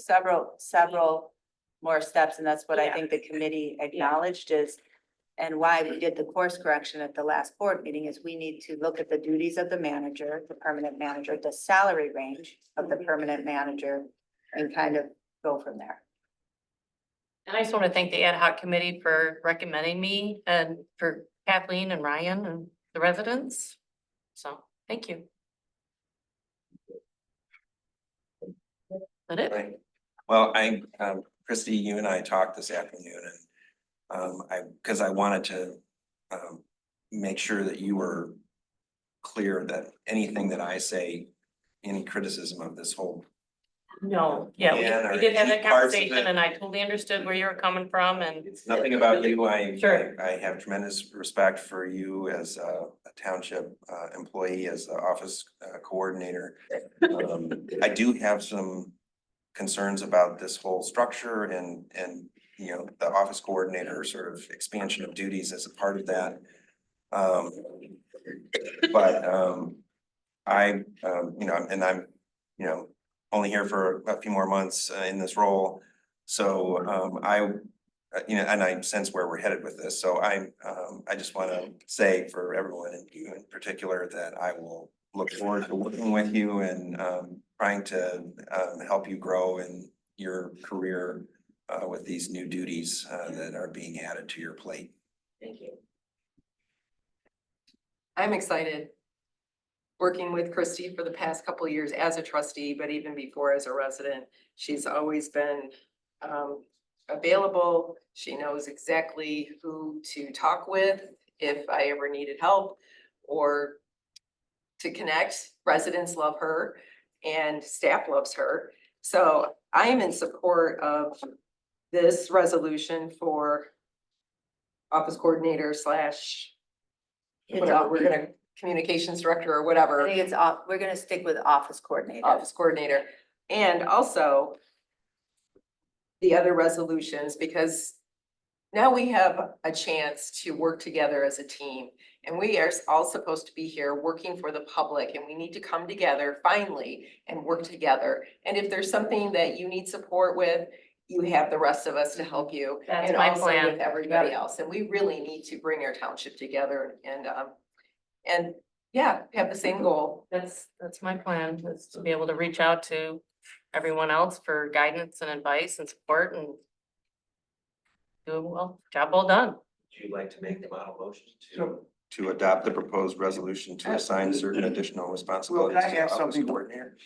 several more steps, and that's what I think the committee acknowledged is, and why we did the course correction at the last board meeting is we need to look at the duties of the manager, the permanent manager, the salary range of the permanent manager, and kind of go from there. And I just want to thank the ad hoc committee for recommending me, and for Kathleen and Ryan and the residents. So, thank you. That it? Right. Well, Christy, you and I talked this afternoon, and because I wanted to make sure that you were clear that anything that I say, any criticism of this whole. No, yeah, Yeah, we did have that key parts of conversation, it. and I totally understood where you were coming from, and. It's nothing about you. Sure. I have tremendous respect for you as a township employee, as the office coordinator. I do have some concerns about this whole structure and, you know, the office coordinator sort of expansion of duties as a part of that. But I, you know, and I'm you know, only here for a few more months in this role. So you know, and I sense where we're headed with this. So I just want to say for everyone and you in particular that I will look forward to working with you and trying to help you grow in your career with these new duties that are being added to your plate. Thank you. I'm excited working with Christy for the past couple of years as a trustee, but even before as a resident. She's always been available. She knows exactly who to talk with if I ever needed help or to connect. Residents love her and staff loves her. So I am in support of this resolution for office coordinator slash whatever, we're gonna communications director or whatever. I think it's we're gonna stick with office coordinator. Office coordinator. And also the other resolutions, because now we have a chance to work together as a team. And we are all supposed to be here working for the public, and we need to come together finally and work together. And if there's something that you need support with, you have the rest of us to help you. That's and my also plan. with everybody else. And we really need to bring our township together and yeah, have the same goal. That's my plan, is to be able to reach out to everyone else for guidance and advice and support and do a job well done. Would you like to make the model motion to adopt the proposed resolution to assign certain additional Well, responsibilities can I to ask office something coordinator?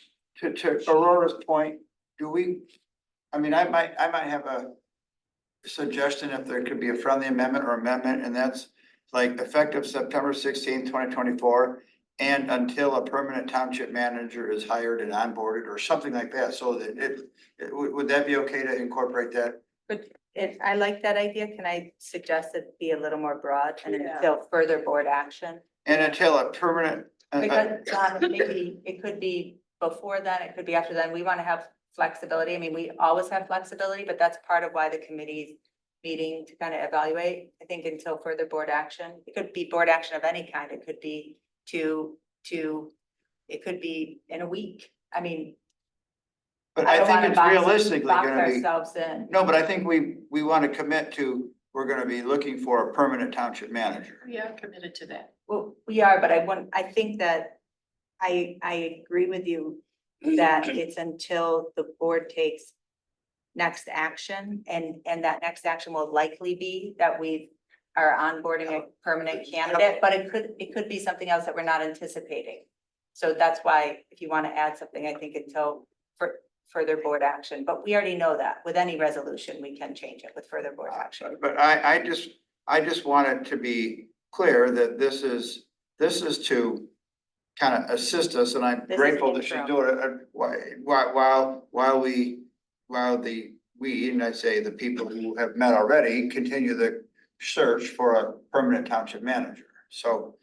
to Aurora's point? Do we, I mean, I might have a suggestion if there could be a friendly amendment or amendment, and that's like effective September 16th, 2024, and until a permanent township manager is hired and onboarded or something like that, so that would that be okay to incorporate that? But I like that idea. Can I suggest it be a little more broad and until further board action? And until a permanent. Because maybe it could be before then, it could be after then. We want to have flexibility. I mean, we always have flexibility, but that's part of why the committee's meeting to kind of evaluate. I think until further board action, it could be board action of any kind. It could be it could be in a week. I mean. But I I don't think wanna it's box realistically gonna be. ourselves in. No, but I think we want to commit to, we're gonna be looking for a permanent township manager. We are committed to that. Well, we are, but I think that I agree with you that it's until the board takes next action and that next action will likely be that we are onboarding a permanent candidate, but it could be something else that we're not anticipating. So that's why if you want to add something, I think until further board action, but we already know that with any resolution, we can change it with further board action. But I just want it to be clear that this is to kind of assist us, and I'm This is grateful that she's interim. doing it while we, and I say the people who have met already, continue the search for a permanent township manager. So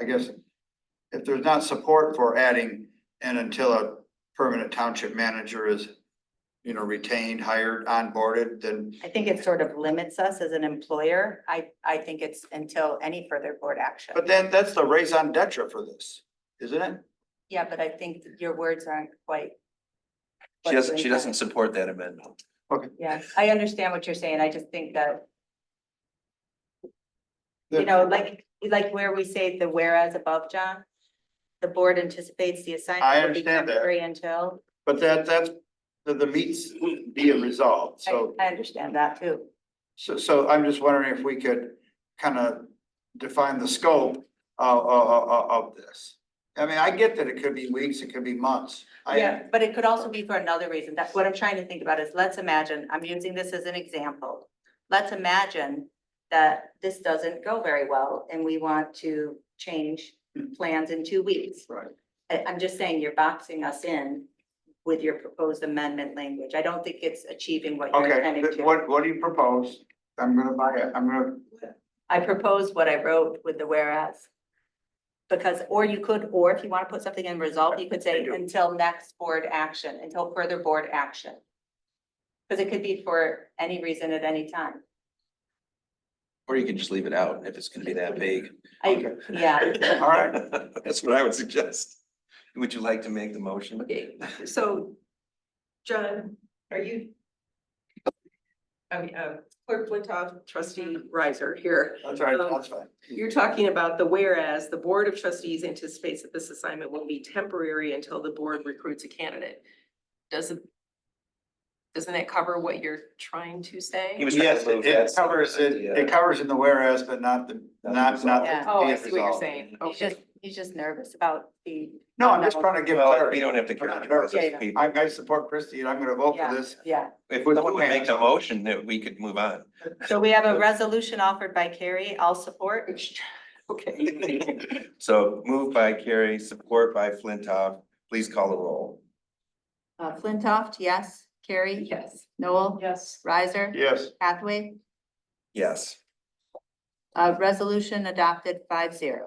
I guess if there's not support for adding and until a permanent township manager is, retained, hired, onboarded, then. I think it sort of limits us as an employer. I think it's until any further board action. But then that's the raison d'etre for this, isn't it? Yeah, but I think that your words aren't quite. She doesn't support that amendment. Okay. Yeah, I understand what you're saying. I just think that. Like where we say the whereas above, John. The board anticipates the I assignment will be understand that. temporary until. But that's the meets be a result, so. I understand that too. So I'm just wondering if we could kind of define the scope of this. I mean, I get that it could be weeks, it could be months. Yeah, but it could also be for another reason. That's what I'm trying to think about is, let's imagine, I'm using this as an example. Let's imagine that this doesn't go very well and we want to change plans in 2 weeks. Right. I'm just saying you're boxing us in with your proposed amendment language. I don't think it's achieving what you're Okay, intending to. what do you propose? I'm gonna buy it, I propose what I wrote with the whereas. Because, or if you want to put something in result, you could say until next board action, until further board action. Because it could be for any reason at any time. Or you can just leave it out if it's gonna be that vague. Yeah. all right. That's what I would suggest. Would you like to make the motion? Okay, so, John, are you? Clerk Flintoff, trustee Riser here. That's right, Um, that's fine. You're talking about the whereas the Board of Trustees anticipates that this assignment will be temporary until the board recruits a candidate. Doesn't that cover what you're trying to say? He was trying Yes, to move it that covers it, idea. it covers in the whereas, but not the, not the. Yeah. Oh, I end see what you're result. saying. He's just nervous about the. No, I'm just trying to give Well, clarity. we don't have to. I'm not care about nervous. those people. I support Christie and I'm gonna vote for this. Yeah. If with someone two would make hands. the motion, that we could move on. So we have a resolution offered by Carrie. I'll support. Okay. So moved by Carrie, support by Flintoff. Please call the roll. Flintoff, yes. Carrie? Yes. Noel? Yes. Riser? Yes. Hathaway? Yes. Resolution adopted 5-0.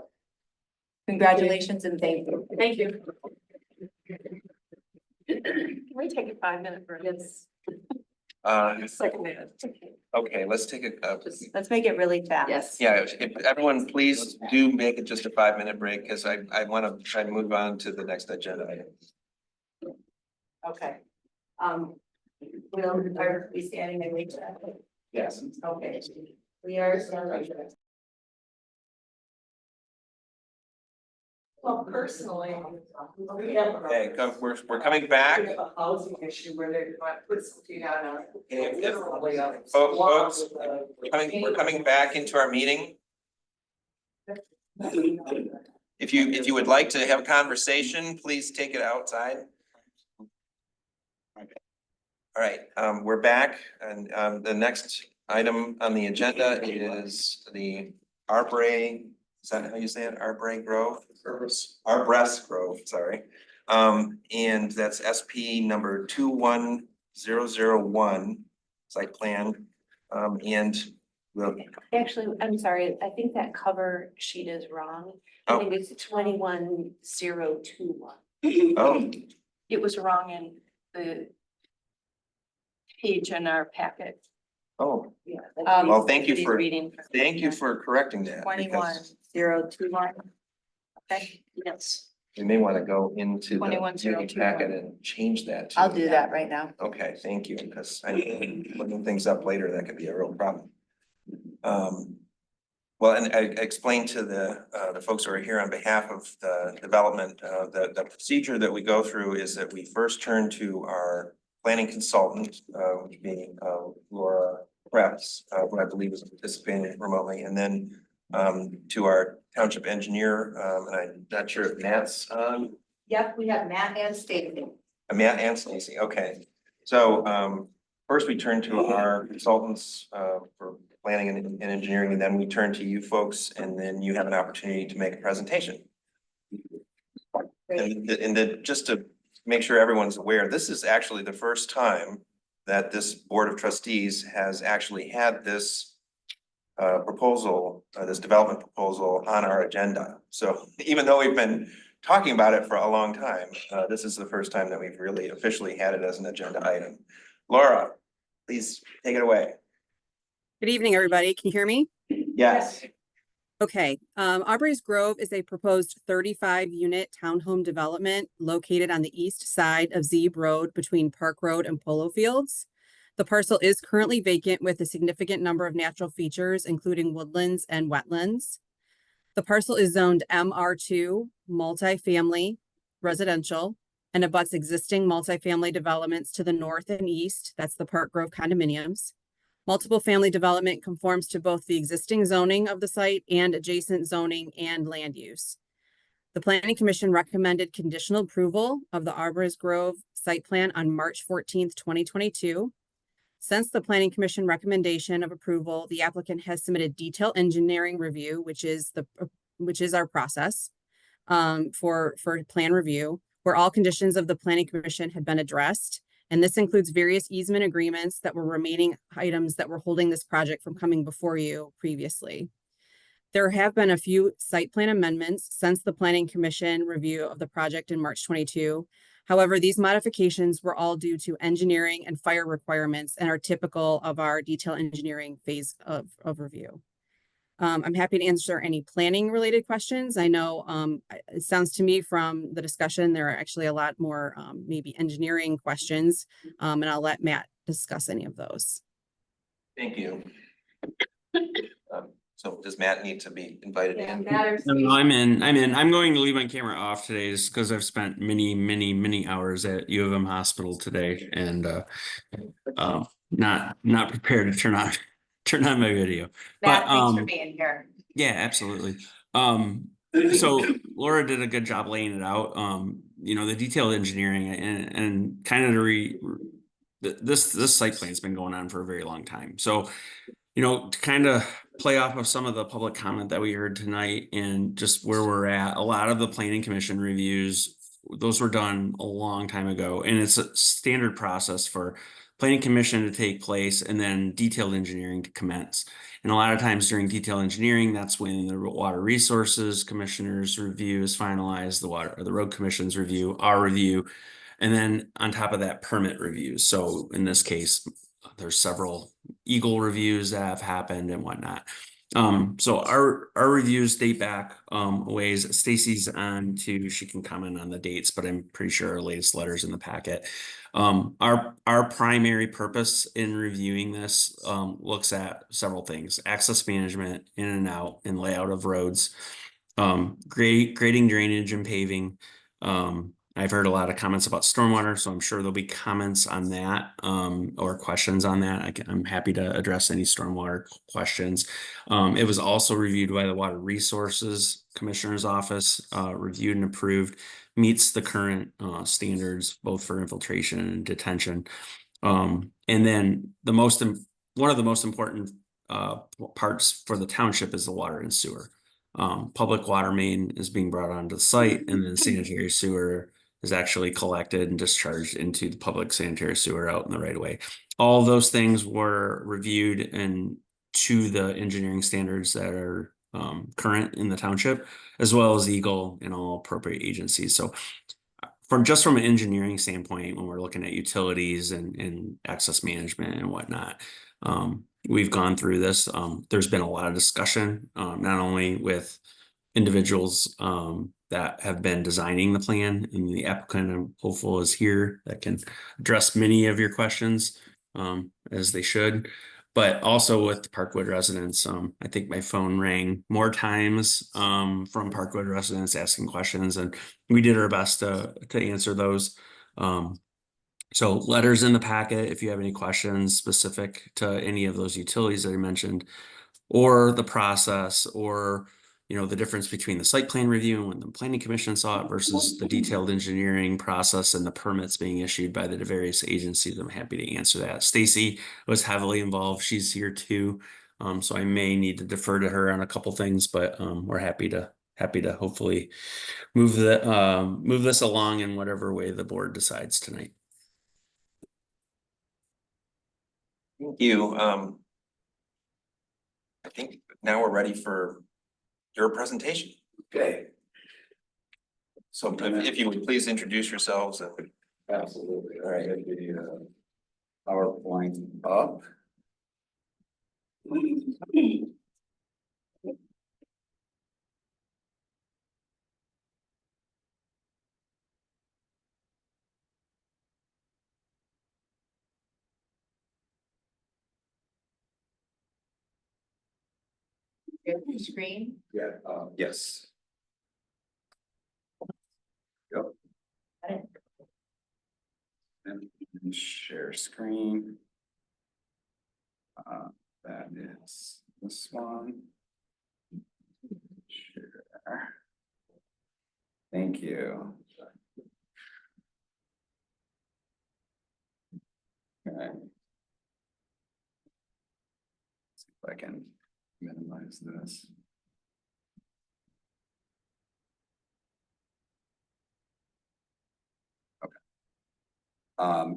Congratulations and thank you. Thank you. Can we take a 5-minute break? Yes. Second minute. Okay, let's take a, Let's make it really fast. Yes. yeah, if everyone please do make it just a 5-minute break, because I want to try to move on to the next agenda item. Okay. Are we standing and wait? Yes. Okay. We are. Well, personally. Okay, we're coming back. A housing issue where they might put something on. Folks, we're coming back into our meeting. If you would like to have a conversation, please take it outside. All right, we're back and the next item on the agenda is the Arbre, is that how you say it? Arbre Grove? Arbrest Grove, sorry. And that's SP number 21001 site plan. And the, Actually, I'm sorry, I think that cover sheet is wrong. I Oh. think it's 21021. oh, It was wrong in the page in our packet. oh, Yeah. well, thank you He's for, reading. thank you for correcting that. because 21021. Okay, Yes. We may want to go into the 21021. meeting packet and change that. to- I'll do that right now. Okay, thank you, because I looking things up later, that could be a real problem. Well, and I explained to the folks who are here on behalf of the development, the procedure that we go through is that we first turn to our planning consultant, which being Laura Krebs, who I believe is participating remotely, and then to our township engineer, and I'm not sure if Matt's on. Yep, we have Matt and Stacy. Matt and Stacy, okay. So first we turn to our consultants for planning and engineering, and then we turn to you folks, and then you have an opportunity to make a presentation. And just to make sure everyone's aware, this is actually the first time that this Board of Trustees has actually had this proposal, this development proposal on our agenda. So even though we've been talking about it for a long time, this is the first time that we've really officially had it as an agenda item. Laura, please take it away. Good evening, everybody. Can you hear me? Yes. Okay, Aubrey's Grove is a proposed 35-unit townhome development located on the east side of Zeeb Road between Park Road and Polo Fields. The parcel is currently vacant with a significant number of natural features, including woodlands and wetlands. The parcel is zoned MR2, multifamily, residential, and abuts existing multifamily developments to the north and east. That's the Park Grove condominiums. Multiple family development conforms to both the existing zoning of the site and adjacent zoning and land use. The Planning Commission recommended conditional approval of the Aubrey's Grove site plan on March 14th, 2022. Since the Planning Commission recommendation of approval, the applicant has submitted detailed engineering review, which is our process for plan review, where all conditions of the Planning Commission had been addressed. And this includes various easement agreements that were remaining items that were holding this project from coming before you previously. There have been a few site plan amendments since the Planning Commission review of the project in March 22. However, these modifications were all due to engineering and fire requirements and are typical of our detail engineering phase of review. I'm happy to answer any planning related questions. I know it sounds to me from the discussion, there are actually a lot more maybe engineering questions, and I'll let Matt discuss any of those. Thank you. So does Matt need to be invited in? No, I'm in. I'm going to leave my camera off today just because I've spent many hours at U of M hospital today and not prepared to turn on my video. Matt, thanks for being here. Yeah, absolutely. So Laura did a good job laying it out. The detailed engineering and kind of this site plan's been going on for a very long time. So, to kind of play off of some of the public comment that we heard tonight and just where we're at, a lot of the planning commission reviews, those were done a long time ago. And it's a standard process for planning commission to take place and then detailed engineering to commence. And a lot of times during detailed engineering, that's when the water resources commissioners review is finalized, the road commission's review, our review, and then on top of that, permit reviews. So in this case, there's several Eagle reviews that have happened and whatnot. So our reviews date back a ways. Stacy's on too. She can comment on the dates, but I'm pretty sure our latest letter's in the packet. Our primary purpose in reviewing this looks at several things: access management, in and out, and layout of roads, grading, drainage, and paving. I've heard a lot of comments about stormwater, so I'm sure there'll be comments on that or questions on that. I'm happy to address any stormwater questions. It was also reviewed by the Water Resources Commissioner's Office, reviewed and approved, meets the current standards both for infiltration and detention. And then one of the most important parts for the township is the water and sewer. Public water main is being brought onto the site, and then sanitary sewer is actually collected and discharged into the public sanitary sewer out in the right of way. All those things were reviewed and to the engineering standards that are current in the township, as well as Eagle and all appropriate agencies. So from an engineering standpoint, when we're looking at utilities and access management and whatnot, we've gone through this. There's been a lot of discussion, not only with individuals that have been designing the plan, and the applicant, I'm hopeful, is here that can address many of your questions as they should, but also with the Parkwood residents. I think my phone rang more times from Parkwood residents asking questions, and we did our best to answer those. So letters in the packet if you have any questions specific to any of those utilities that I mentioned, or the process, or the difference between the site plan review and when the planning commission saw it versus the detailed engineering process and the permits being issued by the various agencies. I'm happy to answer that. Stacy was heavily involved. She's here too. So I may need to defer to her on a couple things, but we're happy to hopefully move this along in whatever way the board decides tonight. Thank you. I think now we're ready for your presentation. Okay. So if you would please introduce yourselves. Absolutely. All right. The PowerPoint up. Screen? Yeah. Yes. Yep. And share screen. That is this one. Share. Thank you. Okay. See if I can minimize this.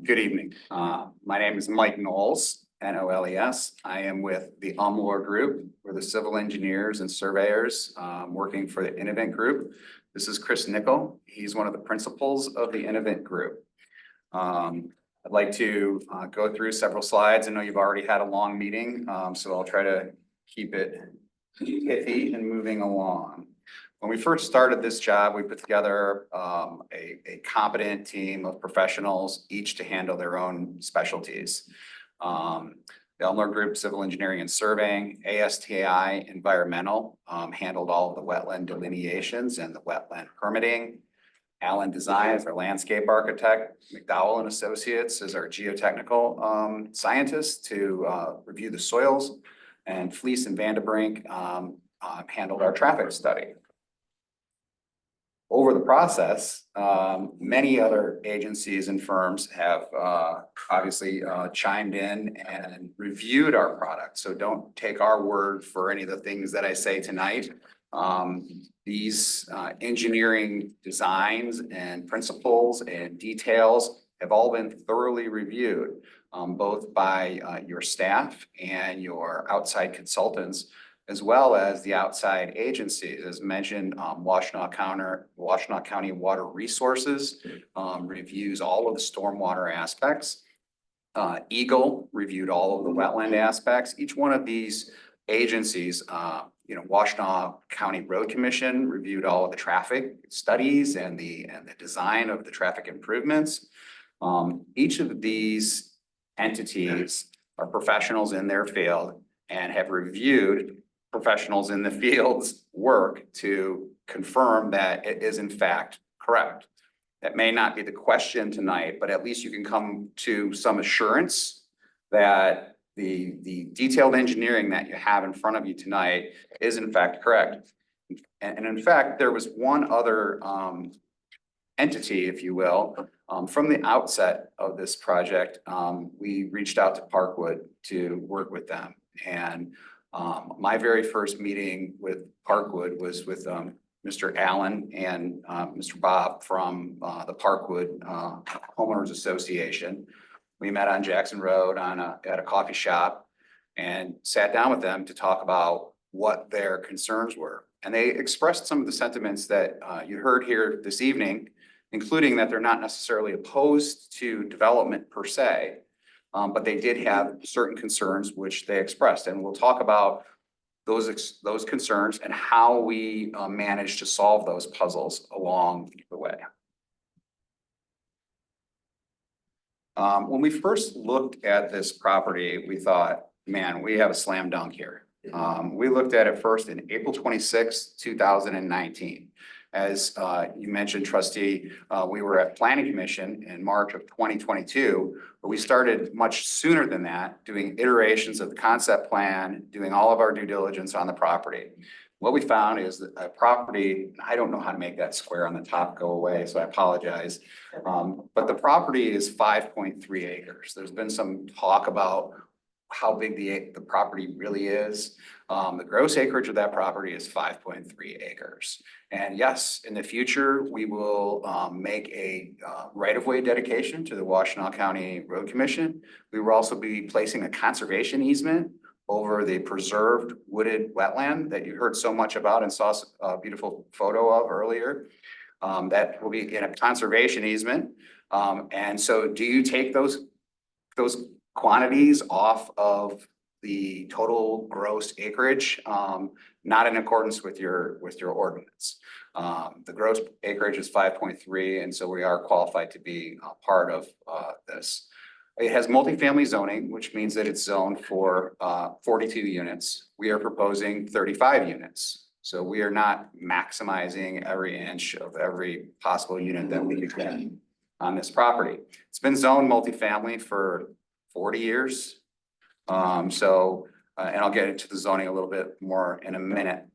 Good evening. My name is Mike Knowles, Knowles. I am with the Umler Group. We're the civil engineers and surveyors working for the Innovent Group. This is Chris Nickel. He's one of the principals of the Innovent Group. I'd like to go through several slides. I know you've already had a long meeting, so I'll try to keep it pithy and moving along. When we first started this job, we put together a competent team of professionals, each to handle their own specialties. The Elmore Group, Civil Engineering and Surveying, ASTI, Environmental, handled all of the wetland delineations and the wetland permitting. Allen Design is our landscape architect. McDowell and Associates is our geotechnical scientist to review the soils. And Fleece and Vanderbrink handled our traffic study. Over the process, many other agencies and firms have obviously chimed in and reviewed our product. So don't take our word for any of the things that I say tonight. These engineering designs and principles and details have all been thoroughly reviewed, both by your staff and your outside consultants, as well as the outside agencies. As mentioned, Washtenaw County Water Resources reviews all of the stormwater aspects. Eagle reviewed all of the wetland aspects. Each one of these agencies, Washtenaw County Road Commission reviewed all of the traffic studies and the design of the traffic improvements. Each of these entities are professionals in their field and have reviewed professionals in the field's work to confirm that it is in fact correct. That may not be the question tonight, but at least you can come to some assurance that the detailed engineering that you have in front of you tonight is in fact correct. And in fact, there was one other entity, if you will, from the outset of this project. We reached out to Parkwood to work with them. And my very first meeting with Parkwood was with Mr. Allen and Mr. Bob from the Parkwood Homeowners Association. We met on Jackson Road at a coffee shop and sat down with them to talk about what their concerns were. And they expressed some of the sentiments that you heard here this evening, including that they're not necessarily opposed to development per se, but they did have certain concerns which they expressed. And we'll talk about those concerns and how we managed to solve those puzzles along the way. When we first looked at this property, we thought, man, we have a slam dunk here. We looked at it first in April 26, 2019. As you mentioned, trustee, we were at Planning Commission in March of 2022, but we started much sooner than that, doing iterations of the concept plan, doing all of our due diligence on the property. What we found is that a property, I don't know how to make that square on the top go away, so I apologize. But the property is 5.3 acres. There's been some talk about how big the property really is. The gross acreage of that property is 5.3 acres. And yes, in the future, we will make a right-of-way dedication to the Washtenaw County Road Commission. We will also be placing a conservation easement over the preserved wooded wetland that you heard so much about and saw a beautiful photo of earlier. That will be in a conservation easement. And so do you take those quantities off of the total gross acreage? Not in accordance with your ordinance. The gross acreage is 5.3, and so we are qualified to be a part of this. It has multifamily zoning, which means that it's zoned for 42 units. We are proposing 35 units. So we are not maximizing every inch of every possible unit that we could get on this property. It's been zoned multifamily for 40 years. And I'll get into the zoning a little bit more in a minute.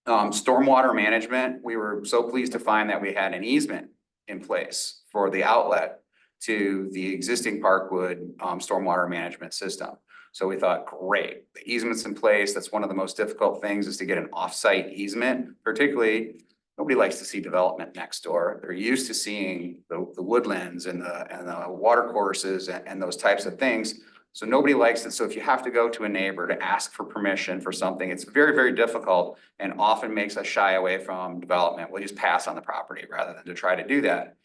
Stormwater management, we were so pleased to find that we had an easement in place for the outlet to the existing Parkwood stormwater management system. So we thought, great, the easement's in place. That's one of the most difficult things, is to get an off-site easement. Particularly, nobody likes to see development next door. They're used to seeing the woodlands and the water courses and those types of things. So nobody likes it. So if you have to go to a neighbor to ask for permission for something, it's very, very difficult and often makes us shy away from development. We'll just pass on the property rather than to try to do that.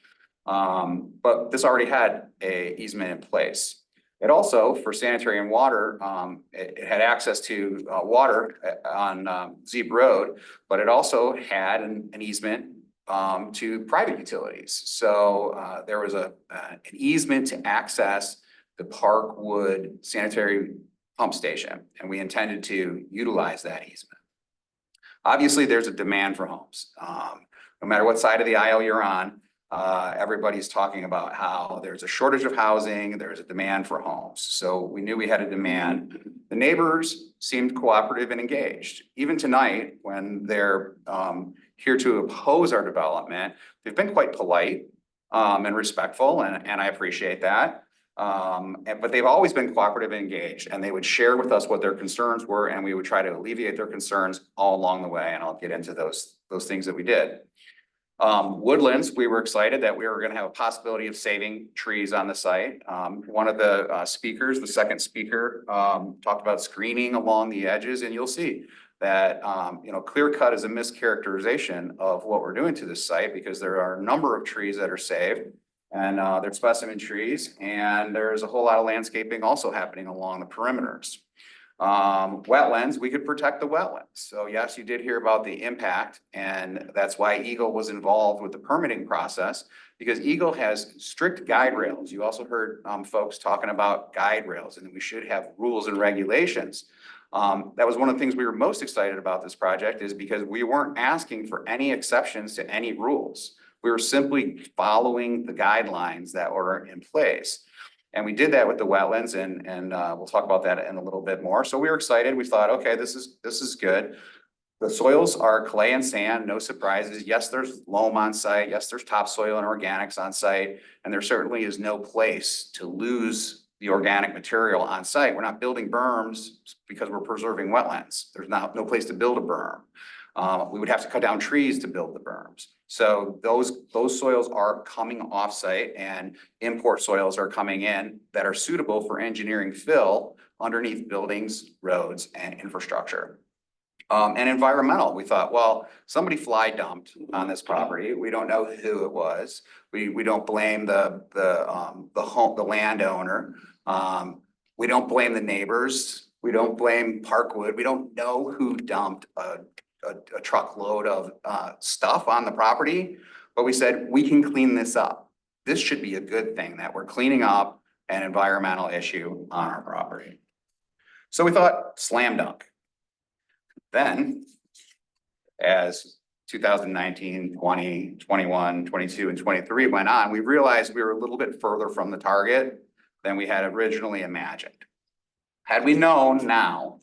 But this already had a easement in place. It also, for sanitary and water, it had access to water on Zeeb Road, but it also had an easement to private utilities. So there was an easement to access the Parkwood sanitary pump station, and we intended to utilize that easement. Obviously, there's a demand for homes. No matter what side of the aisle you're on, everybody's talking about how there's a shortage of housing, there's a demand for homes. So we knew we had a demand. The neighbors seemed cooperative and engaged. Even tonight, when they're here to oppose our development, they've been quite polite and respectful, and I appreciate that. But they've always been cooperative and engaged, and they would share with us what their concerns were, and we would try to alleviate their concerns all along the way. And I'll get into those things that we did. Woodlands, we were excited that we were going to have a possibility of saving trees on the site. One of the speakers, the second speaker, talked about screening along the edges, and you'll see that clear cut is a mischaracterization of what we're doing to this site, because there are a number of trees that are saved, and they're specimen trees, and there's a whole lot of landscaping also happening along the perimeters. Wetlands, we could protect the wetlands. So yes, you did hear about the impact, and that's why Eagle was involved with the permitting process, because Eagle has strict guide rails. You also heard folks talking about guide rails, and we should have rules and regulations. That was one of the things we were most excited about this project, is because we weren't asking for any exceptions to any rules. We were simply following the guidelines that were in place. And we did that with the wetlands, and we'll talk about that in a little bit more. So we were excited. We thought, okay, this is good. The soils are clay and sand, no surprises. Yes, there's loam on site. Yes, there's topsoil and organics on site. And there certainly is no place to lose the organic material on site. We're not building berms because we're preserving wetlands. There's no place to build a berm. We would have to cut down trees to build the berms. So those soils are coming off site, and import soils are coming in that are suitable for engineering fill underneath buildings, roads, and infrastructure. And environmental, we thought, well, somebody fly dumped on this property. We don't know who it was. We don't blame the landowner. We don't blame the neighbors. We don't blame Parkwood. We don't know who dumped a truckload of stuff on the property, but we said, we can clean this up. This should be a good thing that we're cleaning up an environmental issue on our property. So we thought, slam dunk. Then, as 2019, 20, 21, 22, and 23 went on, we realized we were a little bit further from the target than we had originally imagined. Had we known now,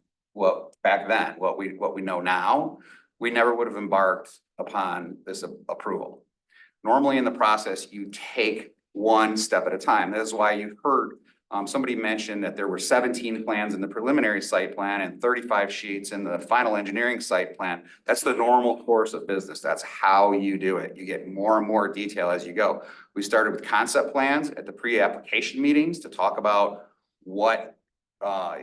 back then, what we know now, we never would have embarked upon this approval. Normally in the process, you take one step at a time. That is why you heard somebody mention that there were 17 plans in the preliminary site plan and 35 sheets in the final engineering site plan. That's the normal course of business. That's how you do it. You get more and more detail as you go. We started with concept plans at the pre-application meetings to talk about what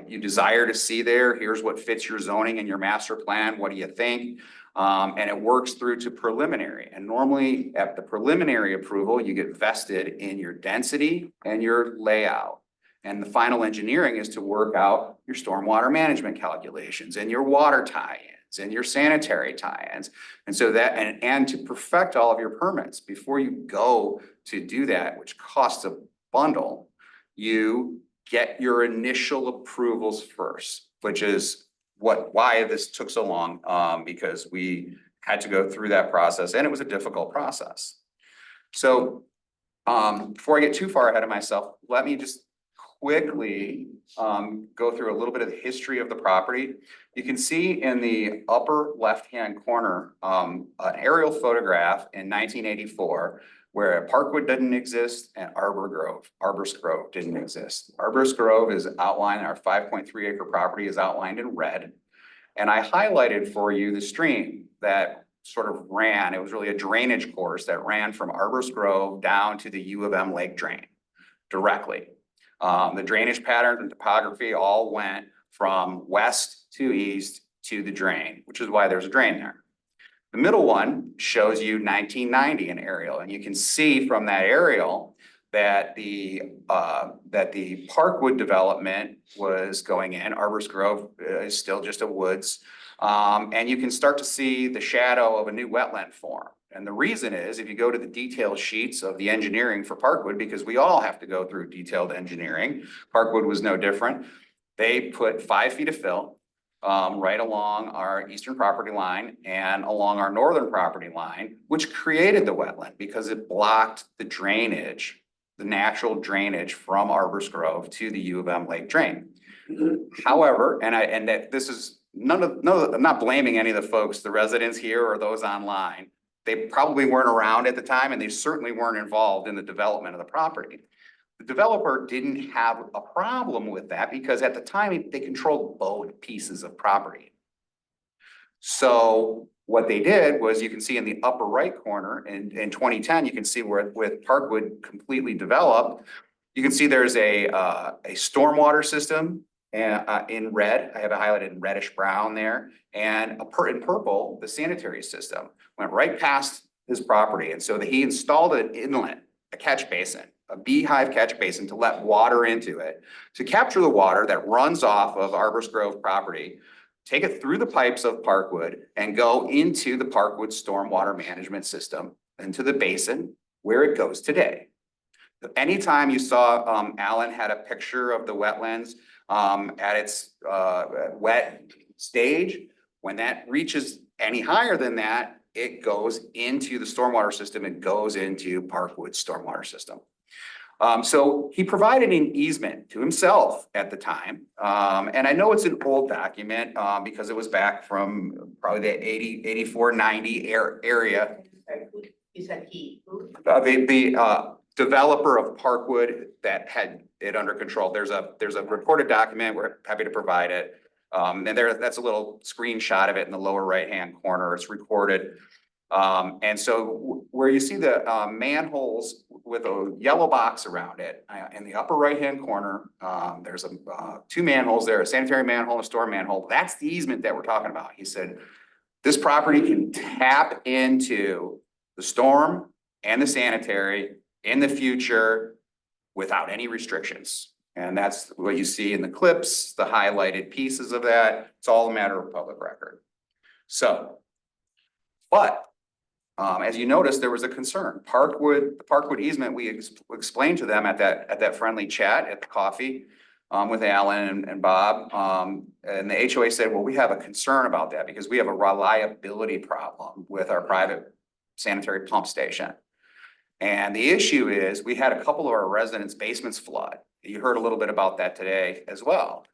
you desire to see there. Here's what fits your zoning and your master plan. What do you think? And it works through to preliminary. And normally at the preliminary approval, you get vested in your density and your layout. And the final engineering is to work out your stormwater management calculations and your water tie-ins and your sanitary tie-ins. And so that, and to perfect all of your permits before you go to do that, which costs a bundle, you get your initial approvals first, which is why this took so long, because we had to go through that process, and it was a difficult process. So before I get too far ahead of myself, let me just quickly go through a little bit of the history of the property. You can see in the upper left-hand corner an aerial photograph in 1984 where Parkwood didn't exist and Arborist Grove didn't exist. Arborist Grove is outlined, our 5.3 acre property is outlined in red. And I highlighted for you the stream that sort of ran, it was really a drainage course that ran from Arborist Grove down to the U of M Lake Drain directly. The drainage patterns and topography all went from west to east to the drain, which is why there's a drain there. The middle one shows you 1990 an aerial, and you can see from that aerial that the Parkwood development was going in. Arbor's Grove is still just a woods. And you can start to see the shadow of a new wetland form. And the reason is, if you go to the detailed sheets of the engineering for Parkwood, because we all have to go through detailed engineering, Parkwood was no different. They put 5 feet of fill right along our eastern property line and along our northern property line, which created the wetland because it blocked the drainage, the natural drainage from Arbor's Grove to the U of M Lake Drain. However, and that this is I'm not blaming any of the folks, the residents here or those online. They probably weren't around at the time, and they certainly weren't involved in the development of the property. The developer didn't have a problem with that because at the time they controlled both pieces of property. So what they did was, you can see in the upper right corner in 2010, you can see where with Parkwood completely developed, you can see there's a stormwater system in red. I have it highlighted in reddish brown there, and in purple, the sanitary system went right past his property. And so he installed an inlet, a catch basin, a beehive catch basin to let water into it, to capture the water that runs off of Arbor's Grove property, take it through the pipes of Parkwood and go into the Parkwood stormwater management system, into the basin where it goes today. Anytime you saw, Alan had a picture of the wetlands at its wet stage, when that reaches any higher than that, it goes into the stormwater system and goes into Parkwood's stormwater system. So he provided an easement to himself at the time. And I know it's an old document because it was back from probably the 84, 90 area. You said he. The developer of Parkwood that had it under control. There's a recorded document. We're happy to provide it. And that's a little screenshot of it in the lower right-hand corner. It's recorded. And so where you see the manholes with a yellow box around it, in the upper right-hand corner, there's 2 manholes there, a sanitary manhole and a storm manhole. That's the easement that we're talking about. He said, this property can tap into the storm and the sanitary in the future without any restrictions. And that's what you see in the clips, the highlighted pieces of that. It's all a matter of public record. So, but as you notice, there was a concern. The Parkwood easement, we explained to them at that friendly chat at the coffee with Alan and Bob. And the HOA said, well, we have a concern about that because we have a reliability problem with our private sanitary pump station. And the issue is, we had a couple of our residents' basements flood. You heard a little bit about that today as well.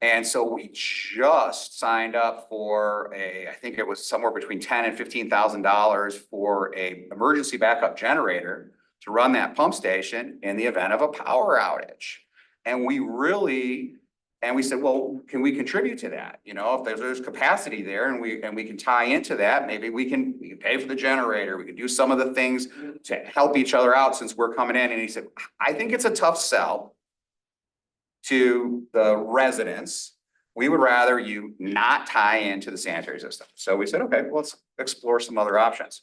And so we just signed up for I think it was somewhere between $10,000 and $15,000 for a emergency backup generator to run that pump station in the event of a power outage. And we said, well, can we contribute to that? You know, if there's capacity there and we can tie into that, maybe we can pay for the generator. We can do some of the things to help each other out since we're coming in. And he said, I think it's a tough sell to the residents. We would rather you not tie into the sanitary system. So we said, okay, well, let's explore some other options.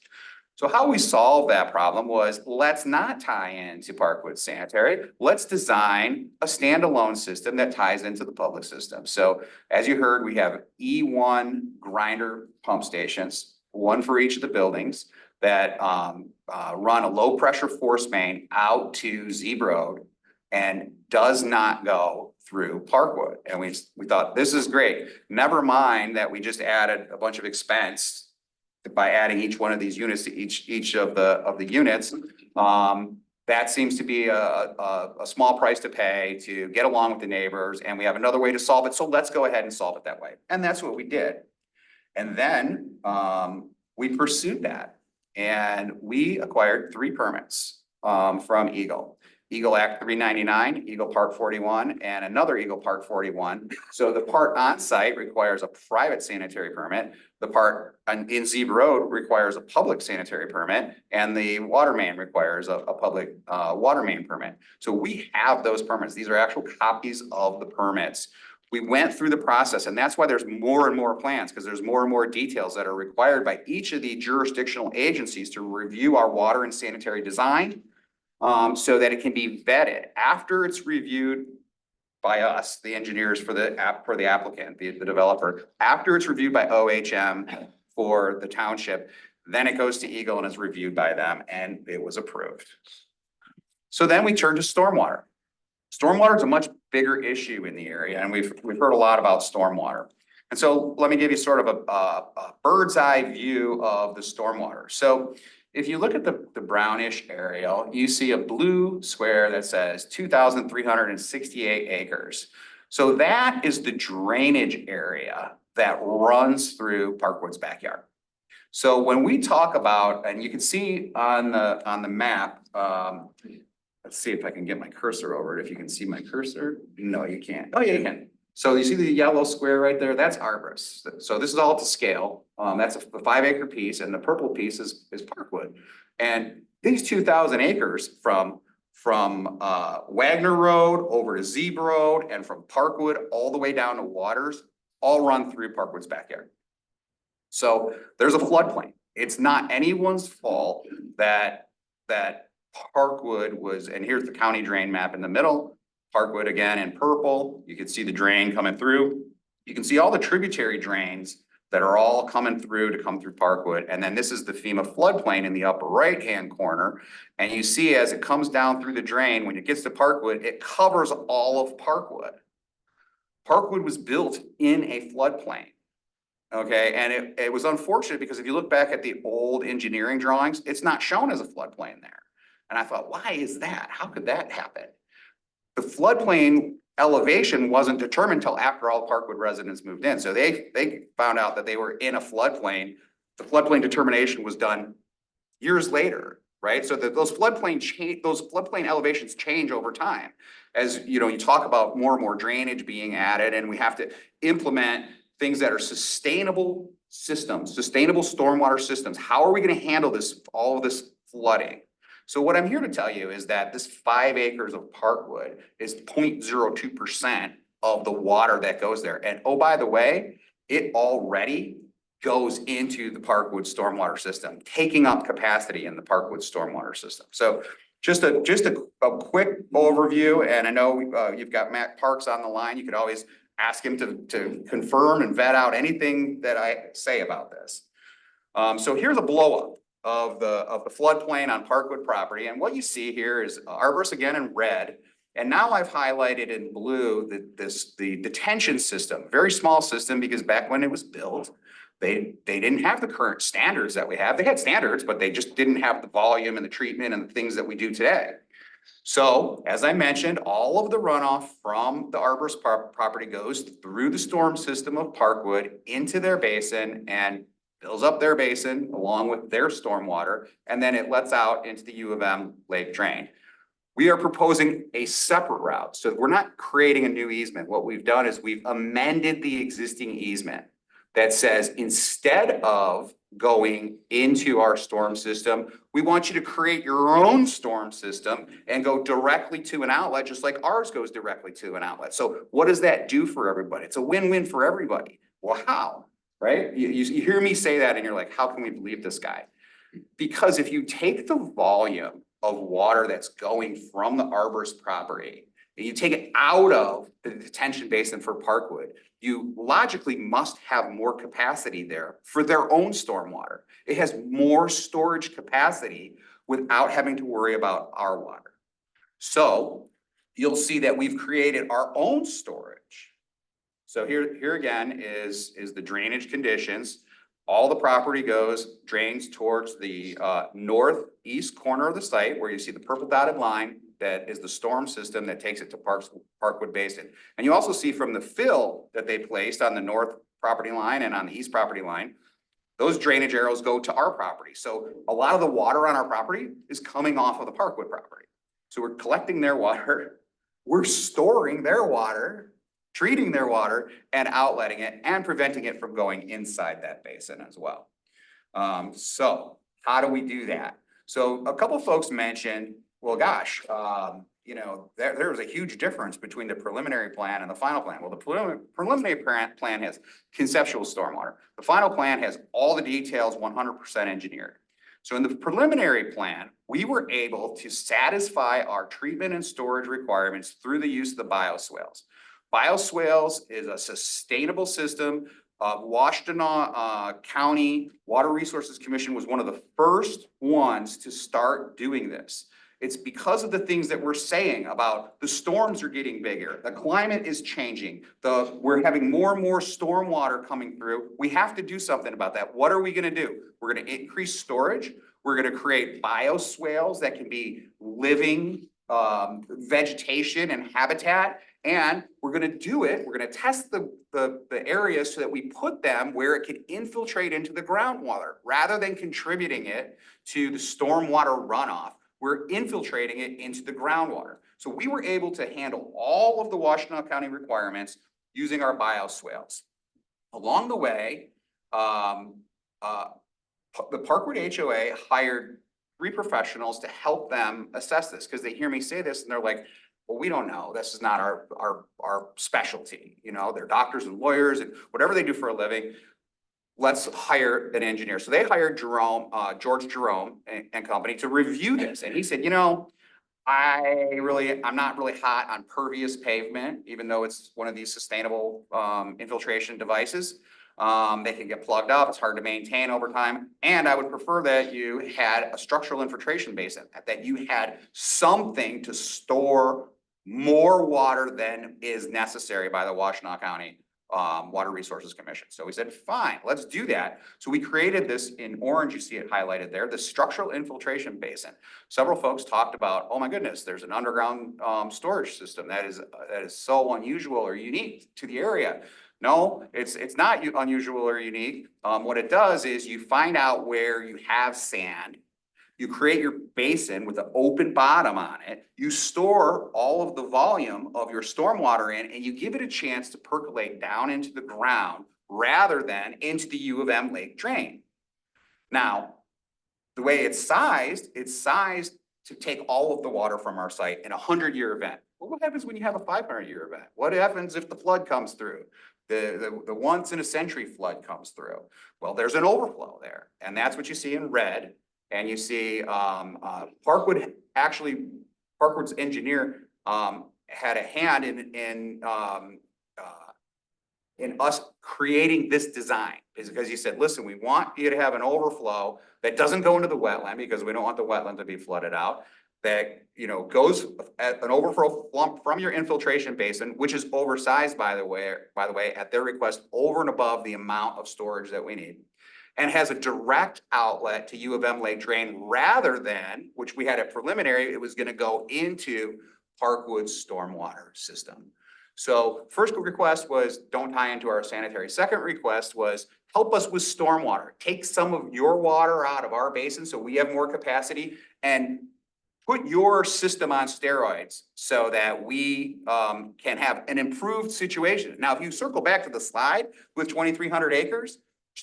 So how we solved that problem was, let's not tie into Parkwood Sanitary. Let's design a standalone system that ties into the public system. So as you heard, we have E1 grinder pump stations, 1 for each of the buildings, that run a low pressure force main out to Zeeb Road and does not go through Parkwood. And we thought, this is great. Never mind that we just added a bunch of expense by adding each one of these units to each of the units. That seems to be a small price to pay to get along with the neighbors, and we have another way to solve it. So let's go ahead and solve it that way. And that's what we did. And then we pursued that, and we acquired 3 permits from Eagle Act 399, Eagle Park 41, and another Eagle Park 41. So the part on site requires a private sanitary permit. The part in Zeeb Road requires a public sanitary permit, and the water main requires a public water main permit. So we have those permits. These are actual copies of the permits. We went through the process, and that's why there's more and more plans, because there's more and more details that are required by each of the jurisdictional agencies to review our water and sanitary design, so that it can be vetted after it's reviewed by us, the engineers for the applicant, the developer. After it's reviewed by OHM for the township, then it goes to Eagle and is reviewed by them, and it was approved. So then we turn to stormwater. Stormwater is a much bigger issue in the area, and we've heard a lot about stormwater. And so let me give you sort of a bird's eye view of the stormwater. So if you look at the brownish area, you see a blue square that says 2,368 acres. So that is the drainage area that runs through Parkwood's backyard. So when we talk about, and you can see on the map, let's see if I can get my cursor over it. If you can see my cursor. No, you can't. Oh, yeah, you can. So you see the yellow square right there? That's Arborist. So this is all to scale. That's a 5-acre piece, and the purple piece is Parkwood. And these 2,000 acres from Wagner Road over to Zeeb Road and from Parkwood all the way down to Waters, all run through Parkwood's backyard. So there's a floodplain. It's not anyone's fault that Parkwood was, and here's the county drain map in the middle. Parkwood again in purple. You can see the drain coming through. You can see all the tributary drains that are all coming through to come through Parkwood. And then this is the FEMA floodplain in the upper right-hand corner. And you see as it comes down through the drain, when it gets to Parkwood, it covers all of Parkwood. Parkwood was built in a floodplain. Okay, and it was unfortunate because if you look back at the old engineering drawings, it's not shown as a floodplain there. And I thought, why is that? How could that happen? The floodplain elevation wasn't determined until after all Parkwood residents moved in. So they found out that they were in a floodplain. The floodplain determination was done years later, right? So that those floodplain elevations change over time. As you know, you talk about more and more drainage being added, and we have to implement things that are sustainable systems, sustainable stormwater systems. How are we going to handle all of this flooding? So what I'm here to tell you is that this 5 acres of Parkwood is 0.02% of the water that goes there. And oh, by the way, it already goes into the Parkwood stormwater system, taking up capacity in the Parkwood stormwater system. So just a quick overview, and I know you've got Matt Parks on the line. You could always ask him to confirm and vet out anything that I say about this. So here's a blow up of the floodplain on Parkwood property. And what you see here is Arborist again in red. And now I've highlighted in blue the detention system, very small system, because back when it was built, they didn't have the current standards that we have. They had standards, but they just didn't have the volume and the treatment and the things that we do today. So as I mentioned, all of the runoff from the Arborist property goes through the storm system of Parkwood into their basin and fills up their basin along with their stormwater, and then it lets out into the U of M lake drain. We are proposing a separate route. So we're not creating a new easement. What we've done is we've amended the existing easement that says instead of going into our storm system, we want you to create your own storm system and go directly to an outlet, just like ours goes directly to an outlet. So what does that do for everybody? It's a win-win for everybody. Well, how? Right? You hear me say that and you're like, how can we believe this guy? Because if you take the volume of water that's going from the Arborist property and you take it out of the detention basin for Parkwood, you logically must have more capacity there for their own stormwater. It has more storage capacity without having to worry about our water. So you'll see that we've created our own storage. So here again is the drainage conditions. All the property drains towards the northeast corner of the site where you see the purple dotted line that is the storm system that takes it to Parkwood Basin. And you also see from the fill that they placed on the north property line and on the east property line, those drainage arrows go to our property. So a lot of the water on our property is coming off of the Parkwood property. So we're collecting their water, we're storing their water, treating their water and outletting it and preventing it from going inside that basin as well. So how do we do that? So a couple folks mentioned, well, gosh, you know, there was a huge difference between the preliminary plan and the final plan. Well, the preliminary plan has conceptual stormwater. The final plan has all the details 100% engineered. So in the preliminary plan, we were able to satisfy our treatment and storage requirements through the use of the bioswales. Bioswales is a sustainable system. Washtenaw County Water Resources Commission was one of the first ones to start doing this. It's because of the things that we're saying about the storms are getting bigger, the climate is changing, we're having more and more storm water coming through. We have to do something about that. What are we gonna do? We're gonna increase storage. We're gonna create bioswales that can be living vegetation and habitat. And we're gonna do it, we're gonna test the areas so that we put them where it can infiltrate into the groundwater rather than contributing it to the stormwater runoff. We're infiltrating it into the groundwater. So we were able to handle all of the Washtenaw County requirements using our bioswales. Along the way, the Parkwood HOA hired 3 professionals to help them assess this, because they hear me say this and they're like, well, we don't know. This is not our specialty. You know, they're doctors and lawyers and whatever they do for a living. Let's hire an engineer. So they hired George Jerome and company to review this. And he said, you know, I'm not really hot on pervious pavement, even though it's one of these sustainable infiltration devices. They can get plugged up. It's hard to maintain over time. And I would prefer that you had a structural infiltration basin, that you had something to store more water than is necessary by the Washtenaw County Water Resources Commission. So we said, fine, let's do that. So we created this in orange, you see it highlighted there, the structural infiltration basin. Several folks talked about, oh my goodness, there's an underground storage system that is so unusual or unique to the area. No, it's not unusual or unique. What it does is you find out where you have sand. You create your basin with an open bottom on it. You store all of the volume of your stormwater in, and you give it a chance to percolate down into the ground rather than into the U of M lake drain. Now, the way it's sized to take all of the water from our site in a 100-year event. Well, what happens when you have a 500-year event? What happens if the flood comes through? The once in a century flood comes through. Well, there's an overflow there, and that's what you see in red. And you see Parkwood's engineer had a hand in us creating this design, is because he said, listen, we want you to have an overflow that doesn't go into the wetland because we don't want the wetland to be flooded out. That, you know, goes at an overflow from your infiltration basin, which is oversized, by the way, at their request, over and above the amount of storage that we need, and has a direct outlet to U of M lake drain rather than, which we had a preliminary, it was gonna go into Parkwood's stormwater system. So first request was don't tie into our sanitary. Second request was help us with stormwater. Take some of your water out of our basin so we have more capacity and put your system on steroids so that we can have an improved situation. Now, if you circle back to the slide with 2,300 acres,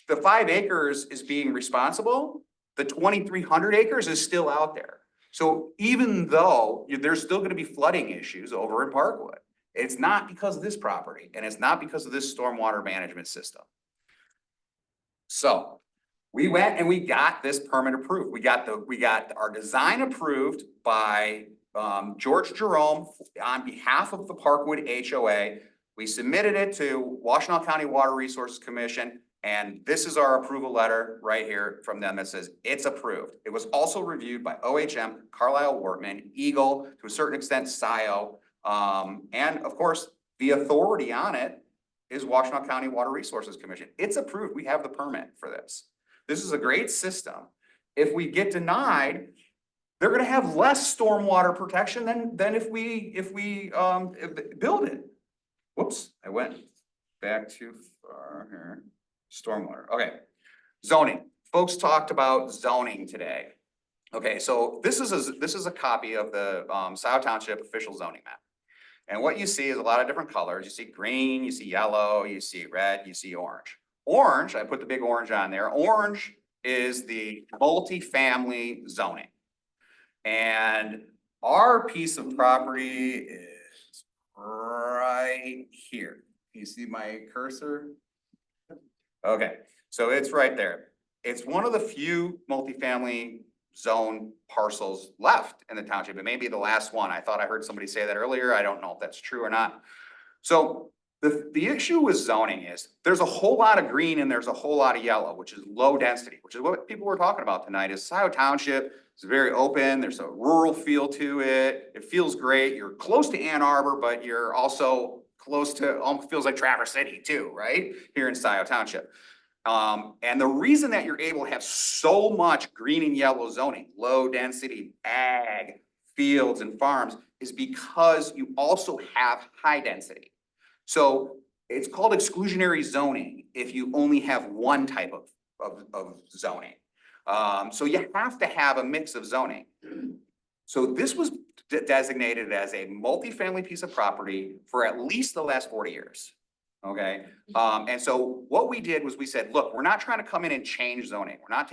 the 5 acres is being responsible. The 2,300 acres is still out there. So even though there's still gonna be flooding issues over in Parkwood, it's not because of this property and it's not because of this stormwater management system. So we went and we got this permit approved. We got our design approved by George Jerome on behalf of the Parkwood HOA. We submitted it to Washtenaw County Water Resources Commission, and this is our approval letter right here from them that says it's approved. It was also reviewed by OHM, Carlisle Wortman, Eagle, to a certain extent Scio, and of course, the authority on it is Washtenaw County Water Resources Commission. It's approved. We have the permit for this. This is a great system. If we get denied, they're gonna have less stormwater protection than if we build it. Whoops, I went back too far here. Stormwater, okay. Zoning, folks talked about zoning today. Okay, so this is a copy of the Scio Township official zoning map. And what you see is a lot of different colors. You see green, you see yellow, you see red, you see orange. Orange, I put the big orange on there. Orange is the multifamily zoning. And our piece of property is right here. You see my cursor? Okay, so it's right there. it's one of the few multifamily zone parcels left in the township. It may be the last one. I thought I heard somebody say that earlier. I don't know if that's true or not. So the issue with zoning is there's a whole lot of green and there's a whole lot of yellow, which is low density, which is what people were talking about tonight. Is Scio Township is very open. There's a rural feel to it. It feels great. You're close to Ann Arbor, but you're also close to, almost feels like Traverse City too, right? Here in Scio Township. And the reason that you're able to have so much green and yellow zoning, low density ag, fields and farms, is because you also have high density. So it's called exclusionary zoning if you only have one type of zoning. So you have to have a mix of zoning. So this was designated as a multifamily piece of property for at least the last 40 years. Okay, and so what we did was we said, look, we're not trying to come in and change zoning. We're not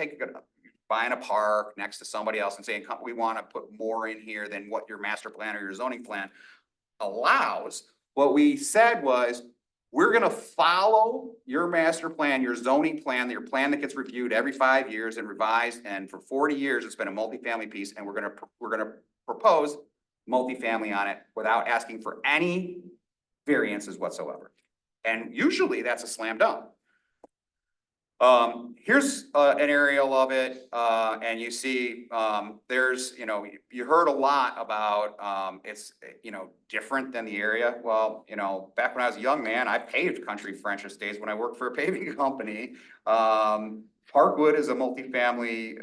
buying a park next to somebody else and saying, we want to put more in here than what your master plan or your zoning plan allows. What we said was, we're gonna follow your master plan, your zoning plan, your plan that gets reviewed every 5 years and revised, and for 40 years, it's been a multifamily piece, and we're gonna propose multifamily on it without asking for any variances whatsoever. And usually that's a slam dunk. Here's an aerial of it, and you see, there's, you heard a lot about, it's, different than the area. Well, back when I was a young man, I paved country French estates when I worked for a paving company. Parkwood is a multifamily,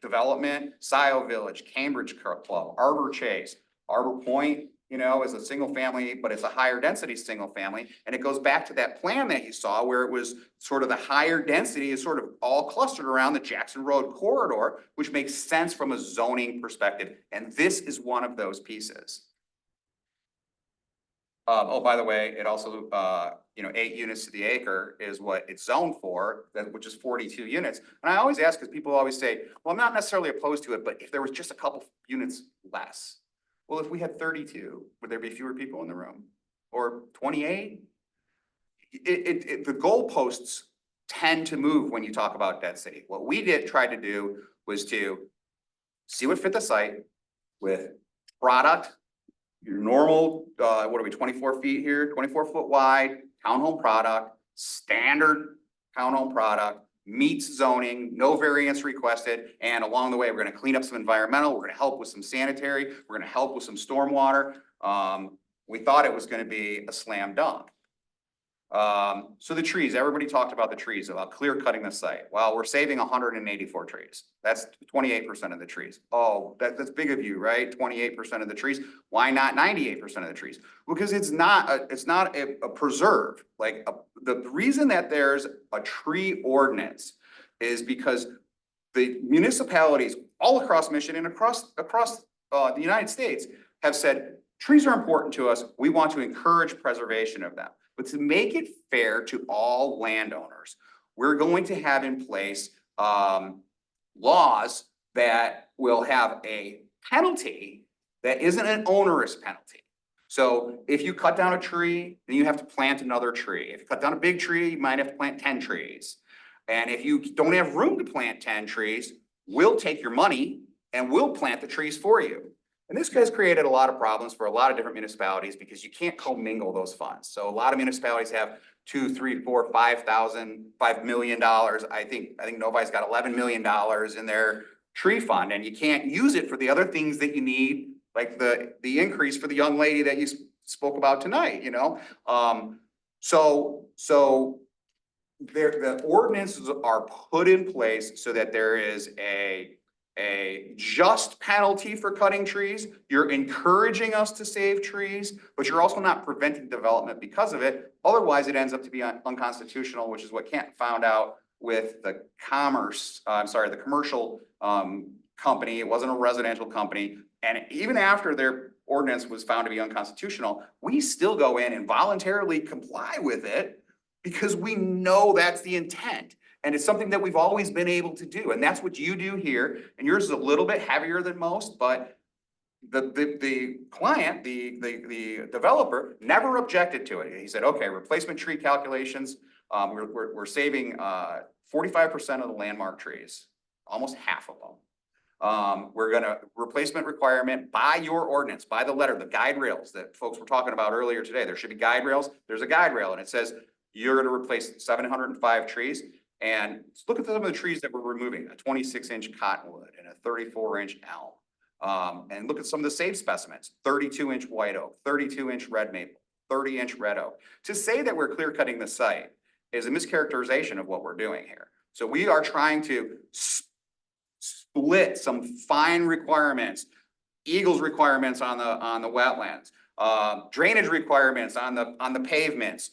development. Scio Village, Cambridge Club, Arbor Chase, Arbor Point, is a single family, but it's a higher density single family. And it goes back to that plan that you saw where it was sort of the higher density is sort of all clustered around the Jackson Road corridor, which makes sense from a zoning perspective. And this is one of those pieces. Oh, by the way, it also, 8 units to the acre is what it's zoned for, which is 42 units. And I always ask, because people always say, well, I'm not necessarily opposed to it, but if there was just a couple units less. Well, if we had 32, would there be fewer people in the room? Or 28? The goalposts tend to move when you talk about density. What we tried to do was to see what fit the site with product, your normal, what are we, 24 feet here, 24-foot wide, townhome product, standard townhome product, meets zoning, no variance requested, and along the way, we're gonna clean up some environmental, we're gonna help with some sanitary, we're gonna help with some stormwater. We thought it was gonna be a slam dunk. So the trees, everybody talked about the trees, about clear cutting the site. Well, we're saving 184 trees. That's 28% of the trees. Oh, that's big of you, right? 28% of the trees. Why not 98% of the trees? Because it's not a preserve. The reason that there's a tree ordinance is because the municipalities all across Michigan and across the United States have said, trees are important to us. We want to encourage preservation of them. But to make it fair to all landowners, we're going to have in place laws that will have a penalty that isn't an onerous penalty. So if you cut down a tree, then you have to plant another tree. If you cut down a big tree, you might have to plant 10 trees. And if you don't have room to plant 10 trees, we'll take your money and we'll plant the trees for you. And this has created a lot of problems for a lot of different municipalities because you can't commingle those funds. So a lot of municipalities have $2, $3, $4, $5 million. I think Novi's got $11 million in their tree fund, and you can't use it for the other things that you need, like the increase for the young lady that you spoke about tonight. So the ordinances are put in place so that there is a just penalty for cutting trees. You're encouraging us to save trees, but you're also not preventing development because of it. Otherwise, it ends up to be unconstitutional, which is what Kent found out with the commercial company. It wasn't a residential company. And even after their ordinance was found to be unconstitutional, we still go in and voluntarily comply with it because we know that's the intent. And it's something that we've always been able to do. And that's what you do here. And yours is a little bit heavier than most, but the client, the developer never objected to it. He said, okay, replacement tree calculations We're saving 45% of the landmark trees, almost half of them. We're gonna replacement requirement by your ordinance, by the letter, the guide rails that folks were talking about earlier today. There should be guide rails. There's a guide rail and it says you're gonna replace 705 trees. And look at some of the trees that we're removing, a 26-inch cottonwood and a 34-inch elm. And look at some of the saved specimens, 32-inch white oak, 32-inch red maple, 30-inch red oak. To say that we're clear cutting the site is a mischaracterization of what we're doing here. So we are trying to split some fine requirements, Eagles requirements on the wetlands, drainage requirements on the pavements,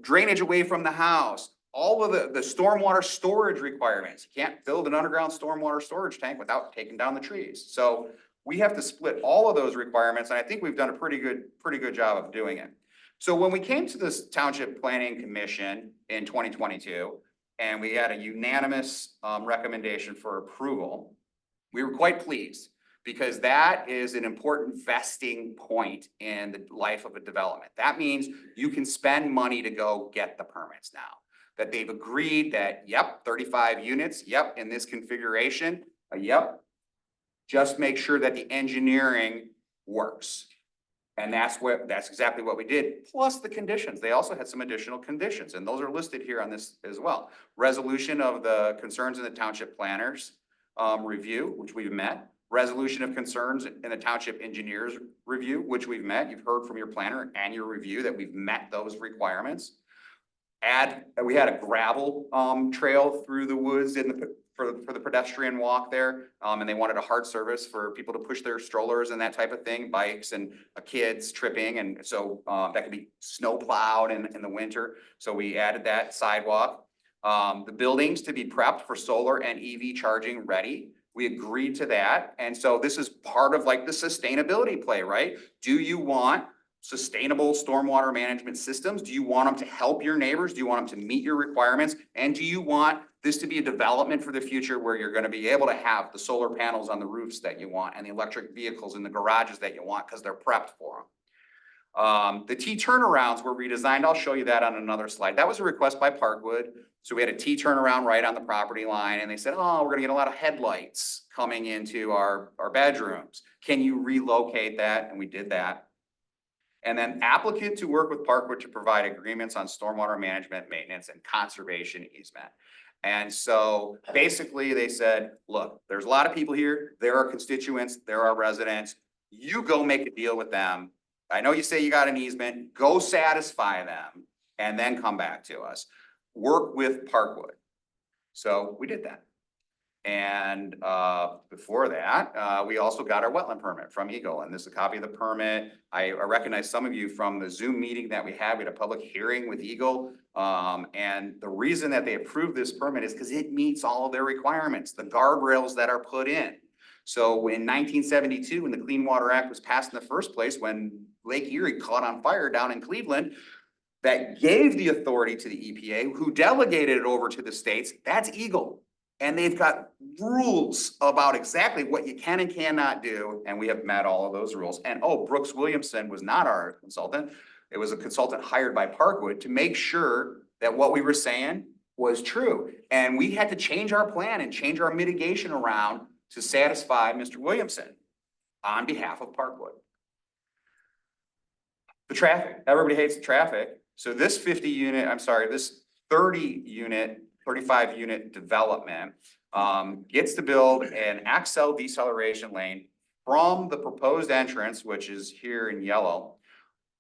drainage away from the house, all of the stormwater storage requirements. You can't build an underground stormwater storage tank without taking down the trees. So we have to split all of those requirements, and I think we've done a pretty good job of doing it. So when we came to this Township Planning Commission in 2022, and we had a unanimous recommendation for approval, we were quite pleased because that is an important vesting point in the life of a development. That means you can spend money to go get the permits now. That they've agreed that, yep, 35 units, yep, in this configuration, yep. Just make sure that the engineering works. And that's exactly what we did, plus the conditions. They also had some additional conditions, and those are listed here on this as well. Resolution of the concerns in the township planners review, which we've met. Resolution of concerns in the township engineers review, which we've met. You've heard from your planner and your review that we've met those requirements. We had a gravel trail through the woods for the pedestrian walk there, and they wanted a hard surface for people to push their strollers and that type of thing, bikes and kids tripping, and so that could be snow plowed in the winter. So we added that sidewalk. The buildings to be prepped for solar and EV charging ready. We agreed to that, and so this is part of like the sustainability play, right? Do you want sustainable stormwater management systems? Do you want them to help your neighbors? Do you want them to meet your requirements? And do you want this to be a development for the future where you're going to be able to have the solar panels on the roofs that you want and the electric vehicles in the garages that you want because they're prepped for them? The T turnarounds were redesigned. I'll show you that on another slide. That was a request by Parkwood. So we had a T turnaround right on the property line, and they said, oh, we're gonna get a lot of headlights coming into our bedrooms. Can you relocate that? And we did that. And then applicant to work with Parkwood to provide agreements on stormwater management, maintenance, and conservation easement. And so basically they said, look, there's a lot of people here. There are constituents, there are residents. You go make a deal with them. I know you say you got an easement, go satisfy them and then come back to us. Work with Parkwood. So we did that. And before that, we also got our wetland permit from Eagle, and this is a copy of the permit. I recognize some of you from the Zoom meeting that we had. We had a public hearing with Eagle. And the reason that they approved this permit is because it meets all of their requirements, the guardrails that are put in. So in 1972, when the Clean Water Act was passed in the first place, when Lake Erie caught on fire down in Cleveland, that gave the authority to the EPA, who delegated it over to the states, that's Eagle. And they've got rules about exactly what you can and cannot do, and we have met all of those rules. And oh, Brooks Williamson was not our consultant. It was a consultant hired by Parkwood to make sure that what we were saying was true. And we had to change our plan and change our mitigation around to satisfy Mr. Williamson on behalf of Parkwood. The traffic, everybody hates the traffic. So this 30 unit, 35 unit development gets to build an accel deceleration lane from the proposed entrance, which is here in yellow,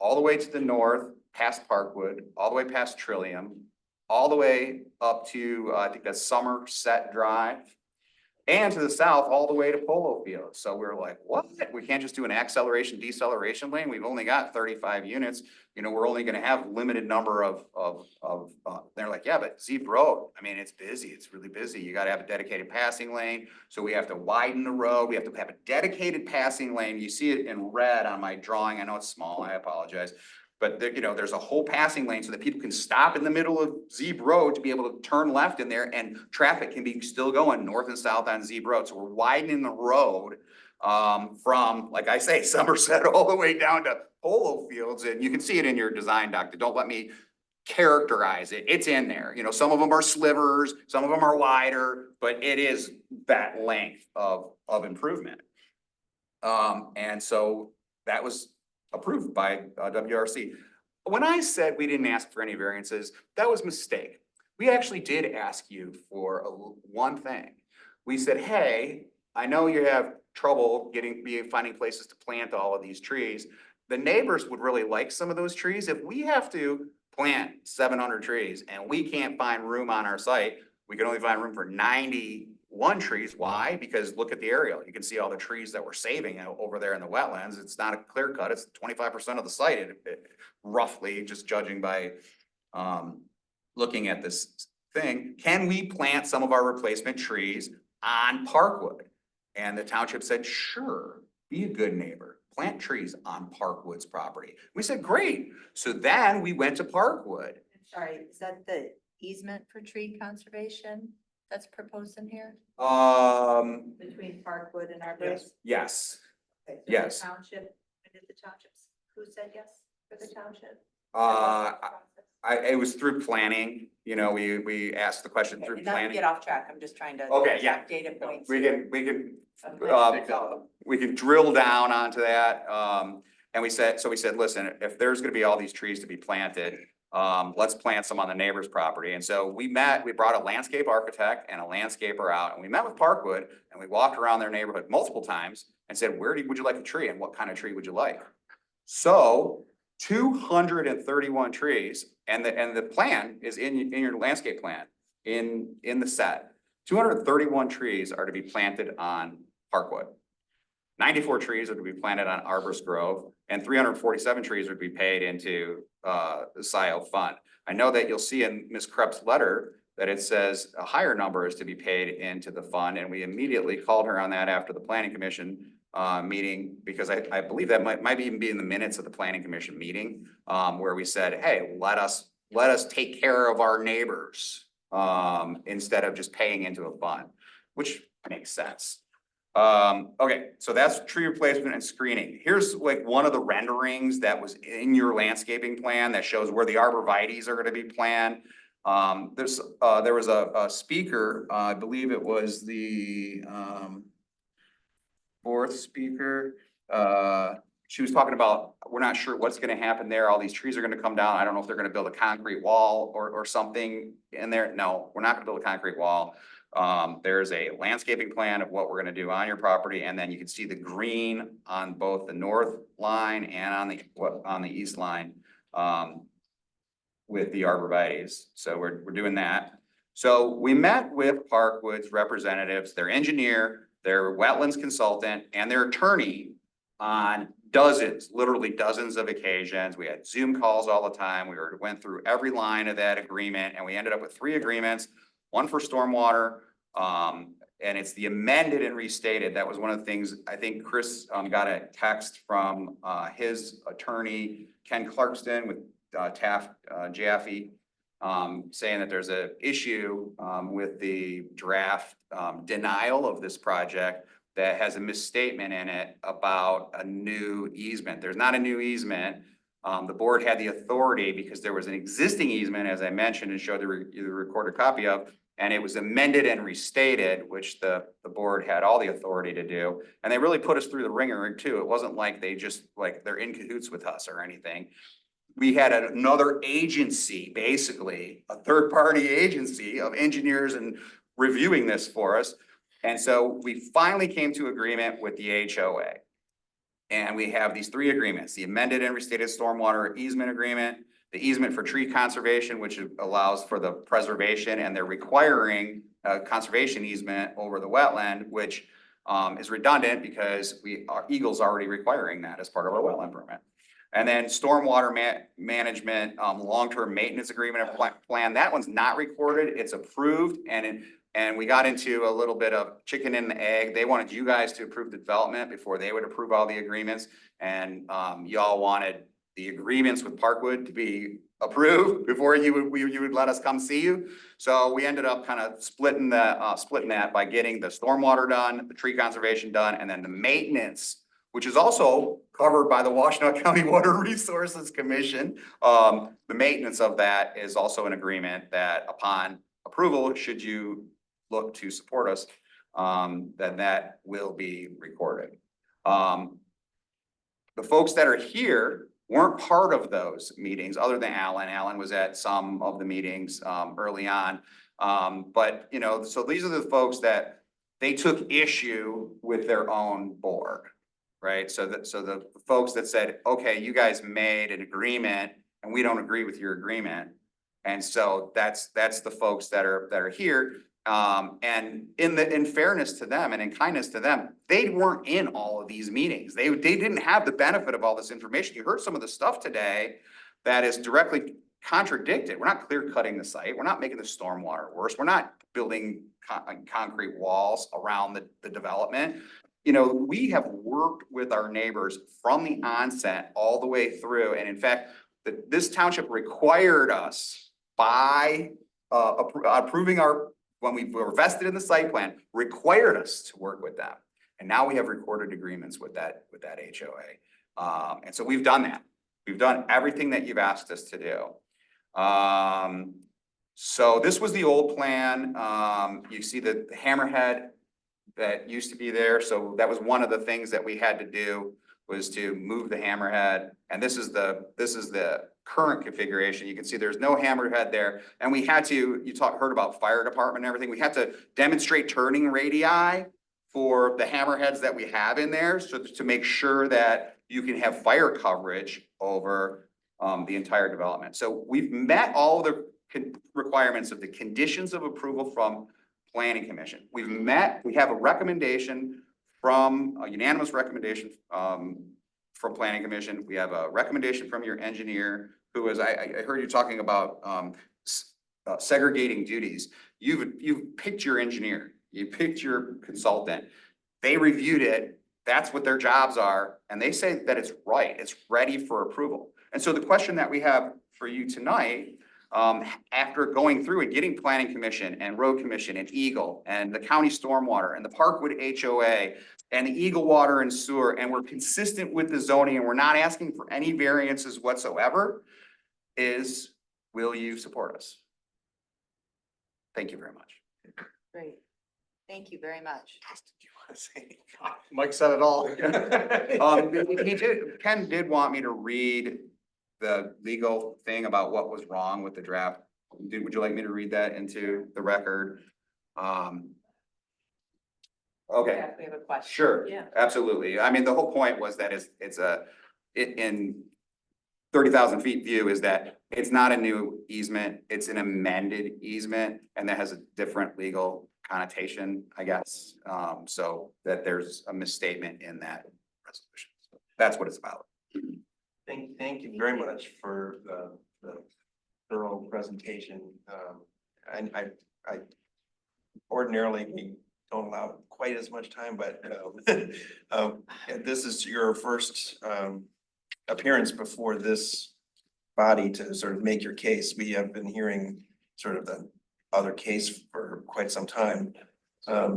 all the way to the north, past Parkwood, all the way past Trillium, all the way up to, I think that's Somerset Drive, and to the south, all the way to Polo Field. So we're like, what? We can't just do an acceleration deceleration lane. We've only got 35 units. You know, we're only going to have limited number of they're like, yeah, but Zeeb Road, I mean, it's busy. It's really busy. You got to have a dedicated passing lane. So we have to widen the road. We have to have a dedicated passing lane. You see it in red on my drawing. I know it's small. I apologize. But there, you know, there's a whole passing lane so that people can stop in the middle of Zeeb Road to be able to turn left in there, and traffic can be still going north and south on Zeeb Road. So we're widening the road from, like I say, Somerset all the way down to Polo Fields, and you can see it in your design doc. Don't let me characterize it. It's in there. You know, some of them are slivers, some of them are wider, but it is that length of improvement. And so that was approved by WRC. When I said we didn't ask for any variances, that was a mistake. We actually did ask you for one thing. We said, hey, I know you have trouble finding places to plant all of these trees. The neighbors would really like some of those trees. If we have to plant 700 trees and we can't find room on our site, we can only find room for 91 trees. Why? Because look at the aerial. You can see all the trees that we're saving over there in the wetlands. It's not a clear cut. It's 25% of the site, roughly, just judging by looking at this thing. Can we plant some of our replacement trees on Parkwood? And the township said, sure, be a good neighbor. Plant trees on Parkwood's property. We said, great. So then we went to Parkwood. Sorry, is that the easement for tree conservation that's proposed in here between Parkwood and Arborist? Yes. Okay, so Yes. The township, did the townships, who said yes for the township? It was through planning. You know, we asked the question through Not to planning. get off track, I'm just trying to. Okay, yeah. Data points. We here. can we can drill down onto that. And we said, listen, if there's gonna be all these trees to be planted, let's plant some on the neighbor's property. And so we brought a landscape architect and a landscaper out, and we met with Parkwood, and we walked around their neighborhood multiple times and said, would you like a tree and what kind of tree would you like? So 231 trees, and the plan is in your landscape plan, in the set. 231 trees are to be planted on Parkwood. 94 trees are to be planted on Arborist Grove, and 347 trees are to be paid into the Scio fund. I know that you'll see in Ms. Krepp's letter that it says a higher number is to be paid into the fund, and we immediately called her on that after the planning commission meeting, because I believe that might even be in the minutes of the planning commission meeting, where we said, hey, let us take care of our neighbors instead of just paying into a fund, which makes sense. Okay, so that's tree replacement and screening. Here's like one of the renderings that was in your landscaping plan that shows where the arborvitaes are gonna be planted. There was a speaker, I believe it was the fourth speaker. She was talking about, we're not sure what's gonna happen there. All these trees are gonna come down. I don't know if they're gonna build a concrete wall or something in there. No, we're not gonna build a concrete wall. There's a landscaping plan of what we're gonna do on your property, and then you can see the green on both the north line and on the east line with the arborvitaes. So we're doing that. So we met with Parkwood's representatives, their engineer, their wetlands consultant, and their attorney on literally dozens of occasions. We had Zoom calls all the time. We went through every line of that agreement, and we ended up with 3 agreements, one for stormwater, and it's the amended and restated. That was one of the things, I think Chris got a text from his attorney, Ken Clarkston, with Taft Jaffe, saying that there's an issue with the draft denial of this project that has a misstatement in it about a new easement. There's not a new easement. The board had the authority because there was an existing easement, as I mentioned, and showed the recorded copy of, and it was amended and restated, which the board had all the authority to do. And they really put us through the ringer too. It wasn't like they're in cahoots with us or anything. We had another agency, basically a third-party agency of engineers and reviewing this for us. And so we finally came to agreement with the HOA. And we have these 3 agreements: the amended and restated stormwater easement agreement, the easement for tree conservation, which allows for the preservation, and they're requiring a conservation easement over the wetland, which is redundant because Eagle's already requiring that as part of our wetland permit. And then stormwater management, long-term maintenance agreement plan. That one's not recorded. It's approved, and we got into a little bit of chicken and the egg. They wanted you guys to approve the development before they would approve all the agreements, and y'all wanted the agreements with Parkwood to be approved before you would let us come see you. So we ended up kind of splitting that by getting the stormwater done, the tree conservation done, and then the maintenance which is also covered by the Washtenaw County Water Resources Commission. The maintenance of that is also an agreement that upon approval, should you look to support us, then that will be recorded. The folks that are here weren't part of those meetings, other than Alan. Alan was at some of the meetings early on. But you know, so these are the folks that they took issue with their own board, right? So the folks that said, okay, you guys made an agreement and we don't agree with your agreement. And so that's the folks that are here. And in fairness to them and in kindness to them, they weren't in all of these meetings. They didn't have the benefit of all this information. You heard some of the stuff today that is directly contradicted. We're not clear cutting the site. We're not making the stormwater worse. We're not building concrete walls around the development. You know, we have worked with our neighbors from the onset all the way through. And in fact, this township required us by approving when we were vested in the site plan, required us to work with them. And now we have recorded agreements with that HOA. And so we've done that. We've done everything that you've asked us to do. So this was the old plan. You see the hammerhead that used to be there. So that was one of the things that we had to do, was to move the hammerhead. And this is the current configuration. You can see there's no hammerhead there. And we had to, heard about fire department and everything. We had to demonstrate turning radii for the hammerheads that we have in there. So to make sure that you can have fire coverage over the entire development. So we've met all the requirements of the conditions of approval from Planning Commission. We have a recommendation a unanimous recommendation from Planning Commission. We have a recommendation from your engineer, who is, I heard you talking about segregating duties. You've picked your engineer, you picked your consultant. They reviewed it. That's what their jobs are. And they say that it's right. It's ready for approval. And so the question that we have for you tonight, after going through and getting Planning Commission and Road Commission and Eagle and the County Stormwater and the Parkwood HOA and the Eagle Water and Sewer, and we're consistent with the zoning and we're not asking for any variances whatsoever, is will you support us? Thank you very much. Great. Thank you very much. Mike said it all. Ken did want me to read the legal thing about what was wrong with the draft. Would you like me to read that into the record? Okay. Yeah, we have a question. Sure. Yeah. Absolutely. I mean, the whole point was that in 30,000 feet view is that it's not a new easement, it's an amended easement, and that has a different legal connotation, I guess. So that there's a misstatement in that resolution. So that's what it's about. Thank you very much for the thorough presentation. I ordinarily we don't allow quite as much time, but this is your first appearance before this body to sort of make your case. We have been hearing sort of the other case for quite some time.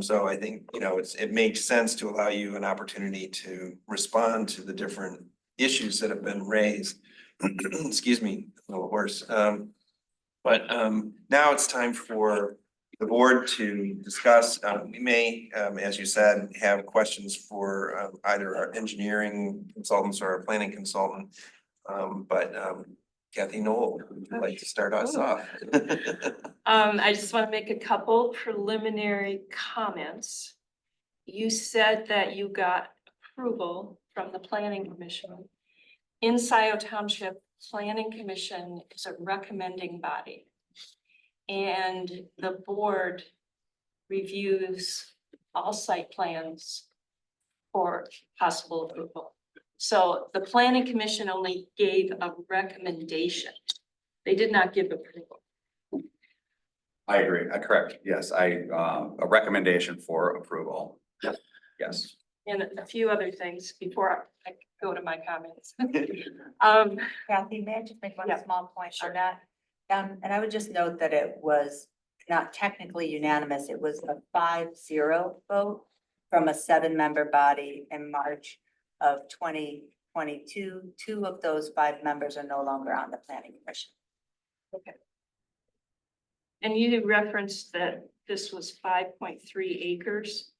So I think, you know, it makes sense to allow you an opportunity to respond to the different issues that have been raised. Excuse me, a little hoarse. But now it's time for the board to discuss. We may, as you said, have questions for either our engineering consultants or our planning consultant. But Kathy Knoll, would you like to start us off? I just want to make a couple preliminary comments. You said that you got approval from the Planning Commission. In Scio Township, Planning Commission is a recommending body. And the board reviews all site plans for possible approval. So the Planning Commission only gave a recommendation. They did not give approval. I agree. Correct. Yes, a recommendation for approval. Yes. And a few other things before I go to my comments. Kathy, may I just make one Yeah. small point on that? And I would just note that it was not technically unanimous. It was a 5-0 vote from a 7-member body in March. of 2022. 2 of those 5 members are no longer on the planning commission. Okay. And you referenced that this was 5.3 acres.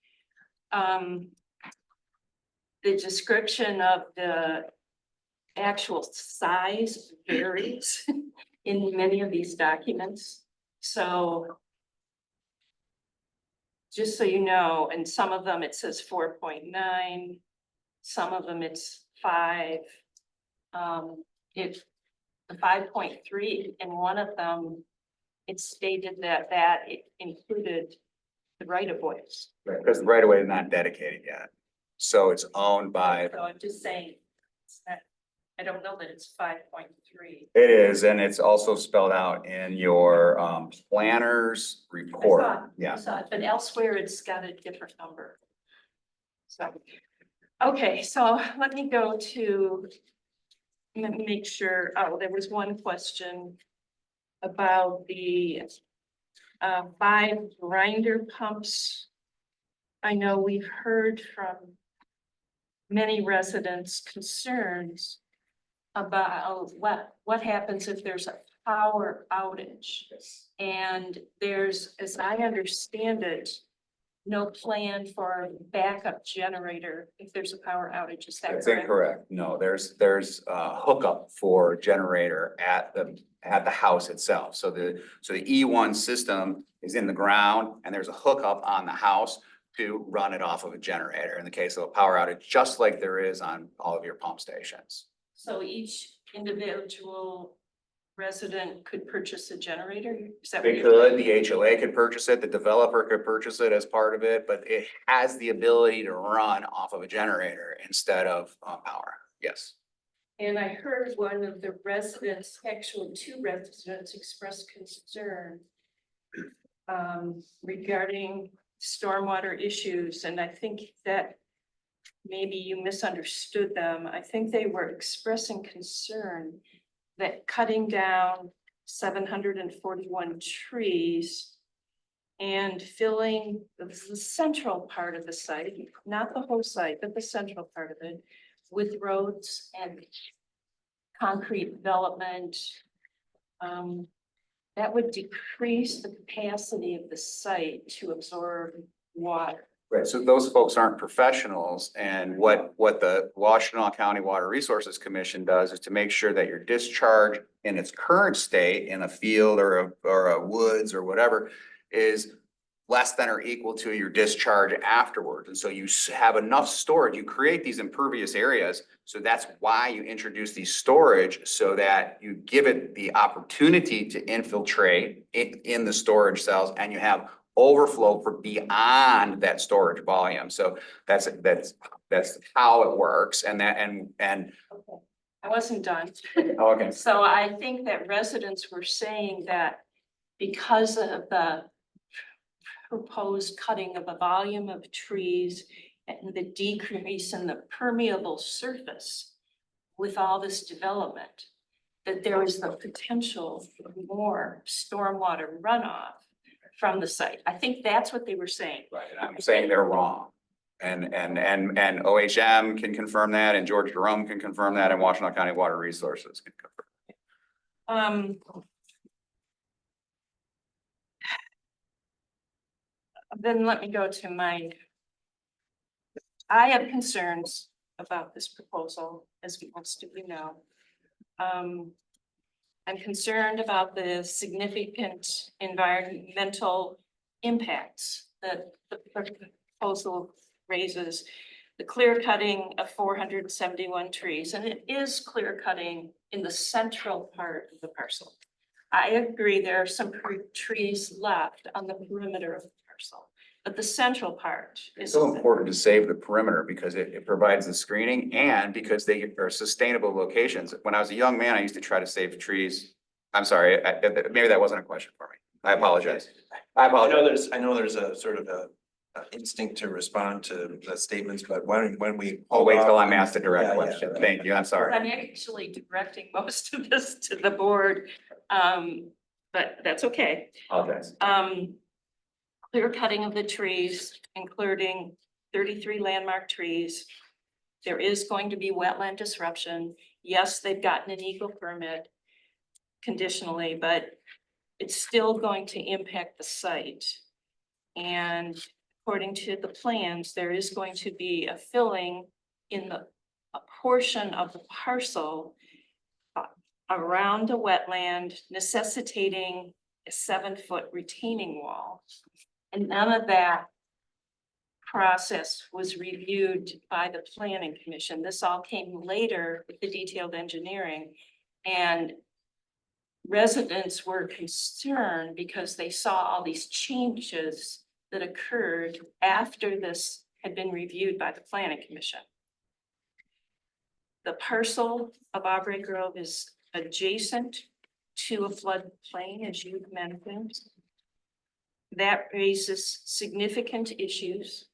The description of the actual size varies in many of these documents. So just so you know, and some of them it says 4.9, some of them it's 5. It's the 5.3, and one of them, it stated that it included the right of ways. Because the right of way is not dedicated yet. So it's owned by, So I'm just saying, it's not, I don't know that it's 5.3. it is, and it's also spelled out in your planner's report. I Yeah. saw it, but elsewhere it's got a different number. So, okay, so let me go to, let me make sure, oh, there was one question about the 5 grinder pumps. I know we've heard from many residents' concerns about what happens if there's a power outage. And there's, as I understand it, no plan for backup generator if there's a power outage. Is that That's correct? incorrect. No, there's a hookup for generator at the house itself. So the E1 system is in the ground and there's a hookup on the house to run it off of a generator in the case of a power outage, just like there is on all of your pump stations. So each individual resident could purchase a generator? Is that what They you're could, the HOA could purchase it, the developer could purchase it as part of it, but it has the ability to run off of a generator instead of power. Yes. And I heard one of the residents, actually 2 residents, express concern regarding stormwater issues, and I think that maybe you misunderstood them. I think they were expressing concern that cutting down 741 trees and filling the central part of the site, not the whole site, but the central part of it, with roads and concrete development, that would decrease the capacity of the site to absorb water. Right, so those folks aren't professionals, and what the Washtenaw County Water Resources Commission does is to make sure that your discharge in its current state in a field or a woods or whatever is less than or equal to your discharge afterwards. And so you have enough storage, you create these impervious areas. So that's why you introduce these storage, so that you give it the opportunity to infiltrate in the storage cells, and you have overflow for beyond that storage volume. So that's how it works. And I wasn't done. okay. So I think that residents were saying that because of the proposed cutting of a volume of trees and the decrease in the permeable surface with all this development, that there is the potential for more stormwater runoff from the site. I think that's what they were saying. Right, and I'm saying they're wrong. And OHM can confirm that, and George Jerome can confirm that, and Washtenaw County Water Resources can confirm. Then let me go to I have concerns about this proposal, as most of you know. I'm concerned about the significant environmental impacts that the proposal raises. The clear cutting of 471 trees, and it is clear cutting in the central part of the parcel. I agree there are some trees left on the perimeter of the parcel, but the central part It's is. so important to save the perimeter because it provides the screening and because they are sustainable locations. When I was a young man, I used to try to save trees. I'm sorry, maybe that wasn't a question for me. I apologize. I apologize. I know there's a sort of a instinct to respond to the statements, but when we. I'll wait till I'm asked a direct Yeah, question. right. Thank you. I'm sorry. I'm actually directing most of this to the board, but that's okay. Apologize. Clear cutting of the trees, including 33 landmark trees, There is going to be wetland disruption. Yes, they've gotten an eco permit conditionally, but it's still going to impact the site. And according to the plans, there is going to be a filling in a portion of the parcel around a wetland necessitating a 7-foot retaining wall. And none of that process was reviewed by the planning commission. This all came later with the detailed engineering. And residents were concerned because they saw all these changes that occurred after this had been reviewed by the planning commission. The parcel of Aubrey Grove is adjacent to a floodplain, as you mentioned. That raises significant issues.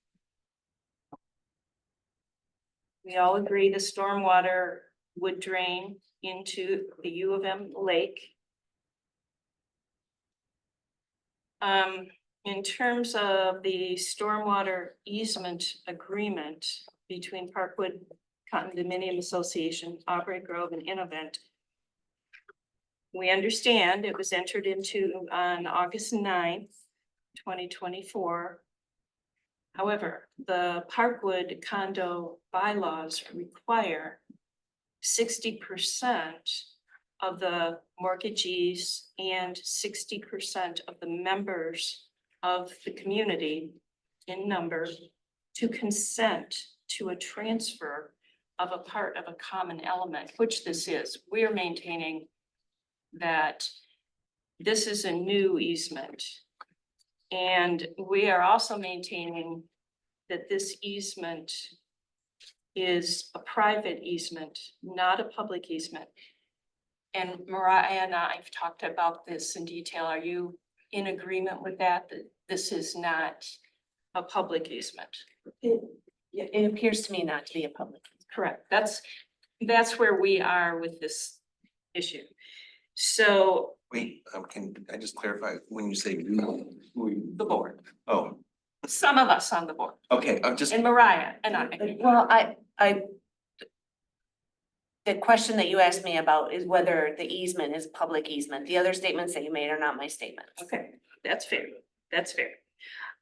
We all agree the stormwater would drain into the U of M lake. In terms of the stormwater easement agreement between Parkwood Condominium Association, Aubrey Grove, and Innovent, we understand it was entered into on August 9th, 2024. However, the Parkwood condo bylaws require 60% of the mortgagees and 60% of the members of the community in number to consent to a transfer of a part of a common element, which this is. We're maintaining that this is a new easement. And we are also maintaining that this easement is a private easement, not a public easement. And Mariah and I've talked about this in detail. Are you in agreement with that, that this is not a public easement? It appears to me not to be a public. Correct. That's where we are with this issue. So Wait, can I just clarify, when you say the board, oh, some of us on the board, okay, I'm just, and Mariah and I. Well, the question that you asked me about is whether the easement is public easement. The other statements that you made are not my statements. Okay, that's fair. That's fair.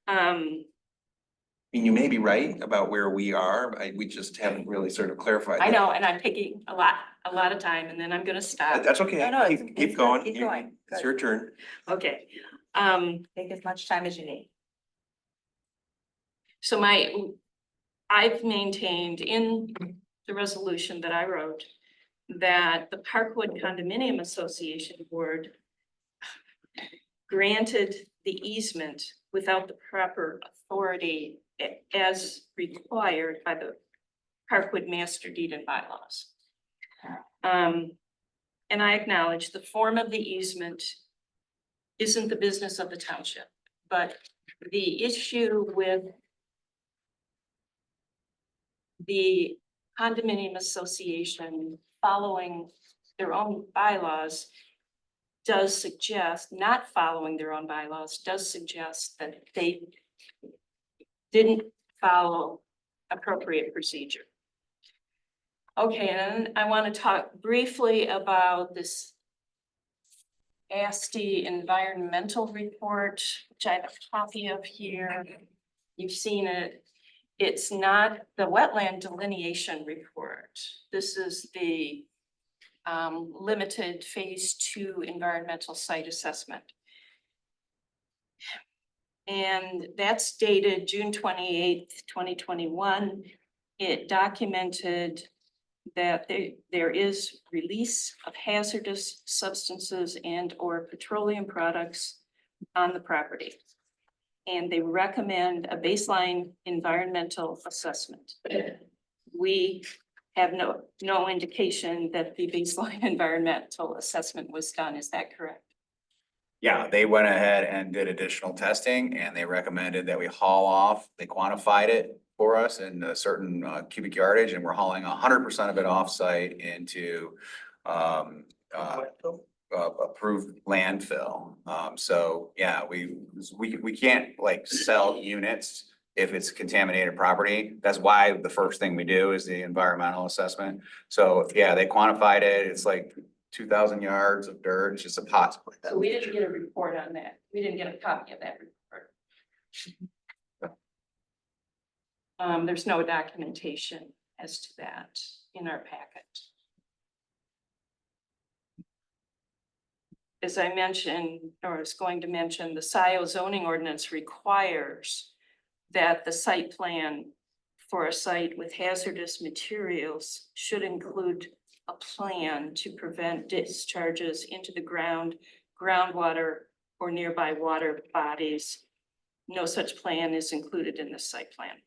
I mean, you may be right about where we are, we just haven't really sort of clarified. I that. know, and I'm taking a lot of time, and then I'm gonna stop. That's okay, No, no, keep it's going. good. Keep going. It's Good. your turn. Okay, Take as much time as you need. so I've maintained in the resolution that I wrote that the Parkwood Condominium Association Board granted the easement without the proper authority as required by the Parkwood Master Deed and Bylaws. And I acknowledge the form of the easement isn't the business of the township, but the issue with the condominium association following their own bylaws does suggest, not following their own bylaws, does suggest that they didn't follow appropriate procedure. Okay, and I want to talk briefly about this ASTE environmental report, which I have a copy of here. You've seen it. It's not the wetland delineation report. This is the limited phase 2 environmental site assessment. And that's dated June 28th, 2021. It documented that there is release of hazardous substances and or petroleum products on the property. And they recommend a baseline environmental assessment. We have no indication that the baseline environmental assessment was done. Is that correct? Yeah, they went ahead and did additional testing and they recommended that we haul off, they quantified it for us in a certain cubic yardage, and we're hauling 100% of it offsite into approved landfill. So yeah, we can't like sell units if it's contaminated property. That's why the first thing we do is the environmental assessment. So yeah, they quantified it. It's like 2,000 yards of dirt. It's just a pot. So we didn't get a report on that. We didn't get a copy of that report. There's no documentation as to that in our packet. As I mentioned, or was going to mention, the Scio zoning ordinance requires that the site plan for a site with hazardous materials should include a plan to prevent discharges into the ground, groundwater, or nearby water bodies. No such plan is included in the site plan.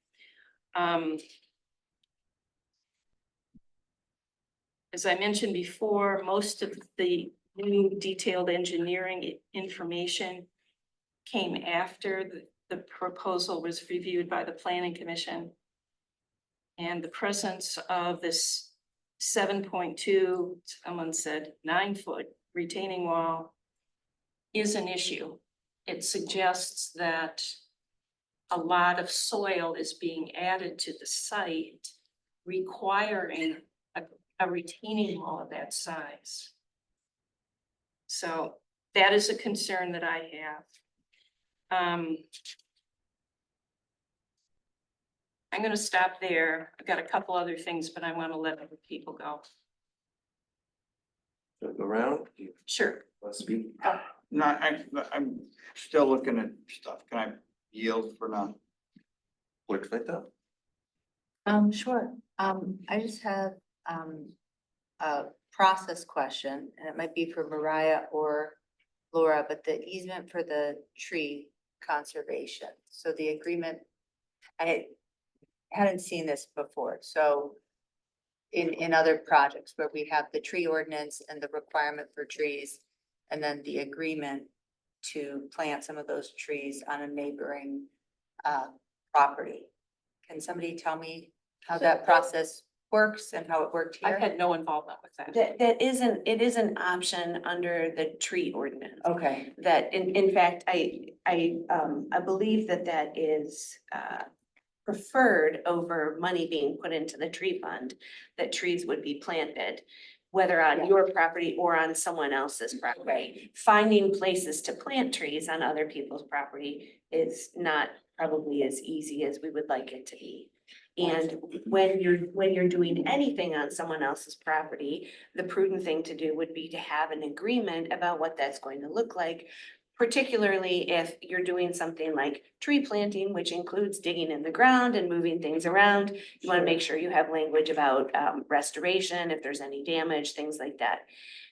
As I mentioned before, most of the new detailed engineering information came after the proposal was reviewed by the Planning Commission. And the presence of this 7.2, someone said 9-foot retaining wall is an issue. It suggests that a lot of soil is being added to the site, requiring a retaining wall of that size. So that is a concern that I have. I'm going to stop there. I've got a couple other things, but I want to let other people go. Go around. Sure. Let's speak. No, I'm still looking at stuff. Can I yield for now? Works like that. Sure. I just have, a process question, and it might be for Mariah or Laura, but the easement for the tree conservation. So the agreement, I hadn't seen this before. So in other projects where we have the tree ordinance and the requirement for trees, and then the agreement to plant some of those trees on a neighboring property. Can somebody tell me how that process works and how it worked here? I've had no involvement with that. It is an option under the tree ordinance. Okay. That in fact, I believe that is preferred over money being put into the tree fund, that trees would be planted, whether on your property or on someone else's property. Finding places to plant trees on other people's property is not probably as easy as we would like it to be. And when you're doing anything on someone else's property, the prudent thing to do would be to have an agreement about what that's going to look like. Particularly if you're doing something like tree planting, which includes digging in the ground and moving things around. You want to make sure you have language about restoration, if there's any damage, things like that.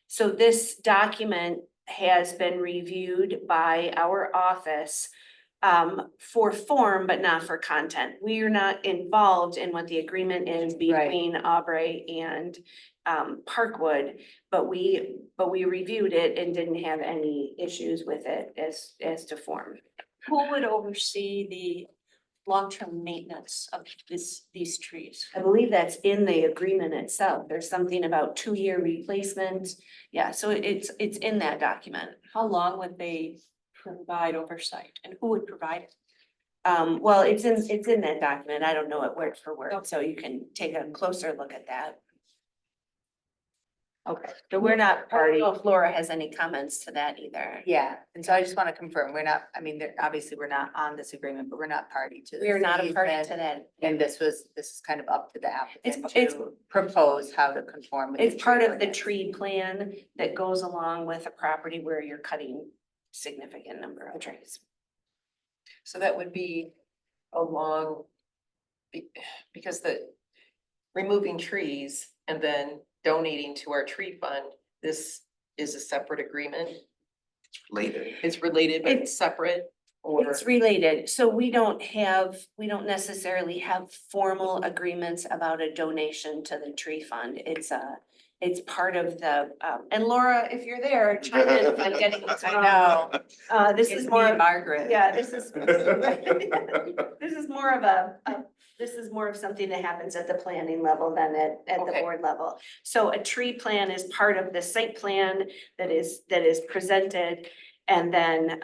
So this document has been reviewed by our office for form, but not for content. We are not involved in what the agreement is between Aubrey and Parkwood, but we reviewed it and didn't have any issues with it as to form. Who would oversee the long-term maintenance of these trees? I believe that's in the agreement itself. There's something about 2-year replacement. Yeah, so it's in that document. How long would they provide oversight, and who would provide it? Well, it's in that document. I don't know it word for word, so you can take a closer look at that. Okay. But we're not party. I don't know if Laura has any comments to that either. Yeah, and so I just want to confirm, we're not, I mean, obviously, we're not on this agreement, but we're not party to this. We are not a party easement, to that. And this is kind of up to the applicant It's- to propose how to conform with. It's part of the ordinance. tree plan that goes along with a property where you're cutting significant number of trees. So that would be along, because the removing trees and then donating to our tree fund, this is a separate agreement. Later. It's related, but it's separate, or? It's related, so we don't necessarily have formal agreements about a donation to the tree fund. It's part of the, and Laura, if you're there, chime in if I'm getting this wrong. I know. This It's is me, more, Margaret. yeah, this is more of this is more of something that happens at the planning level than at the Okay. board level. So a tree plan is part of the site plan that is presented. And then,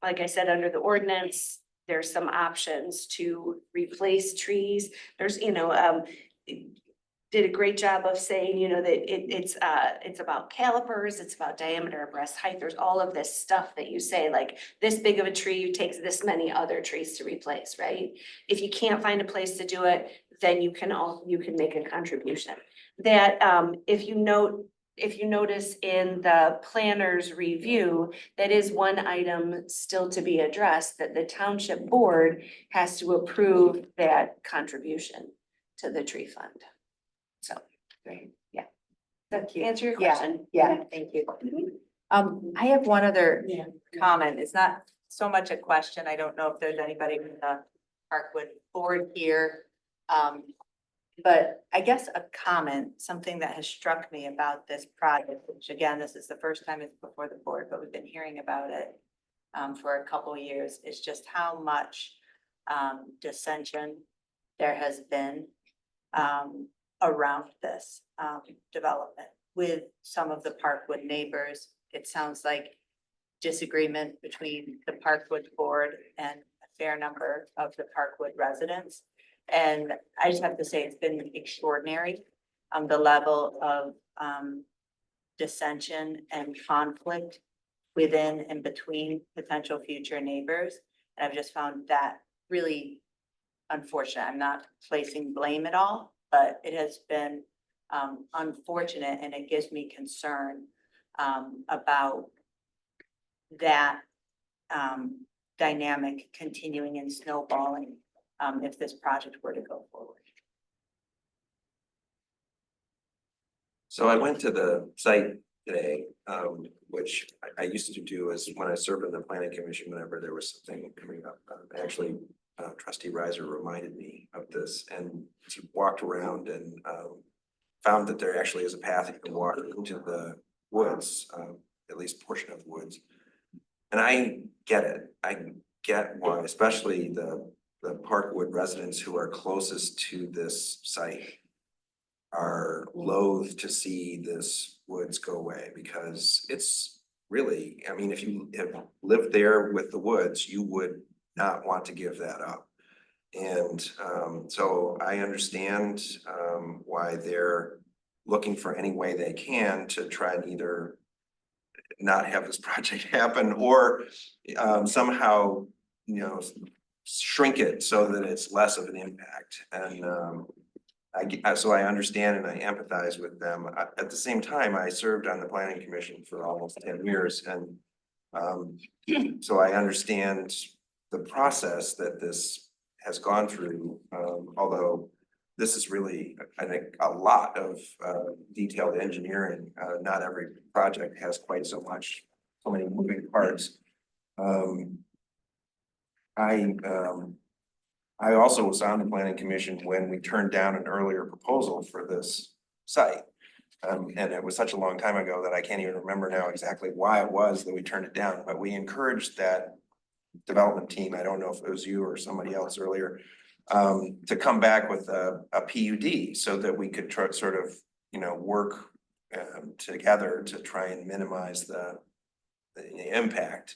like I said, under the ordinance, there's some options to replace trees. There's, did a great job of saying, that it's about calipers, it's about diameter, breast height. There's all of this stuff that you say, like this big of a tree takes this many other trees to replace, right? If you can't find a place to do it, then you can make a contribution. That if you notice in the planner's review, that is one item still to be addressed, that the township board has to approve that contribution to the tree fund. So, great, yeah. That answer your question? Yeah, thank you. I have one other comment. It's not so much a question. I don't know if there's anybody from the Parkwood board here. But I guess a comment, something that has struck me about this project, which again, this is the first time it's before the board, but we've been hearing about it for a couple of years, is just how much dissension there has been around this development with some of the Parkwood neighbors. It sounds like disagreement between the Parkwood board and a fair number of the Parkwood residents. And I just have to say, it's been extraordinary, the level of dissension and conflict within and between potential future neighbors. And I've just found that really unfortunate. I'm not placing blame at all, but it has been unfortunate, and it gives me concern about that dynamic continuing and snowballing if this project were to go forward. So I went to the site today, which I used to do is when I served on the planning commission, whenever there was something coming up. Actually, trustee Reiser reminded me of this, and she walked around and found that there actually is a path you can walk into the woods, at least portion of the woods. And I get it. I get why, especially the Parkwood residents who are closest to this site are loath to see this woods go away, because it's really, I mean, if you have lived there with the woods, you would not want to give that up. And so I understand why they're looking for any way they can to try and either not have this project happen or somehow, shrink it so that it's less of an impact. And so I understand and I empathize with them. At the same time, I served on the planning commission for almost 10 years. And so I understand the process that this has gone through, although this is really, I think, a lot of detailed engineering. Not every project has quite so many moving parts. I also was on the planning commission when we turned down an earlier proposal for this site. And it was such a long time ago that I can't even remember now exactly why it was that we turned it down, but we encouraged that development team, I don't know if it was you or somebody else earlier, to come back with a PUD so that we could sort of, work together to try and minimize the impact.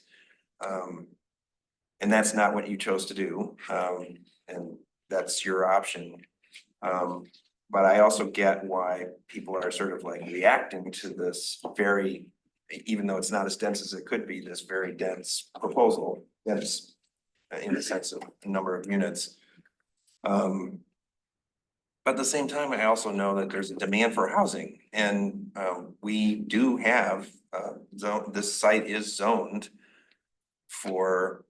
And that's not what you chose to do. And that's your option. But I also get why people are sort of like reacting to this very, even though it's not as dense as it could be, this very dense proposal that is in the sense of a number of units. But at the same time, I also know that there's a demand for housing, and we do have this site is zoned for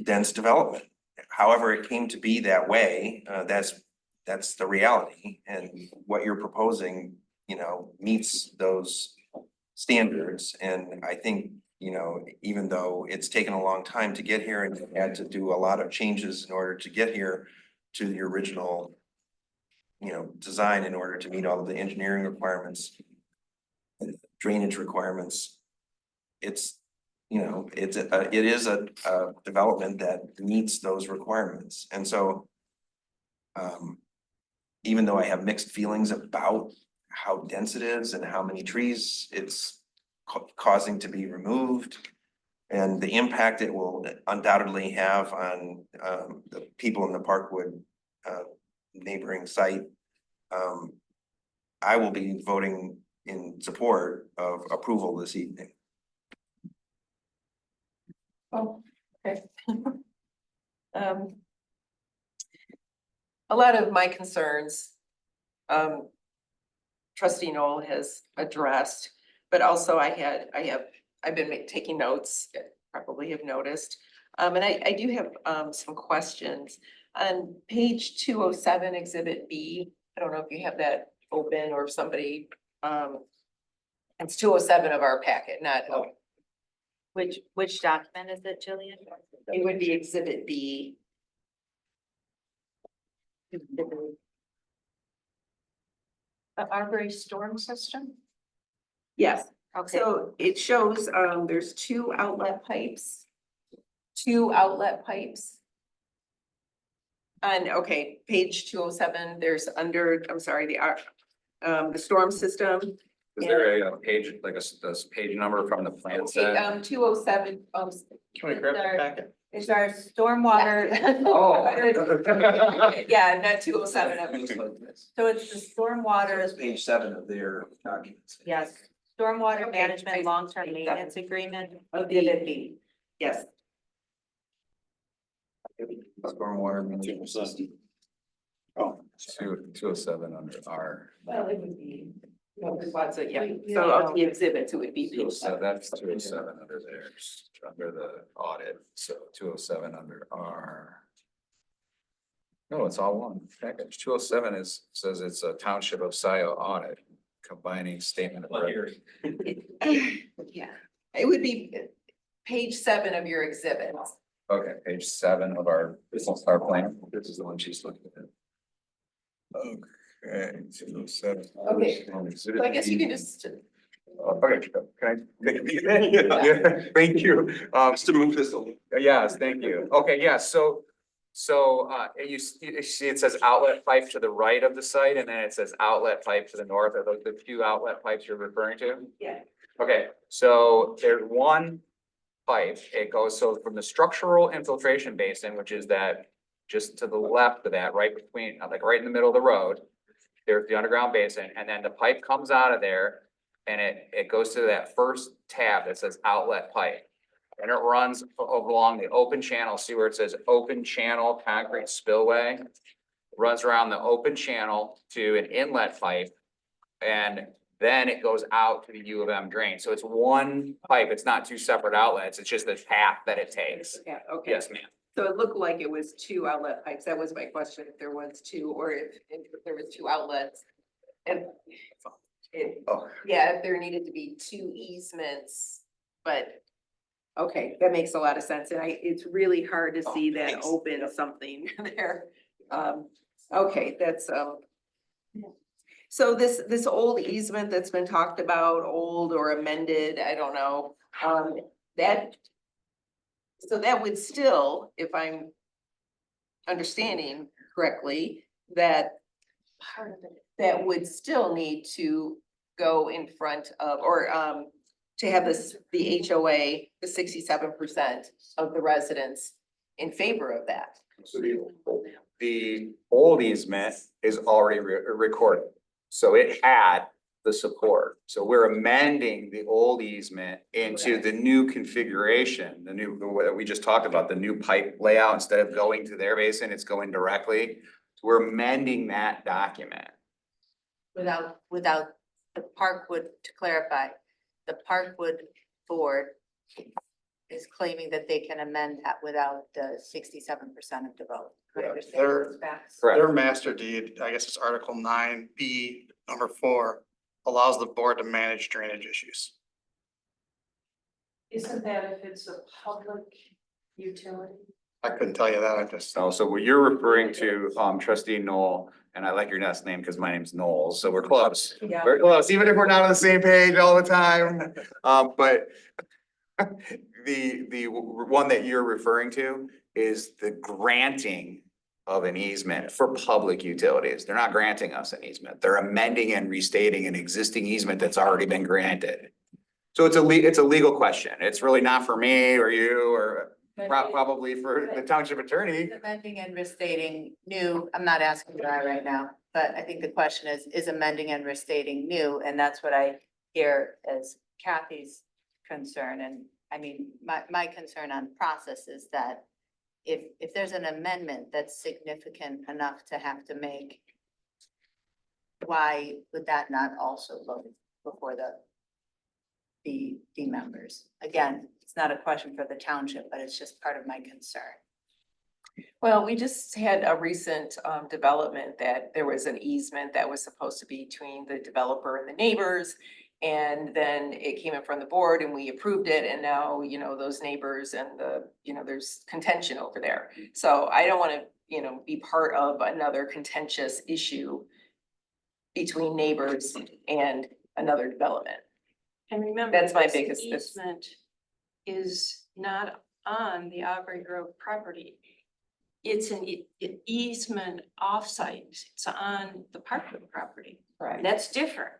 dense development. However, it came to be that way. That's the reality, and what you're proposing, meets those standards. And I think, even though it's taken a long time to get here and you had to do a lot of changes in order to get here to the original, design in order to meet all of the engineering requirements, drainage requirements, it is a development that meets those requirements. And so even though I have mixed feelings about how dense it is and how many trees it's causing to be removed, and the impact it will undoubtedly have on the people in the Parkwood neighboring site. I will be voting in support of approval this evening. Oh, okay. A lot of my concerns, trustee Noel has addressed, but also I've been taking notes, probably have noticed. And I do have some questions. On page 207, exhibit B, I don't know if you have that open or if somebody, it's 207 of our packet, not, Which document is it, Jillian? it would be exhibit B. The Arbery storm system? Yes, Okay, so it shows, there's two outlet pipes. Two outlet pipes. And okay, page 207, there's under, I'm sorry, the storm system. Is there a page, like a page number from the plan Okay, set? 207, Can we grab the packet? is our stormwater. Oh. Yeah, not 207. So it's the stormwater, That's page 7 of their documents. yes, stormwater Okay, management, page- long-term page maintenance 7. agreement. Exhibit B. Yes. Stormwater management system. Oh, 207 under R. Well, it would be. No, there's lots of, yeah, so of the exhibits, it would be page So 7. that's 207 under theirs, under the audit, so 207 under R. No, it's all one package. 207 says it's a Township of Scio audit, combining statement of record. Yeah, it would be page 7 of your exhibits. Okay, page 7 of our plan. This is the one she's looking at. Okay, 207. Okay, so I guess you can just, Okay, can I take a peek? Yeah, thank you. Just to move this along. Yes, thank you. Okay, yeah, so you see it says outlet pipe to the right of the site, and then it says outlet pipe to the north. Are those the two outlet pipes you're referring to? yeah. Okay, so there's one pipe. It goes, so from the structural infiltration basin, which is that just to the left of that, right between, like right in the middle of the road, there's the underground basin, and then the pipe comes out of there and it goes to that first tab that says outlet pipe. And it runs along the open channel. See where it says open channel concrete spillway? Runs around the open channel to an inlet pipe. And then it goes out to the U of M drain. So it's one pipe. It's not two separate outlets. It's just the path that it takes. Yeah, okay. Yes, ma'am. So it looked like it was two outlet pipes. That was my question, if there was two, or if there was two outlets. And yeah, if there needed to be two easements, but okay, that makes a lot of sense. And it's really hard to see that open something there. Okay, that's, so this old easement that's been talked about, old or amended, I don't know, so that would still, if I'm understanding correctly, that part of it, that would still need to go in front of, or to have the HOA, the 67% of the residents in favor of that. So the old easement is already recorded, so it had the support. So we're amending the old easement into the new configuration, the new, what we just talked about, the new pipe layout. Instead of going to their basin, it's going directly. So we're amending that document. Without the Parkwood, to clarify, the Parkwood board is claiming that they can amend that without the 67% of the vote. Do I understand those facts? Their master deed, I guess it's Article 9B, number 4, allows the board to manage drainage issues. Isn't that if it's a public utility? I couldn't tell you that, I just. So what you're referring to, trustee Noel, and I like your last name because my name's Noel, so we're close. Yeah. We're close, even if we're not on the same page all the time. But the one that you're referring to is the granting of an easement for public utilities. They're not granting us an easement. They're amending and restating an existing easement that's already been granted. So it's a legal question. It's really not for me or you or probably for the township attorney. Amending and restating new, I'm not asking that right now, but I think the question is amending and restating new? And that's what I hear as Kathy's concern. And I mean, my concern on process is that if there's an amendment that's significant enough to have to make, why would that not also go before the members? Again, it's not a question for the township, but it's just part of my concern. Well, we just had a recent development that there was an easement that was supposed to be between the developer and the neighbors. And then it came in from the board and we approved it, and now, you know, those neighbors and there's contention over there. So I don't wanna, be part of another contentious issue between neighbors and another development. And remember, That's my this biggest- easement is not on the Aubrey Grove property. It's an easement offsite. It's on the Parkwood property. Right. That's different.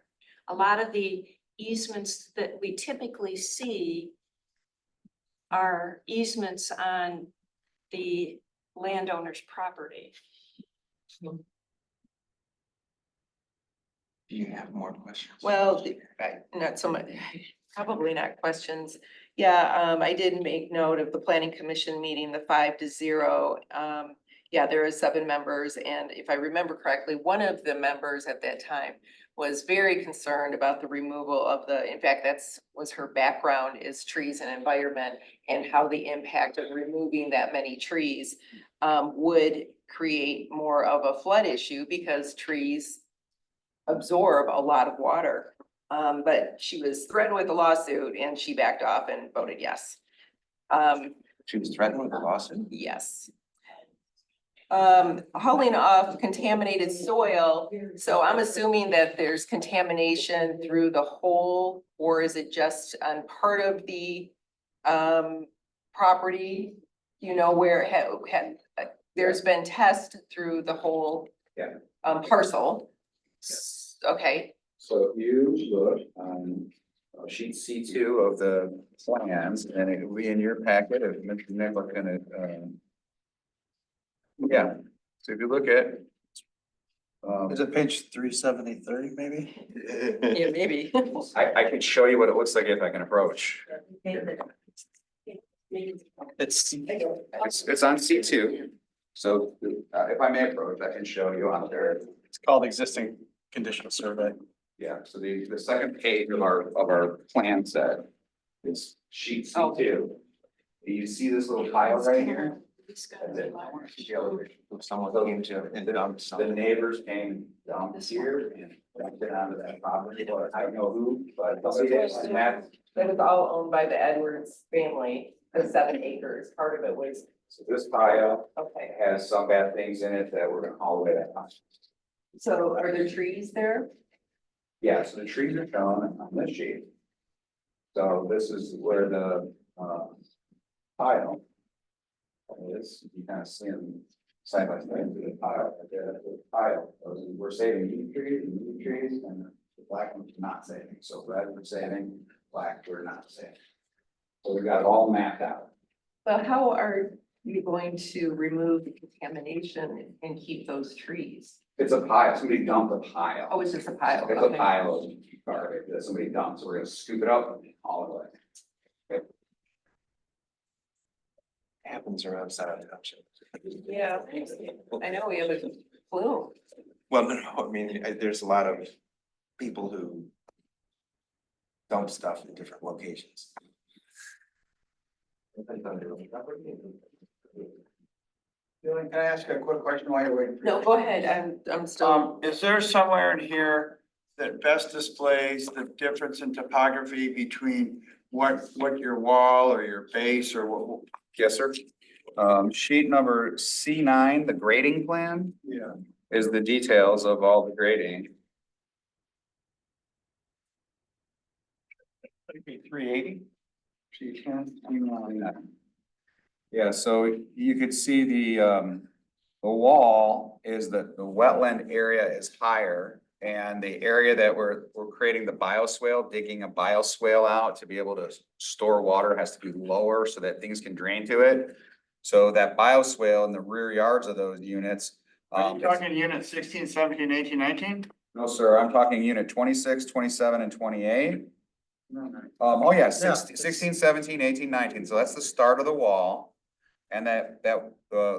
A lot of the easements that we typically see are easements on the landowner's property. Do you have more questions? Well, not so much, probably not questions. Yeah, I did make note of the planning commission meeting, the 5-0. Yeah, there are 7 members, and if I remember correctly, one of the members at that time was very concerned about the removal of in fact, was her background is trees and environment, and how the impact of removing that many trees would create more of a flood issue, because trees absorb a lot of water. But she was threatened with a lawsuit and she backed off and voted yes. She was threatened with a lawsuit? Yes. Hauling off contaminated soil, so I'm assuming that there's contamination through the whole, or is it just on part of the property? Where there's been tests through the whole Yeah. Parcel. Okay, So if you look on sheet C2 of the plans, and it will be in your packet, if Mr. Nichols gonna, yeah, so if you look at. Is it page 373 maybe? yeah, maybe. I can show you what it looks like if I can approach. It's It's on C2. So if I may approach, I can show you on there. it's called existing conditional survey. Yeah, so the second page of our plan set is sheet C2. Do you see this little tile right here? That's it. Someone came to and dumped The something. neighbors came down here and dumped it onto that property, but I don't know who, but that. That was all owned by the Edwards family, the 7 acres. Part of it was, So this pile okay. has some bad things in it that we're gonna haul away that much. So are there trees there? Yeah, so the trees are shown on this sheet. So this is where the pile is. You kind of see them side by side to the pile, right there, that's the pile. We're saving new trees, and the black ones we're not saving. So red we're saving, black we're not saving. So we got it all mapped out. But how are you going to remove the contamination and keep those trees? It's a pile, somebody dumped a pile. Oh, it's just a pile. It's a Okay. pile of garbage that somebody dumped, so we're gonna scoop it up and haul it away. Happens around Scio Township. Yeah, I know we have a flume. Well, no, I mean, there's a lot of people who dump stuff in different locations. Can I ask you a quick question while you're waiting? No, go ahead. I'm still, Is there somewhere in here that best displays the difference in topography between what your wall or your base or what? Yes, sir. Sheet number C9, the grading plan, Yeah. is the details of all the grading. It'd be 380. Sheet 10. Yeah, so you could see the wall is that the wetland area is higher And the area that we're creating the bioswale, digging a bioswale out to be able to store water has to be lower so that things can drain to it. So that bioswale in the rear yards of those units. Are you talking unit 16, 17, 18, 19? No, sir, I'm talking unit 26, 27, and 28. Oh yeah, 16, 17, 18, 19. So that's the start of the wall. And the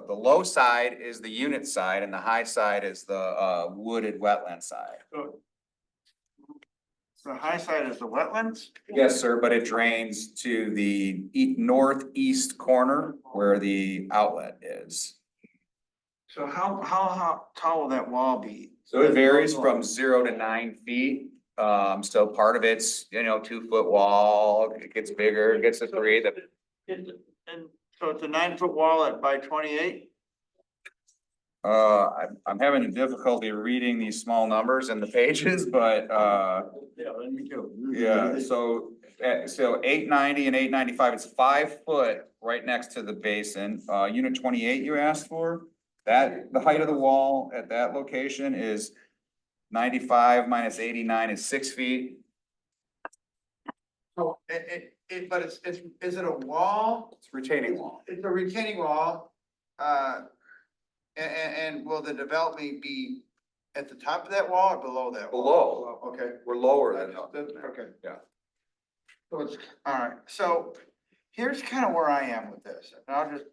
low side is the unit side and the high side is the wooded wetland side. So the high side is the wetlands? Yes, sir, but it drains to the northeast corner where the outlet is. So how tall will that wall be? So it varies from 0 to 9 feet. So part of it's, 2-foot wall, it gets bigger, it gets to 3. And so it's a 9-foot wall by 28? I'm having difficulty reading these small numbers in the pages, but, Yeah, me too. yeah, so 890 and 895, it's 5 foot right next to the basin. Unit 28 you asked for, the height of the wall at that location is 95 minus 89 is 6 feet. Oh, but is it a wall? It's retaining wall. It's a retaining wall. And will the development be at the top of that wall or below that? Below. Okay. We're lower than that. Okay. Yeah. So it's, all right, so here's kind of where I am with this, and I'll just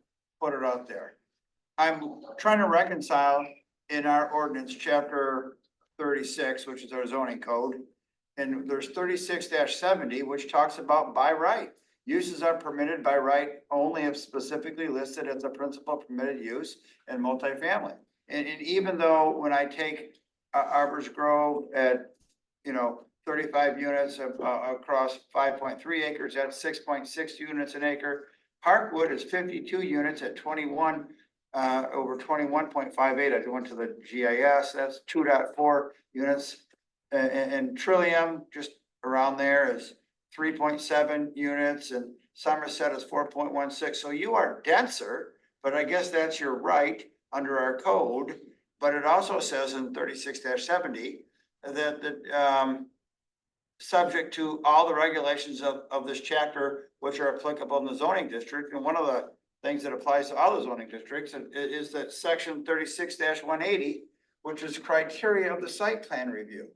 put it out there. I'm trying to reconcile in our ordinance, chapter 36, which is our zoning code. And there's 36-70, which talks about by right. Uses are permitted by right only if specifically listed as a principal permitted use in multifamily. And even though when I take Arbor's Grove at, 35 units across 5.3 acres, that's 6.6 units an acre. Parkwood is 52 units at 21, over 21.58. I went to the GIS, that's 2.4 units. And Trillium, just around there, is 3.7 units, and Somerset is 4.16. So you are denser, but I guess that's your right under our code. But it also says in 36-70 that subject to all the regulations of this chapter, which are applicable in the zoning district. And one of the things that applies to all the zoning districts is that section 36-180, which is criteria of the site plan review.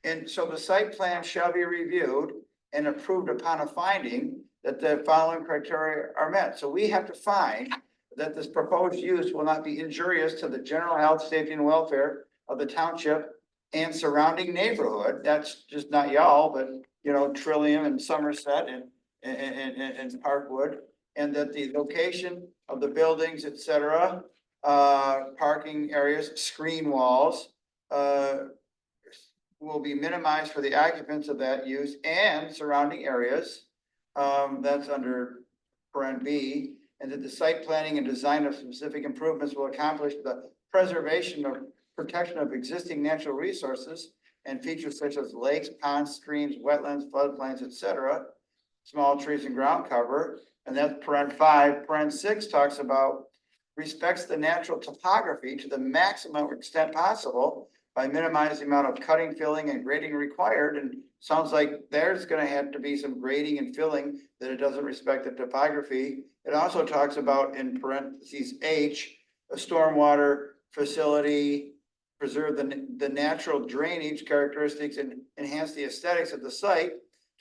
And so the site plan shall be reviewed and approved upon a finding that the following criteria are met. So we have to find that this proposed use will not be injurious to the general health, safety, and welfare of the township and surrounding neighborhood. That's just not y'all, but, Trillium and Somerset and Parkwood. And that the location of the buildings, et cetera, parking areas, screen walls, will be minimized for the occupants of that use and surrounding areas. That's under parent B, and that the site planning and design of specific improvements will accomplish the preservation of protection of existing natural resources and features such as lakes, ponds, streams, wetlands, floodplains, et cetera, small trees and ground cover. And that's parent 5. Parent 6 talks about respects the natural topography to the maximum extent possible by minimizing the amount of cutting, filling, and grading required. And sounds like there's gonna have to be some grading and filling that it doesn't respect the topography. It also talks about, in parentheses H, a stormwater facility, preserve the natural drainage characteristics and enhance the aesthetics of the site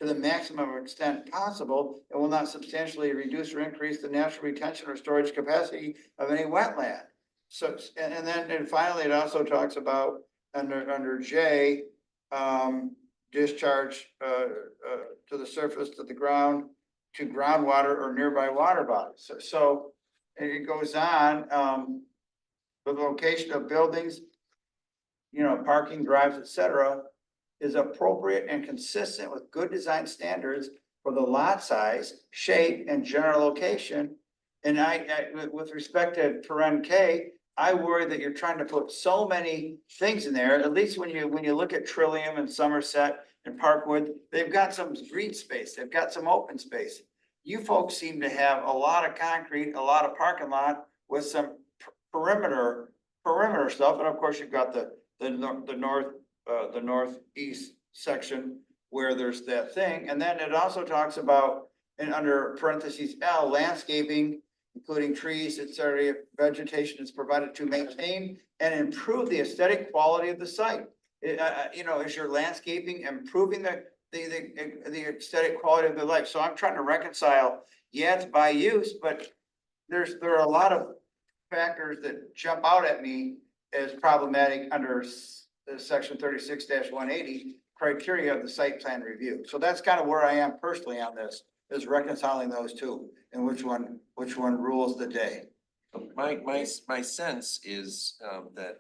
to the maximum extent possible, and will not substantially reduce or increase the natural retention or storage capacity of any wetland. So, and finally, it also talks about under J, discharge to the surface, to the ground, to groundwater or nearby water bodies. So it goes on, the location of buildings, parking, drives, et cetera, is appropriate and consistent with good design standards for the lot size, shape, and general location. And with respect to paren K, I worry that you're trying to put so many things in there. At least when you look at Trillium and Somerset and Parkwood, they've got some green space, they've got some open space. You folks seem to have a lot of concrete, a lot of parking lot with some perimeter stuff, and of course you've got the the northeast section where there's that thing. And then it also talks about, and under parentheses L, landscaping, including trees, etc., vegetation is provided to maintain and improve the aesthetic quality of the site. Is your landscaping improving the aesthetic quality of the life? So I'm trying to reconcile, yeah, it's by use, but there are a lot of factors that jump out at me as problematic under the section 36-180 criteria of the site plan review. So that's kind of where I am personally on this, is reconciling those two and which one rules the day. My sense is that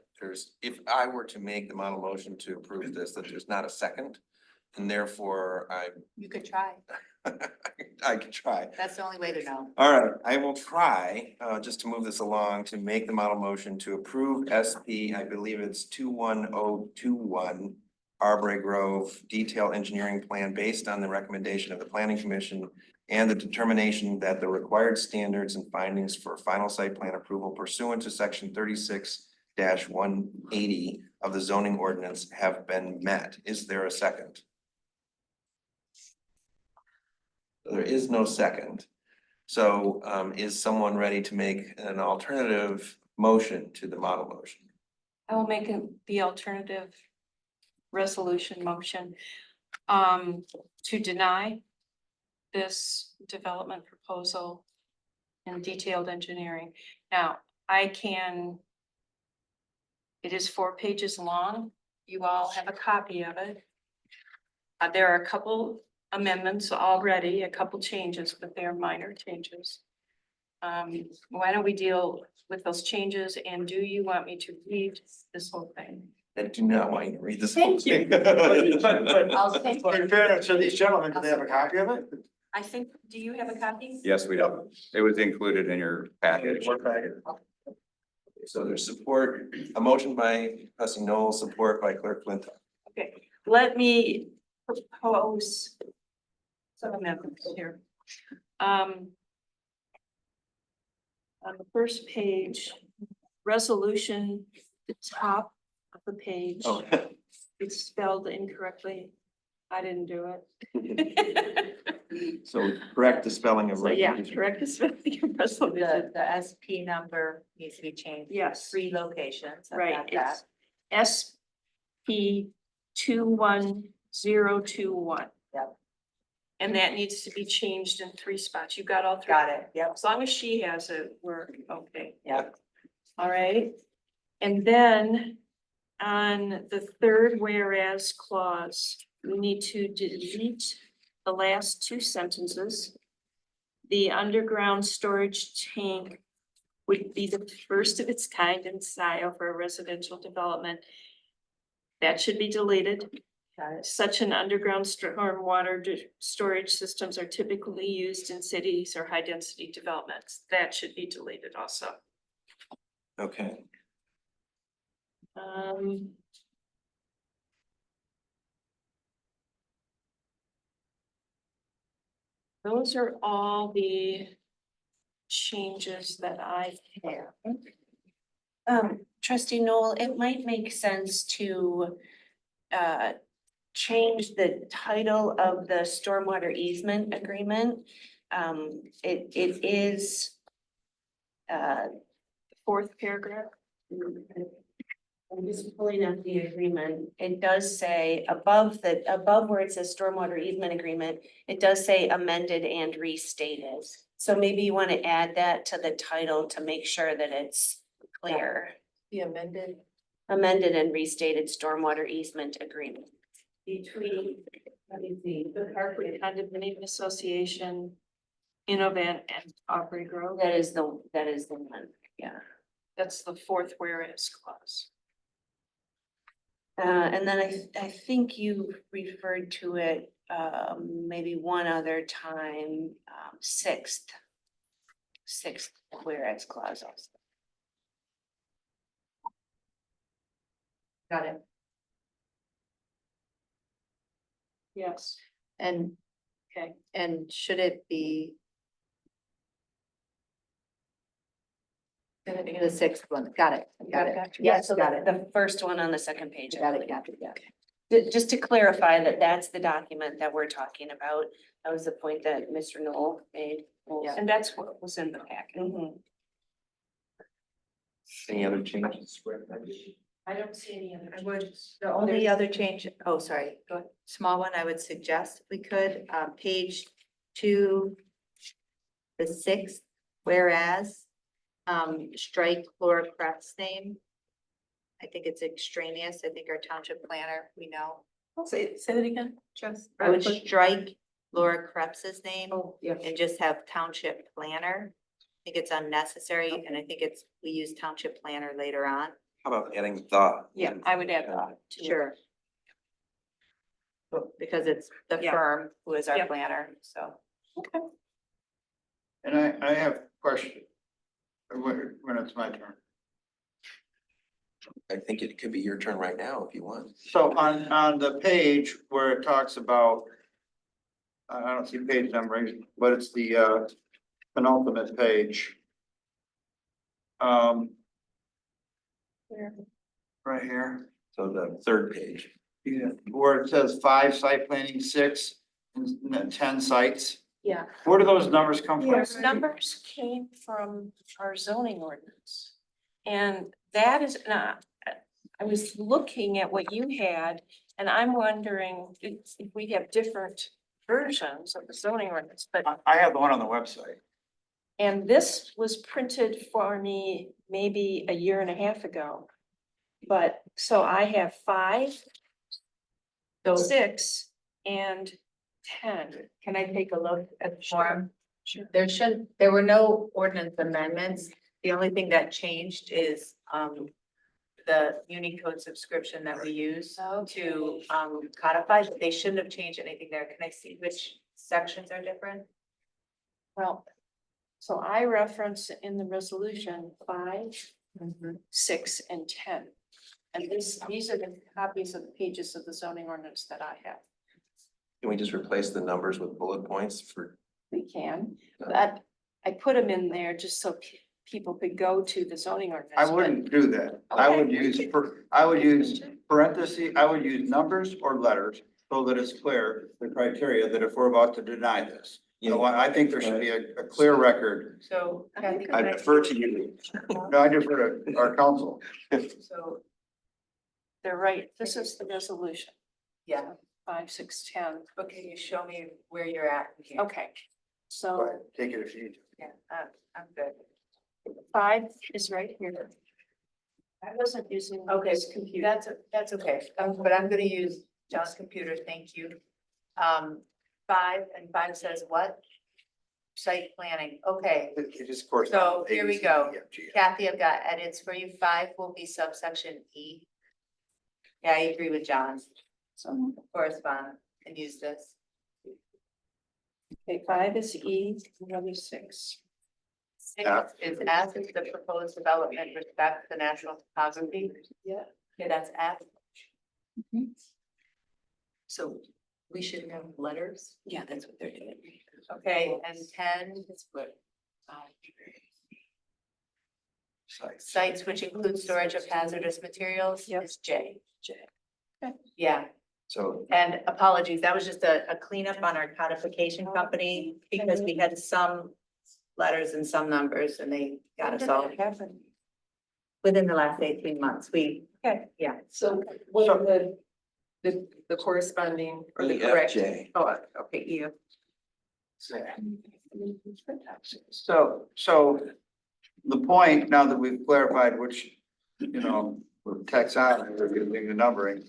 if I were to make the model motion to approve this, that there's not a second. And therefore You could try. I could try. That's the only way to know. All right, I will try, just to move this along, to make the model motion to approve SP, I believe it's 21021 Arbory Grove Detail Engineering Plan based on the recommendation of the Planning Commission and the determination that the required standards and findings for final site plan approval pursuant to section 36-180 of the zoning ordinance have been met. Is there a second? There is no second. So is someone ready to make an alternative motion to the model motion? I will make the alternative resolution motion to deny this development proposal and detailed engineering. Now, it is 4 pages long. You all have a copy of it. There are a couple amendments already, a couple changes, but they're minor changes. Why don't we deal with those changes, and do you want me to read this whole thing? I do not want you to read this. Thank you. I'll take In fairness to these gentlemen, do they have a copy of it? I think, do you have a copy? Yes, we do. It was included in your package. So there's support, a motion by trustee Noel, support by clerk Flintoff. Okay, let me propose some amendments here. On the first page, resolution, the top of the page. Oh. It's spelled incorrectly. I didn't do it. So correct the spelling of. So yeah, resolution. correct the spelling of resolution. The SP number needs to be changed. Yes. 3 locations. I've Right, got that. it's SP 21021. Yep. And that needs to be changed in 3 spots. You got all 3? Got it. Yep. As long as she has it, we're okay. Yep. All right. And then on the third whereas clause, we need to delete the last 2 sentences. The underground storage tank would be the first of its kind in Scio for a residential development. That should be deleted. Got it. Such an underground stormwater storage systems are typically used in cities or high density developments. That should be deleted also. Okay, Those are all the changes that I have. Trustee Noel, it might make sense to change the title of the stormwater easement agreement. It is The 4th paragraph. I'm just pulling up the agreement. It does say above where it says stormwater easement agreement, it does say amended and restated. So maybe you want to add that to the title to make sure that it's clear. The amended Amended and restated stormwater easement agreement. between, let me see, the Parkwood Condominium Association, Innovent and Aubrey Grove. That is the one, yeah. That's the 4th whereas clause. And then I think you referred to it maybe one other time, 6th whereas clause also. Got it. Yes. And, okay, and should it be? The sixth one, got it. Yeah, Yes, so got it. the first one on the second page. Got it, got it, got Just to clarify that that's the document that we're talking about. That was the point that Mr. Knoll made. Yeah. And that's what was in the packet. Mhm. Any other changes? I don't see any other. I would, the only other change, oh, sorry, go ahead. Small one I would suggest if we could, page 2, the 6th, whereas, strike Laura Kraft's name. I think it's extraneous. I think our township planner, we know. Say that again, Jess. I would strike Laura Krebs's name Oh, yeah. and just have township planner. I think it's unnecessary, and I think we use township planner later on. How about adding the? Yeah, I would add that. Sure. Because it's the Yeah. firm who is our Yep. planner, so. Okay. And I have a question. When it's my turn. I think it could be your turn right now if you want. So on the page where it talks about, I don't see page numbering, but it's the penultimate page. Right here. So the third page. Yeah, where it says 5 site planning, 6, and then 10 sites. Yeah. Where do those numbers come from? Those numbers came from our zoning ordinance. And that is not, I was looking at what you had, and I'm wondering if we have different versions of the zoning ordinance, but, I have the one on the website. and this was printed for me maybe a year and a half ago. But, so I have 5, 6, and 10. Can I take a look at the form? Sure. There were no ordinance amendments. The only thing that changed is, the Unicode subscription that we use to, codify, but they shouldn't have changed anything there. Can I see which sections are different? Well, so I reference in the resolution 5, 6, and 10. And these are the copies of the pages of the zoning ordinance that I have. Can we just replace the numbers with bullet points for? We can, but I put them in there just so people could go to the zoning ordinance. I but- wouldn't do that. I would Okay. use parentheses, I would use numbers or letters so that it's clear the criteria that if we're about to deny this. You know, I think there should be a clear record. So. Kathy, I can defer to you. No, I defer to our council. So they're right, this is the resolution, Yeah, 5, 6, 10. but can you show me where you're at here? Okay, Go so ahead, take it if you need to. Yeah, I'm good. 5 is right here. I wasn't using Okay, this computer. that's okay, but I'm gonna use John's computer, thank you. 5 and 5 says what? Site planning, okay. It just corresponds. So here we go. Yeah, gee. Kathy, I've got edits for you. 5 will be subsection E. Yeah, I agree with John. So correspond and use this. Okay, 5 is E, another 6. 6 is F is the proposed development respect the natural topography. Yeah. Okay, that's F. So we should have letters? Yeah, that's what they're doing. Okay, and 10 is what? Sites. Sites which include storage of hazardous materials is J. Yeah, So and apologies, that was just a cleanup on our codification company because we had some letters and some numbers and they got us all within the last 18 months. Yeah. So what are the corresponding or the correct? EFJ. Oh, okay, you. So the point, now that we've clarified which, you know, taxonomy, we're using the numbering,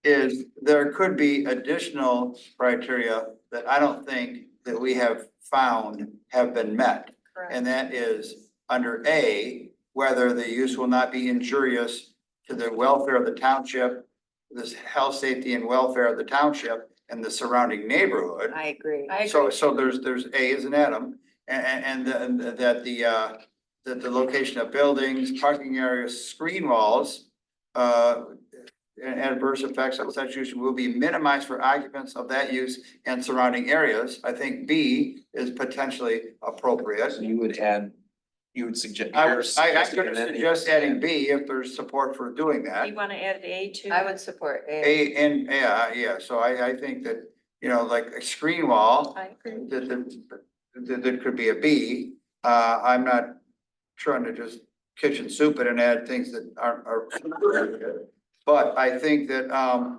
is there could be additional criteria that I don't think that we have found have been met. And that is under A, whether the use will not be injurious to the welfare of the township, this health, safety and welfare of the township and the surrounding neighborhood. I agree. So there's A as an atom and that the location of buildings, parking areas, screen walls, and adverse effects of such use will be minimized for occupants of that use and surrounding areas. I think B is potentially appropriate. you would add You would suggest. I you're would, I suggesting could that suggest adding B if there's support for doing that. You want to add A too? I would support A. A and, yeah, so I think that, you know, like a screen wall, I agree. that could be a B. I'm not trying to just kitchen soup it and add things that are. But I think that,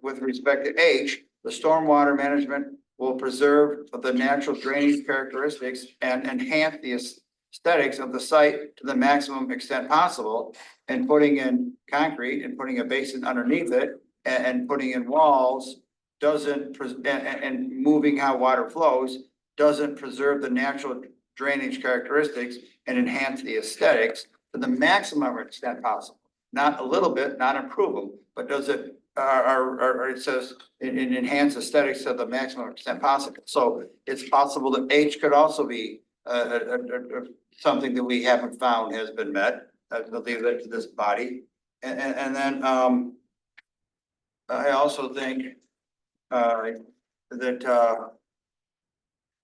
with respect to H, the stormwater management will preserve the natural drainage characteristics and enhance the aesthetics of the site to the maximum extent possible. And putting in concrete and putting a basin underneath it and putting in walls doesn't, and moving how water flows doesn't preserve the natural drainage characteristics and enhance the aesthetics to the maximum extent possible. Not a little bit, not improve them, but does it, it says it enhance aesthetics to the maximum extent possible. So it's possible that H could also be something that we haven't found has been met. I'll leave that to this body. And then I also think that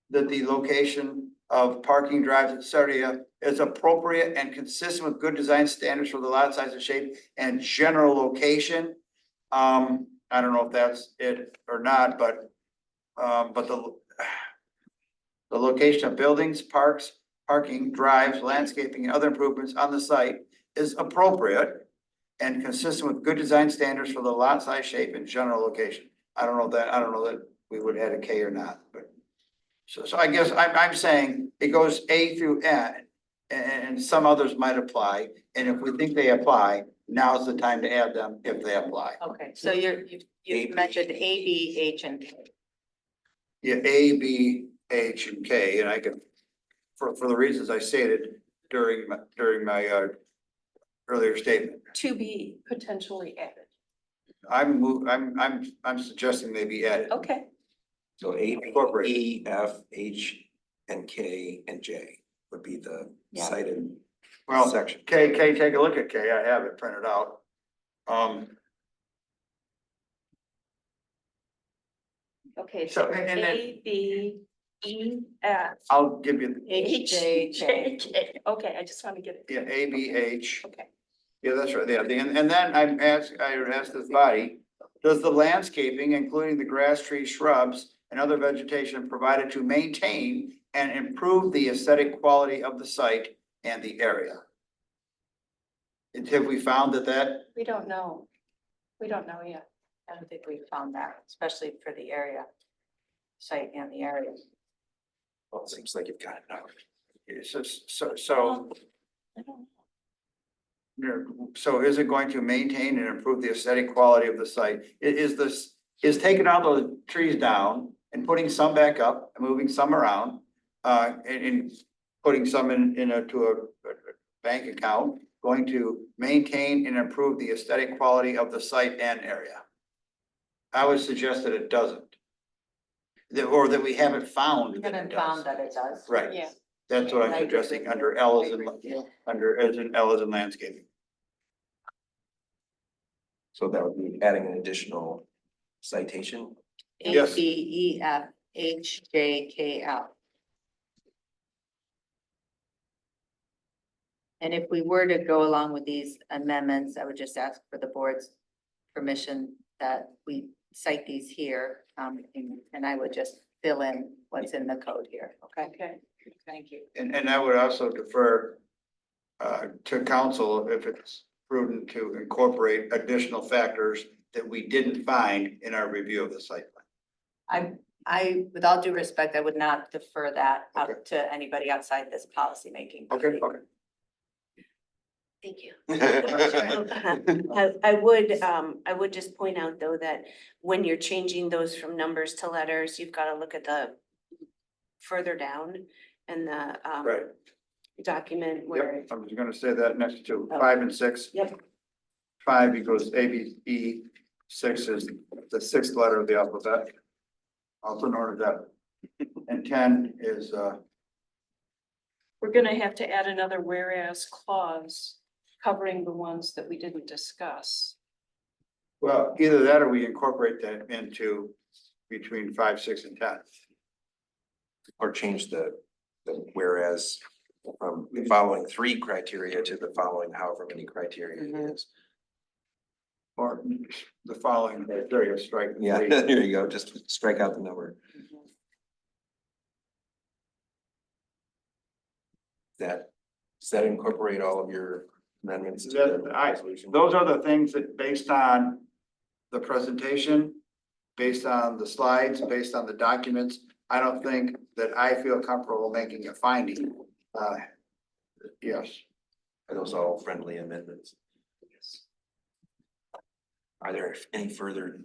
the location of parking drives, et cetera, is appropriate and consistent with good design standards for the lot size and shape and general location. I don't know if that's it or not, but the location of buildings, parks, parking, drives, landscaping, and other improvements on the site is appropriate and consistent with good design standards for the lot size, shape, and general location. I don't know that we would add a K or not, but. So I guess I'm saying it goes A through N, and some others might apply, and if we think they apply, now's the time to add them if they apply. Okay, so you've mentioned A, B, H, and K. Yeah, A, B, H, and K, and I can, for the reasons I stated during my earlier statement. To be potentially added. I'm suggesting they be added. Okay. So A, B, E, F, H, and K, and J would be the cited section. K, take a look at K, I have it printed out. Okay, So, so and then- A, B, E, F, I'll give you, H, J, K. Okay, I just want to get it. yeah, A, B, H. Okay. Yeah, that's right, yeah, and then I asked this body, does the landscaping, including the grass, trees, shrubs, and other vegetation provided to maintain and improve the aesthetic quality of the site and the area? And have we found that? We don't know. We don't know yet. I don't think we've found that, especially for the area, site and the area. Well, it seems like you've got it now. So. I don't So is it going to maintain and improve the aesthetic quality of the site? Is taking all those trees down and putting some back up and moving some around, and putting some to a bank account, going to maintain and improve the aesthetic quality of the site and area? I would suggest that it doesn't. Or that we haven't found We that it haven't does. found that it does. Right. Yeah. That's what I'm I agree suggesting with under you. L I as in, agree with you. L as in landscaping. So that would be adding an additional citation. A, Yes. B, E, F, H, J, K, L. And if we were to go along with these amendments, I would just ask for the board's permission that we cite these here. And I would just fill in what's in the code here, okay? Okay, thank you. And I would also defer to council if it's prudent to incorporate additional factors that we didn't find in our review of the site plan. With all due respect, I would not defer that Okay. up to anybody outside this policymaking. Okay. Thank you. I would just point out though that when you're changing those from numbers to letters, you've got to look at the further down in the Right. document where. Yep, I was gonna say that next to Oh. 5 and 6. Yep. 5 equals A, B, E, 6 is the 6th letter of the alphabet. Also known as that. And 10 is, We're gonna have to add another whereas clause covering the ones that we didn't discuss. well, either that or we incorporate that into between 5, 6, and 10. Or change the whereas moving following 3 criteria to the following however many criteria it is. Or the following criteria, strike. Yeah, there you go, just strike out the number. Does that incorporate all of your amendments to the resolution? Those are the things that based on the presentation, based on the slides, based on the documents, I don't think that I feel comfortable making a finding. Yes. Are those all friendly amendments? Are there any further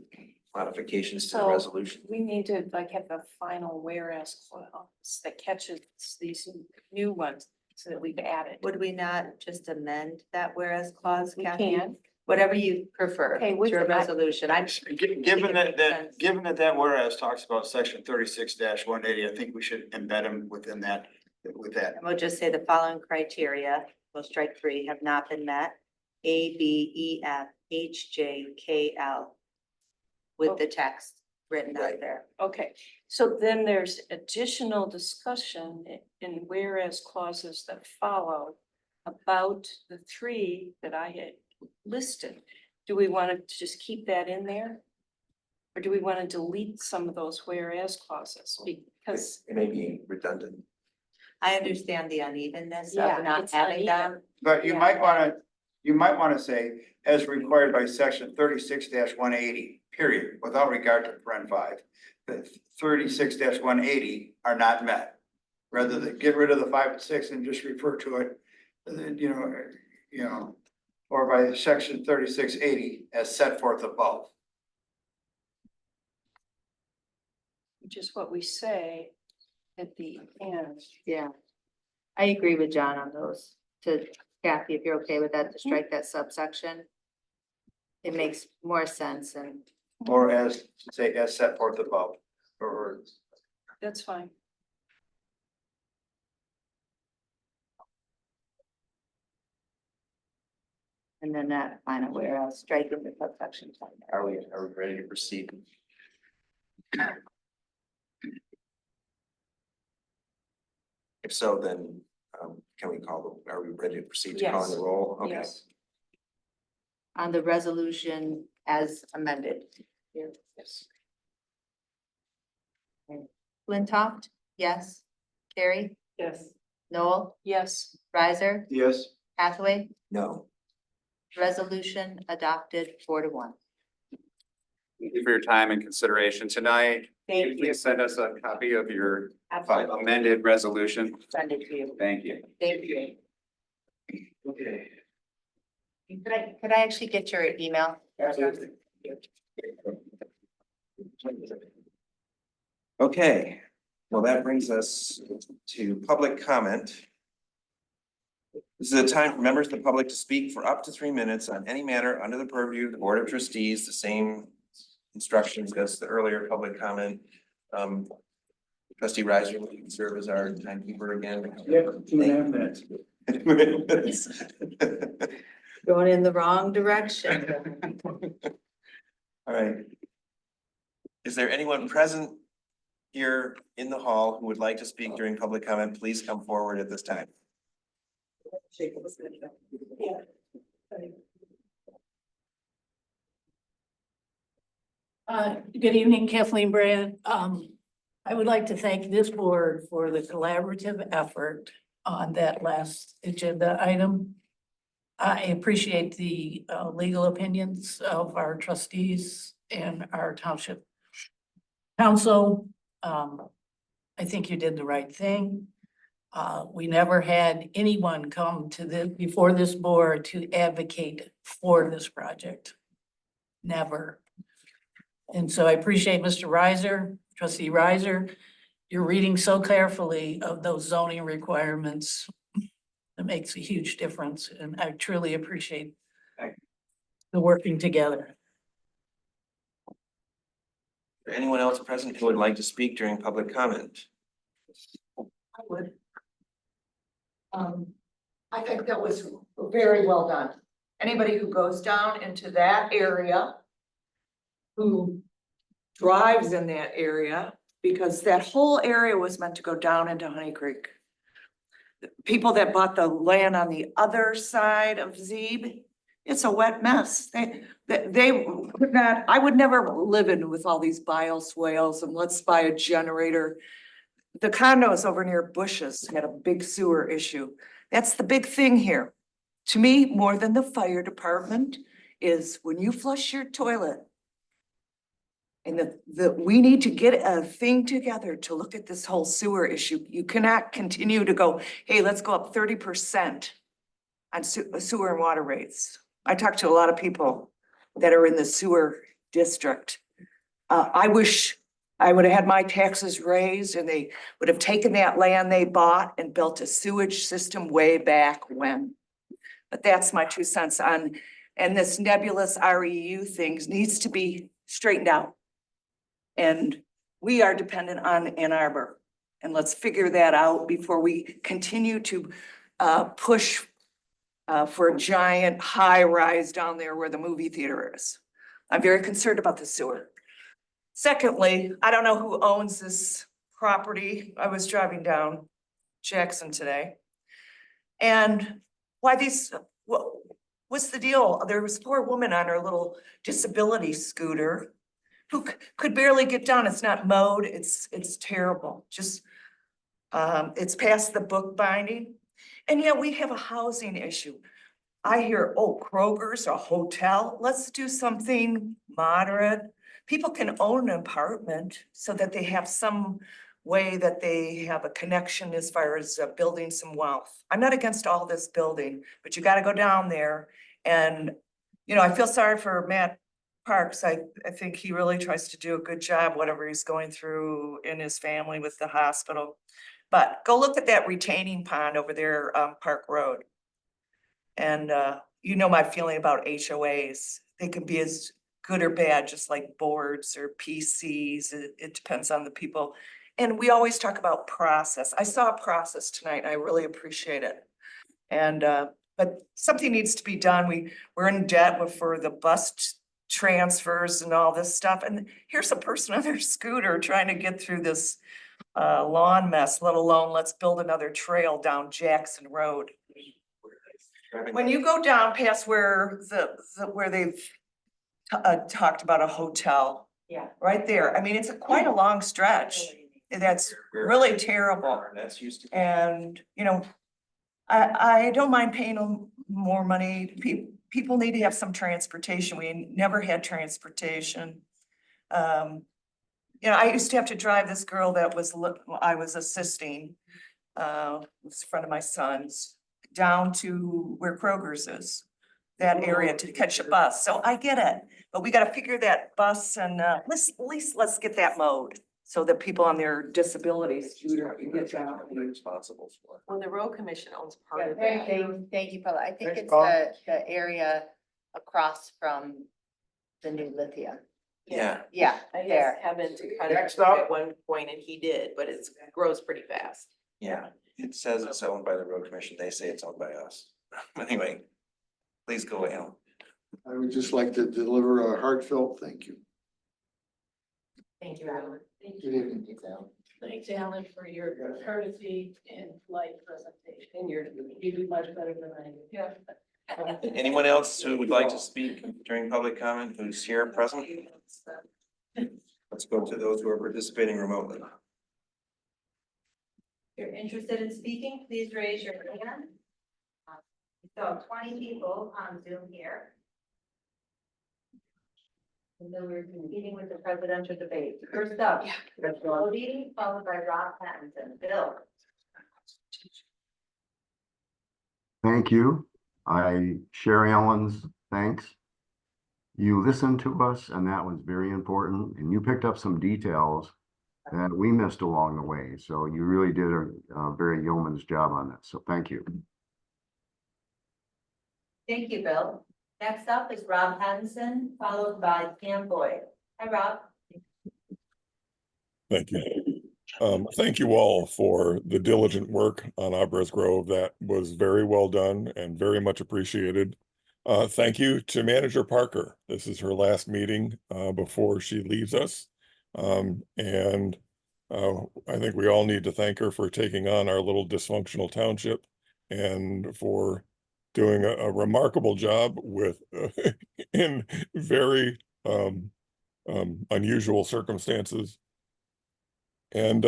modifications to the So, resolution? We need to like have a final whereas clause that catches these new ones so that we've added. Would we not just amend that whereas clause, We Kathy? can. Whatever you prefer, Okay, it's your resolution. I, Given that whereas talks about section 36-180, I think we should embed them within that, with that. we'll just say the following criteria, we'll strike 3, have not been met. A, B, E, F, H, J, K, L. With the text written out there. Okay, so then there's additional discussion in whereas clauses that follow about the 3 that I had listed. Do we want to just keep that in there? Or do we want to delete some of those whereas clauses? Because It may be redundant. I understand the unevenness Yeah, of not it's having them. uneven. But you Yeah. might wanna say, as required by section 36-180, period, without regard to paren 5. The 36-180 are not met. Rather than get rid of the 5 and 6 and just refer to it, or by section 3680 as set forth above. which is what we say at the end. Yeah. I agree with John on those. To Kathy, if you're okay with that, to strike that subsection. It makes more sense and Or as set forth above, or That's fine. then that final whereas striking the subsection. Are we ready to proceed? If so, then can we are we ready to proceed to calling the Yes. roll? Okay. Yes. On the resolution as amended. Yes. Flintoff, yes. Carrie, Yes. Noel, Yes. Riser, yes. Hathaway, No. resolution adopted 4-1. Thank you for your time and consideration tonight. Thank you. Please send us a copy of your Absolutely. amended resolution. Send it to you. Thank you. Thank you. Okay. Could I actually get your email? Okay, well, that brings us to public comment. This is a time for members of the public to speak for up to 3 minutes on any matter under the purview of the Board of Trustees, the same instructions as the earlier public comment. Trustee Riser, will you serve as our timekeeper again? Yeah, 2.5 minutes. Going in the wrong direction. All right. Is there anyone present here in the hall who would like to speak during public comment? Please come forward at this time. Good evening, Kathleen Brand. I would like to thank this board for the collaborative effort on that last agenda item. I appreciate the legal opinions of our trustees and our township council. I think you did the right thing. We never had anyone come to before this board to advocate for this project. Never. And so I appreciate Mr. Riser, Trustee Riser, you're reading so carefully of those zoning requirements. It makes a huge difference, and I truly appreciate the working together. Is there anyone else present who would like to speak during public comment? I would. I think that was very well done. Anybody who goes down into that area, who drives in that area, because that whole area was meant to go down into Honey Creek. people that bought the land on the other side of Zeeb, it's a wet mess. They would not, I would never live in with all these bioswales and let's buy a generator. The condos over near Bush's had a big sewer issue. That's the big thing here. To me, more than the fire department, is when you flush your toilet. And we need to get a thing together to look at this whole sewer issue. You cannot continue to go, hey, let's go up 30% on sewer and water rates. I talked to a lot of people that are in the sewer district. I wish I would have had my taxes raised and they would have taken that land they bought and built a sewage system way back when. But that's my 2 cents on, and this nebulous REU things needs to be straightened out. And we are dependent on Ann Arbor. And let's figure that out before we continue to push for a giant high rise down there where the movie theater is. I'm very concerned about the sewer. Secondly, I don't know who owns this property. I was driving down Jackson today. And why these, what's the deal? There was a poor woman on her little disability scooter who could barely get down. It's not mowed. It's terrible. Just, it's past the book binding. And yet we have a housing issue. I hear, oh, Kroger's a hotel. Let's do something moderate. People can own an apartment so that they have some way that they have a connection as far as building some wealth. I'm not against all this building, but you got to go down there. And, you know, I feel sorry for Matt Parks. I think he really tries to do a good job, whatever he's going through in his family with the hospital. But go look at that retaining pond over there, Park Road. And you know my feeling about HOAs. They can be as good or bad, just like boards or PCs. It depends on the people. And we always talk about process. I saw a process tonight. I really appreciate it. And but something needs to be done. We're in debt for the bus transfers and all this stuff. And here's a person on their scooter trying to get through this lawn mess, let alone let's build another trail down Jackson Road. When you go down past where where they've talked about a hotel. Yeah. Right there. I mean, it's quite a long stretch. That's really terrible. That's used to. And, you know, I don't mind paying them more money. People need to have some transportation. We never had transportation. You know, I used to have to drive this girl that I was assisting, was a friend of my son's, down to where Kroger's is, that area to catch a bus. So I get it, but we got to figure that bus and at least let's get that mowed so that people on their disabilities can get down. Responsible for. When the road commission owns part Yeah, of that. thank you, Paula. I think Thanks, it's Paula. the area across from the new Lithia. Yeah. Yeah, I there. asked Kevin to cut Next it up. at one point and he did, but it grows pretty fast. Yeah, it says it's owned by the road commission. They say it's owned by us. Anyway, please go, Al. I would just like to deliver a heartfelt thank you. Thank you, Alan. Good evening. Thanks, Alan, for your courtesy and polite presentation. And you do much better than I do. Yeah. Anyone else who would like to speak during public comment who's here present? Let's go to those who are participating remotely. If you're interested in speaking, please raise your hand. So 20 people on Zoom here. And then we're competing with the presidential debate. First up, Bill Odie, followed by Rob Pattinson. Bill. Thank you. I share Alan's thanks. You listened to us and that was very important, and you picked up some details that we missed along the way. So you really did a very yeoman's job on this. So thank you. Thank you, Bill. Next up is Rob Pattinson, followed by Pam Boyd. Hi, Rob. Thank you. Thank you all for the diligent work on Aubrey's Grove. That was very well done and very much appreciated. Thank you to Manager Parker. This is her last meeting before she leaves us. And I think we all need to thank her for taking on our little dysfunctional township and for doing a remarkable job with in very unusual circumstances. And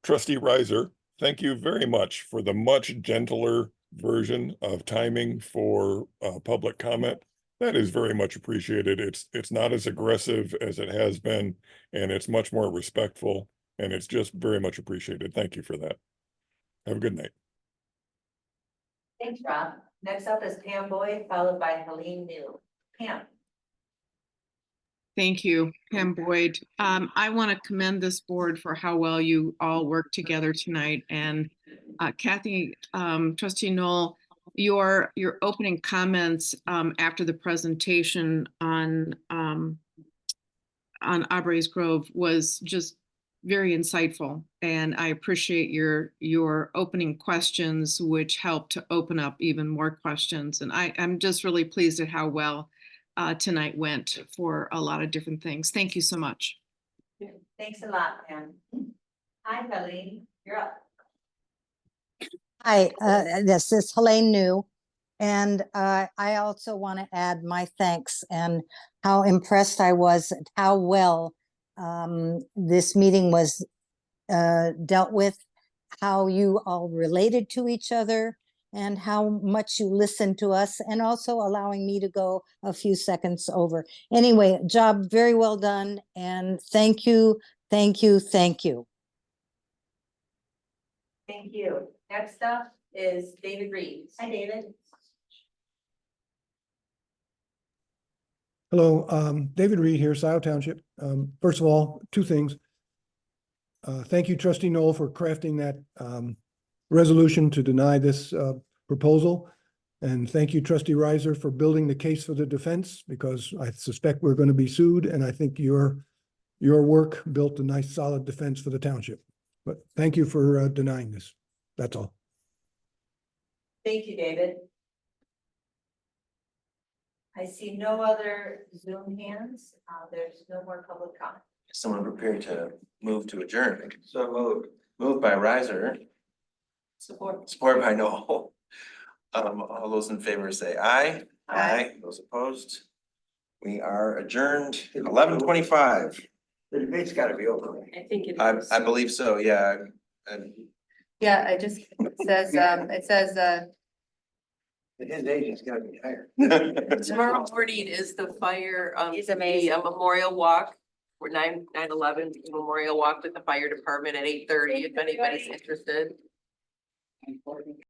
Trustee Riser, thank you very much for the much gentler version of timing for public comment. That is very much appreciated. It's not as aggressive as it has been, and it's much more respectful, and it's just very much appreciated. Thank you for that. Have a good night. Thanks, Rob. Next up is Pam Boyd, followed by Helene New. Pam. Thank you, Pam Boyd. I want to commend this board for how well you all worked together tonight. And Kathy, Trustee Knoll, your opening comments after the presentation on Aubrey's Grove was just very insightful. And I appreciate your opening questions, which helped to open up even more questions. And I'm just really pleased at how well tonight went for a lot of different things. Thank you so much. Thanks a lot, Pam. Hi, Helene, you're up. Hi, this is Helene New. And I also want to add my thanks and how impressed I was at how well this meeting was dealt with, how you all related to each other, and how much you listened to us, and also allowing me to go a few seconds over. Anyway, job very well done, and thank you, thank you, thank you. Thank you. Next up is David Reed. Hi, David. Hello, David Reed here, Scio Township. First of all, two things. Thank you, Trustee Knoll, for crafting that resolution to deny this proposal. And thank you, Trustee Riser, for building the case for the defense, because I suspect we're going to be sued. And I think your work built a nice, solid defense for the township. But thank you for denying this. That's all. Thank you, David. I see no other Zoom hands. There's no more public comment. Someone prepared to move to adjourn. So moved. Moved by Riser. Support. Support by Knoll. All those in favor say aye. Aye. Those opposed? We are adjourned at 11:25. The debate's got to be over. I think it is. I believe so, yeah. And Yeah, it says, His agent's got to be higher. Tomorrow morning is the fire, He's amazing. a memorial walk. For 9/11 memorial walk with the fire department at 8:30, if anybody's interested.